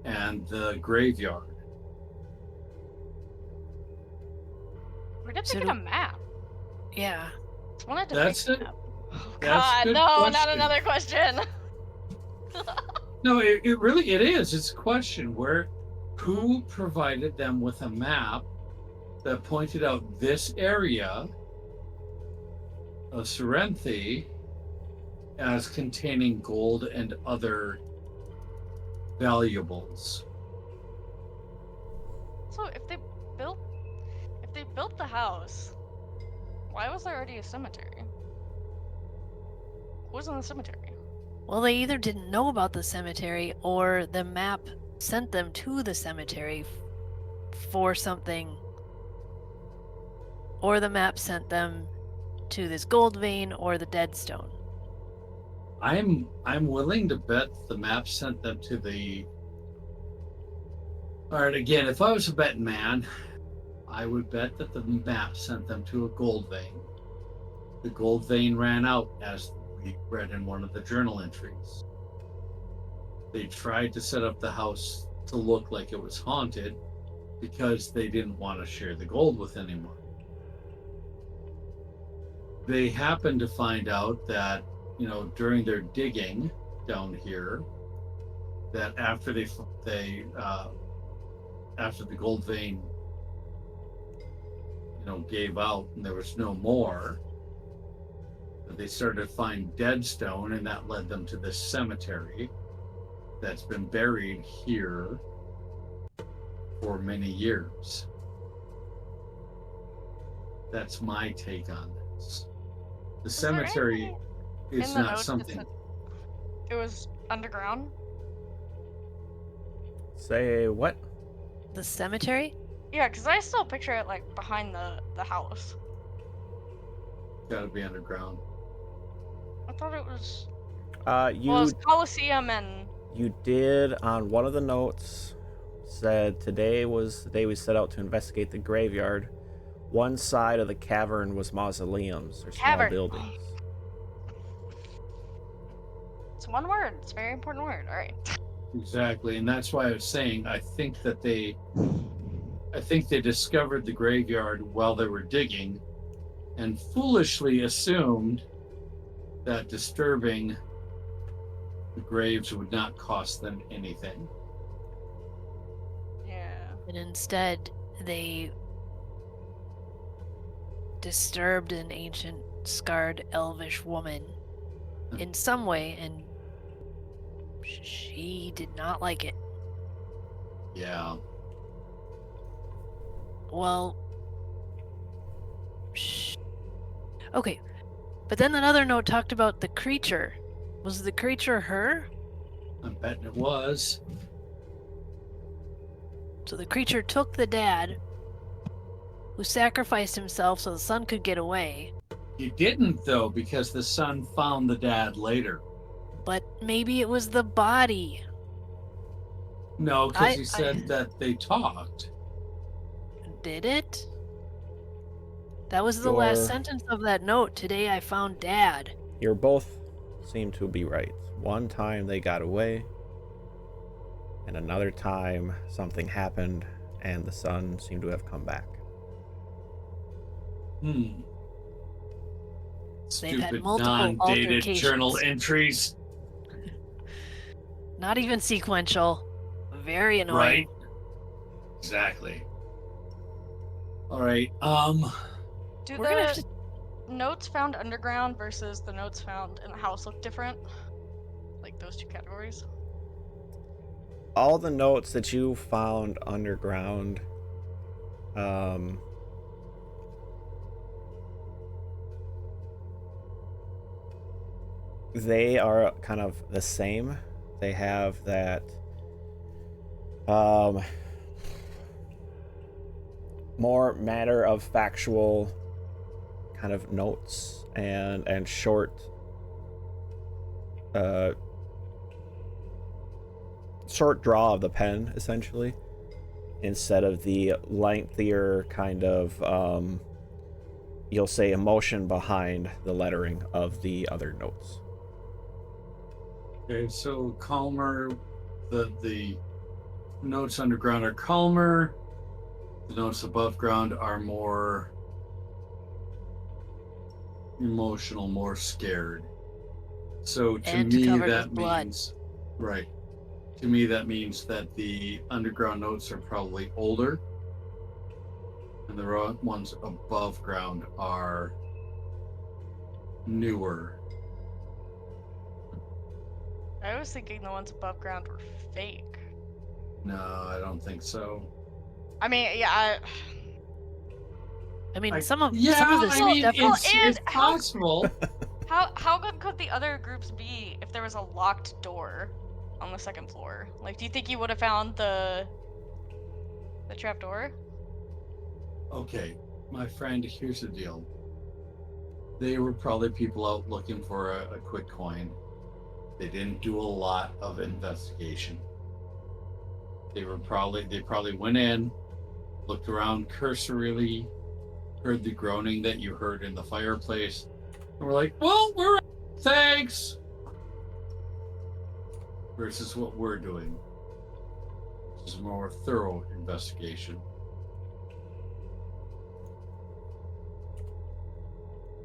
and the graveyard. Where did So they get do- a map? Yeah. Someone had to That's fix it. the map. Oh, That's a God, good no, not question. another question. No, it really is. It's a question who provided them with a map that pointed out this area of Cyrenthe as containing gold and other valuables. So if they built the house, Why was there already a cemetery? Who was in the cemetery? Well, they either didn't know about the cemetery or the map sent them to the cemetery for something. Or the map sent them to this gold vein or the dead stone. I'm willing to bet the map sent them to the. All right, again, if I was a betting man, I would bet that the map sent them to a gold vein. The gold vein ran out, as we read in one of the journal entries. They tried to set up the house to look like it was haunted because they didn't want to share the gold with anyone. They happened to find out that, during their digging down here, that after after the gold vein, gave out and there was no more, they started to find dead stone, and that led them to this cemetery that's been buried here for many years. That's my take on this. The Is there cemetery anything is in the not notes that something. said it was underground? Say what? The cemetery? Yeah, because I still picture it like behind the house. Got to be underground. I thought it was. Uh, Well, it you was Coliseum and. you did on one of the notes said today was the day we set out to investigate the graveyard. One side of the cavern was mausoleums or small Cavern. buildings. It's one word. It's a very important word. All right. Exactly, and that's why I was saying I think they discovered the graveyard while they were digging, and foolishly assumed that disturbing the graves would not cost them anything. Yeah. And instead, they disturbed an ancient, scarred, elvish woman in some way, and she did not like it. Yeah. Well, okay. But then another note talked about the creature. Was the creature her? I'm betting it was. So the creature took the dad, who sacrificed himself so the son could get away. He didn't, though, because the son found the dad later. But maybe it was the body. No, because he said that they talked. Did it? That was the last sentence of that note. Today I found Dad. You both seem to be right. One time they got away, and another time something happened, and the son seemed to have come back. They've had Stupid multiple non-dated altercations. journal entries. Not even sequential. Very annoying. Right. Exactly. All right. Do We're gonna have the to... notes found underground versus the notes found in the house look different? Like those two categories? All the notes that you found underground, they are kind of the same. They have that more matter of factual kind of notes and short short draw of the pen, essentially, instead of the lengthier kind of you'll say emotion behind the lettering of the other notes. Okay, so calmer. The notes underground are calmer. The notes above ground are more emotional, more scared. So to me, that means right. To me, that means that the underground notes are probably older, and the ones above ground are newer. I was thinking the ones above ground were fake. No, I don't think so. I mean, yeah, I mean, some of this Well, stuff. it's and how- possible. How good could the other groups be if there was a locked door on the second floor? Like, do you think you would have found the trap door? Okay, my friend, here's the deal. They were probably people out looking for a quick coin. They didn't do a lot of investigation. They probably went in, looked around cursorily, heard the groaning that you heard in the fireplace, and we're like, well, we're out. Thanks. Versus what we're doing, which is a more thorough investigation.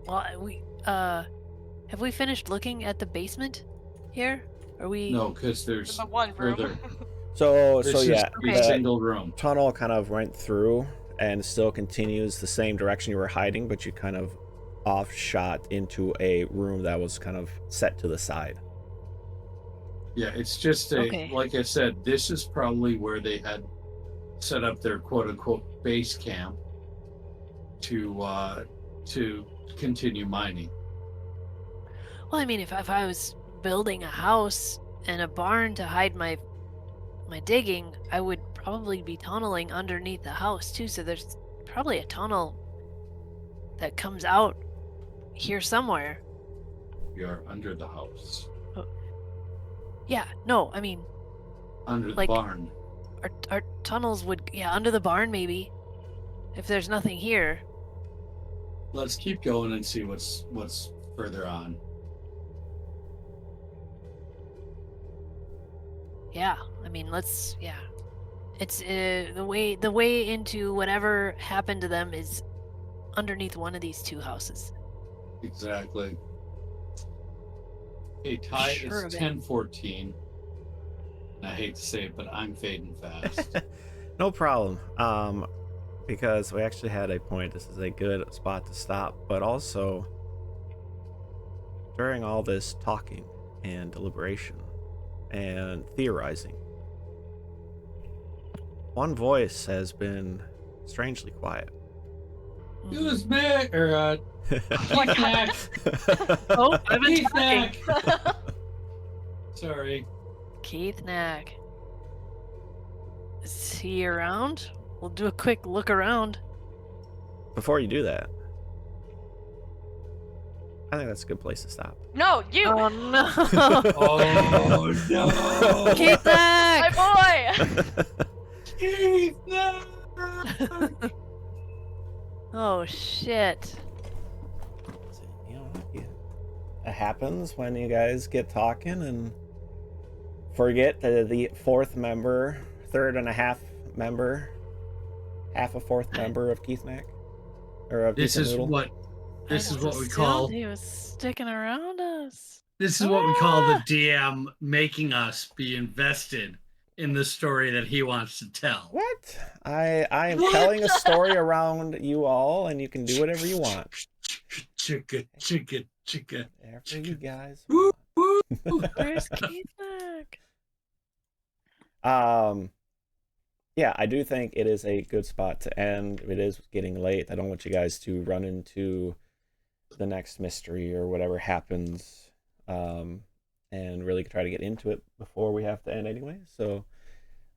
Well, have we finished looking at the basement here? Are we? No, because there's The one room. further. So This is yeah, a the single room. tunnel kind of went through and still continues the same direction you were hiding, but you kind of off shot into a room that was kind of set to the side. Yeah, it's just Okay. like I said, this is probably where they had set up their quote unquote base camp to continue mining. Well, I mean, if I was building a house and a barn to hide my digging, I would probably be tunneling underneath the house too. So there's probably a tunnel that comes out here somewhere. We are under the house, Yeah. No, I mean, under the Like- barn. our tunnels would under the barn maybe. If there's nothing here. Let's keep going and see what's further on. Yeah. I mean, let's. Yeah. It's the way into whatever happened to them is underneath one of these two houses. Exactly. Hey, Ty, Sure it's of it. 10:14. I hate to say it, but I'm fading fast. No problem. Because we actually had a point. This is a good spot to stop, but also during all this talking and deliberation and theorizing, one voice has been strangely quiet. It was me, or Keith Knack. Oh, I've been Keith talking. Knack. Sorry. Keith Knack. Is he around? We'll do a quick look around. Before you do that, I think that's a good place to stop. No, you, Oh no! Oh no! Keith my Knack! boy. Keith Knack. Oh shit! You know, it happens when you guys get talking and forget the fourth member, third and a half member, half a fourth member of Keith Knack, or of This Keith is Noodle. what we Still, call He was sticking around us. this is what we call the DM making us be invested in the story that he wants to tell. What? I am What? telling a story around you all, and you can do whatever you want. Chicka, chicka, chicka. Whatever you guys Woo, want. woo. Where's Keith Knack? Yeah, I do think it is a good spot to end. It is getting late. I don't want you guys to run into the next mystery or whatever happens, and really try to get into it before we have to end anyway. So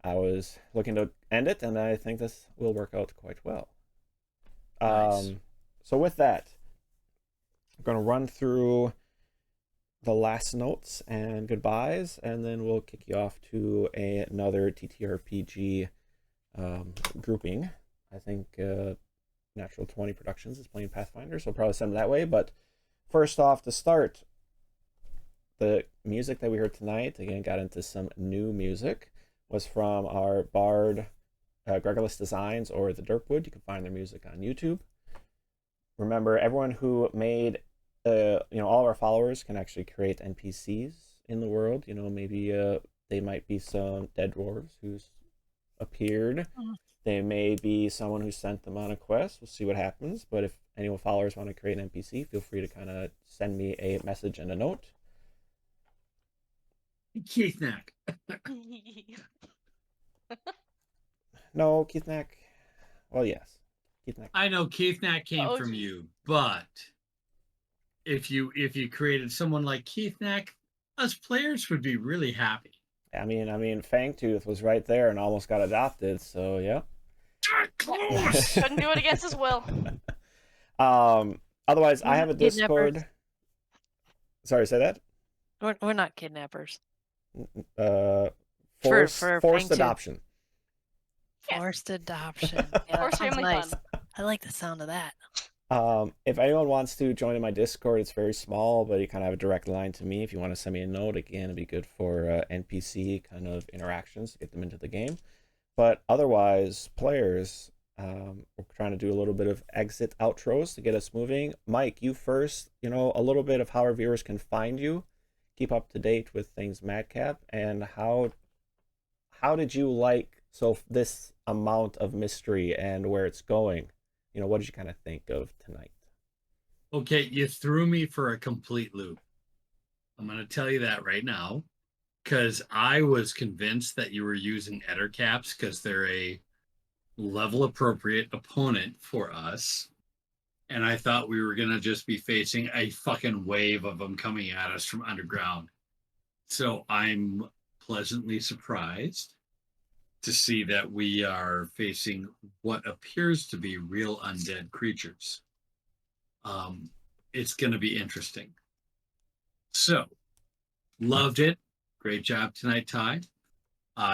I was looking to end it, and I think this will work out quite well. Nice. So with that, I'm going to run through the last notes and goodbyes, and then we'll kick you off to another TTRPG grouping. I think Natural 20 Productions is playing Pathfinder, so I'll probably send them that way. But first off, to start, the music that we heard tonight, again, got into some new music, was from our bard, Gregorless Designs, or The Dirtwood. You can find their music on YouTube. Remember, everyone who made, all of our followers can actually create NPCs in the world. You know, maybe they might be some dead dwarves who's appeared. They may be someone who sent them on a quest. We'll see what happens. But if any followers want to create an NPC, feel free to kind of send me a message and a note. Keith Knack. No, Keith Knack. Well, yes. Keith Neck. I know Keith Knack came Oh, from geez. you, but if you created someone like Keith Knack, us players would be really happy. I mean, Fangtooth was right there and almost got adopted. So yeah. Close. Couldn't do it against his will. Otherwise, I have a Kidnappers. Discord. Sorry, say that. We're not kidnappers. Forced Fangtooth. adoption. Yes. Forced adoption. Yeah, that Forced sounds family nice. fun. I like the sound of that. If anyone wants to join in my Discord, it's very small, but you kind of have a direct line to me. If you want to send me a note, again, it'd be good for NPC kind of interactions to get them into the game. But otherwise, players, we're trying to do a little bit of exit outros to get us moving. Mike, you first, a little bit of how our viewers can find you, keep up to date with things Madcap, and how did you like this amount of mystery and where it's going? What did you kind of think of tonight? Okay, you threw me for a complete loop. I'm going to tell you that right now, because I was convinced that you were using Ettercaps because they're a level appropriate opponent for us. And I thought we were going to just be facing a fucking wave of them coming at us from underground. So I'm pleasantly surprised to see that we are facing what appears to be real undead creatures. It's going to be interesting. So, loved it. Great job tonight, Ty.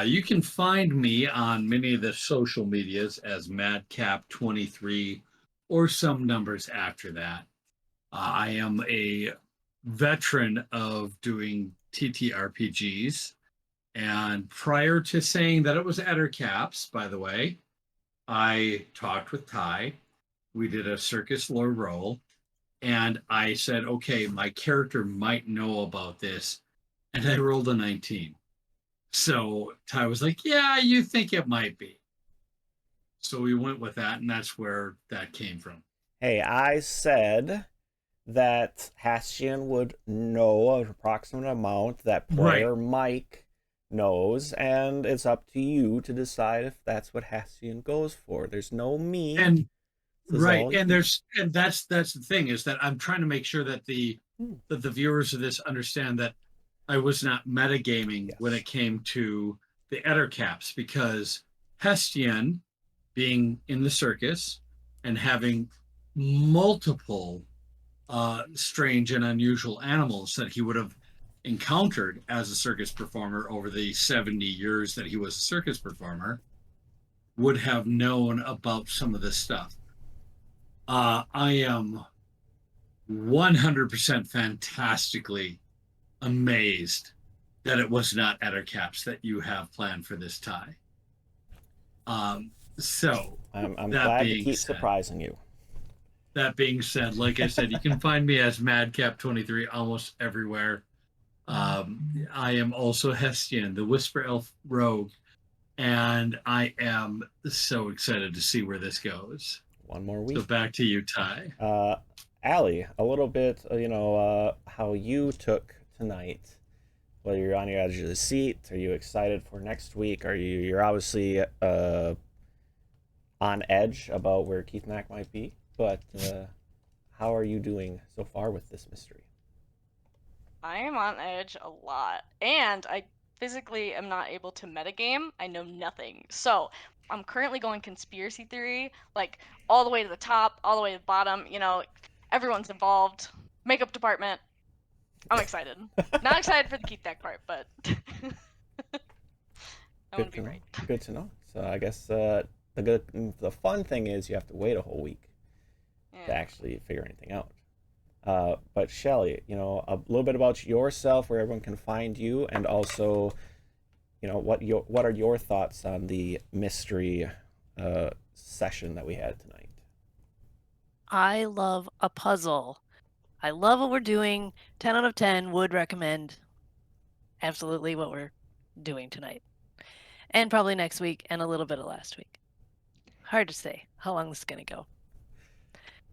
You can find me on many of the social medias as Madcap23 or some numbers after that. I am a veteran of doing TTRPGs. And prior to saying that it was Ettercaps, by the way, I talked with Ty. We did a circus lore roll. And I said, okay, my character might know about this. And I rolled a 19. So Ty was like, yeah, you think it might be. So we went with that, and that's where that came from. Hey, I said that Hastian would know an approximate amount that player Mike knows, and it's up to you to decide if that's what Hastian goes for. There's no me. And that's the thing, is that I'm trying to make sure that the viewers of this understand that I was not metagaming when it came to the Ettercaps, because Hestian, being in the circus and having multiple strange and unusual animals that he would have encountered as a circus performer over the 70 years that he was a circus performer, would have known about some of this stuff. I am 100% fantastically amazed that it was not Ettercaps that you have planned for this tie. So I'm glad to keep surprising you. That being said, like I said, you can find me as Madcap23 almost everywhere. I am also Hestian, the Whisper Elf Rogue, and I am so excited to see where this goes. One more week. So back to you, Ty. Allie, a little bit, how you took tonight. Whether you're on your edge of the seat, are you excited for next week? You're obviously on edge about where Keith Knack might be, but how are you doing so far with this mystery? I am on edge a lot, and I physically am not able to metagame. I know nothing. So I'm currently going conspiracy theory, like all the way to the top, all the way to the bottom. Everyone's involved. Makeup department. I'm excited. Not excited for the Keith Deck part, but I want to be right. Good to know. So I guess the fun thing is you have to wait a whole week to actually figure anything out. But Shelly, a little bit about yourself, where everyone can find you, and also, what are your thoughts on the mystery session that we had tonight? I love a puzzle. I love what we're doing. 10 out of 10 would recommend absolutely what we're doing tonight. And probably next week and a little bit of last week. Hard to say how long this is going to go.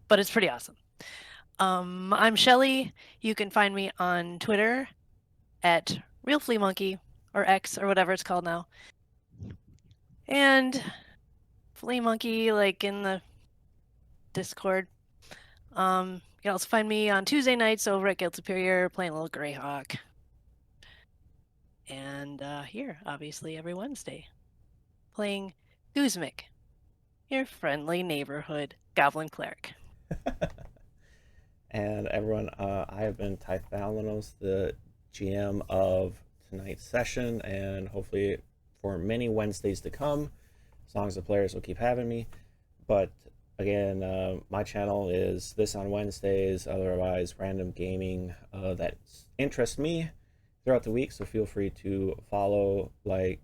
But it's pretty awesome. I'm Shelly. You can find me on Twitter at RealFleaMonkey, or X, or whatever it's called now. And Flea Monkey, like in the Discord. You can also find me on Tuesday nights over at Guild Superior playing a little Greyhawk. And here, obviously, every Wednesday, playing Guzmik, your friendly neighborhood goblin cleric. And everyone, I have been Tythalanos, the GM of tonight's session, and hopefully for many Wednesdays to come, as long as the players will keep having me. But again, my channel is this on Wednesdays, otherwise random gaming that interests me throughout the week, so feel free to follow, like,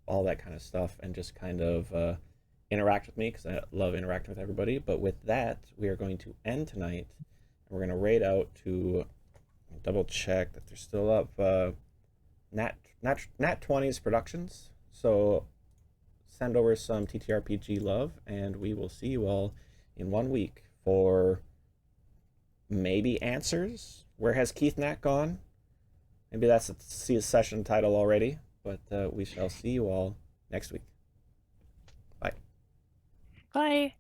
all that kind of stuff, and just kind of interact with me, because I love interacting with everybody. But with that, we are going to end tonight. We're going to raid out to double check that they're still up. Nat 20s Productions. So send over some TTRPG love, and we will see you all in 1 week for maybe answers. Where has Keith Nat gone? Maybe that's a session title already, but we shall see you all next week. Bye. Bye.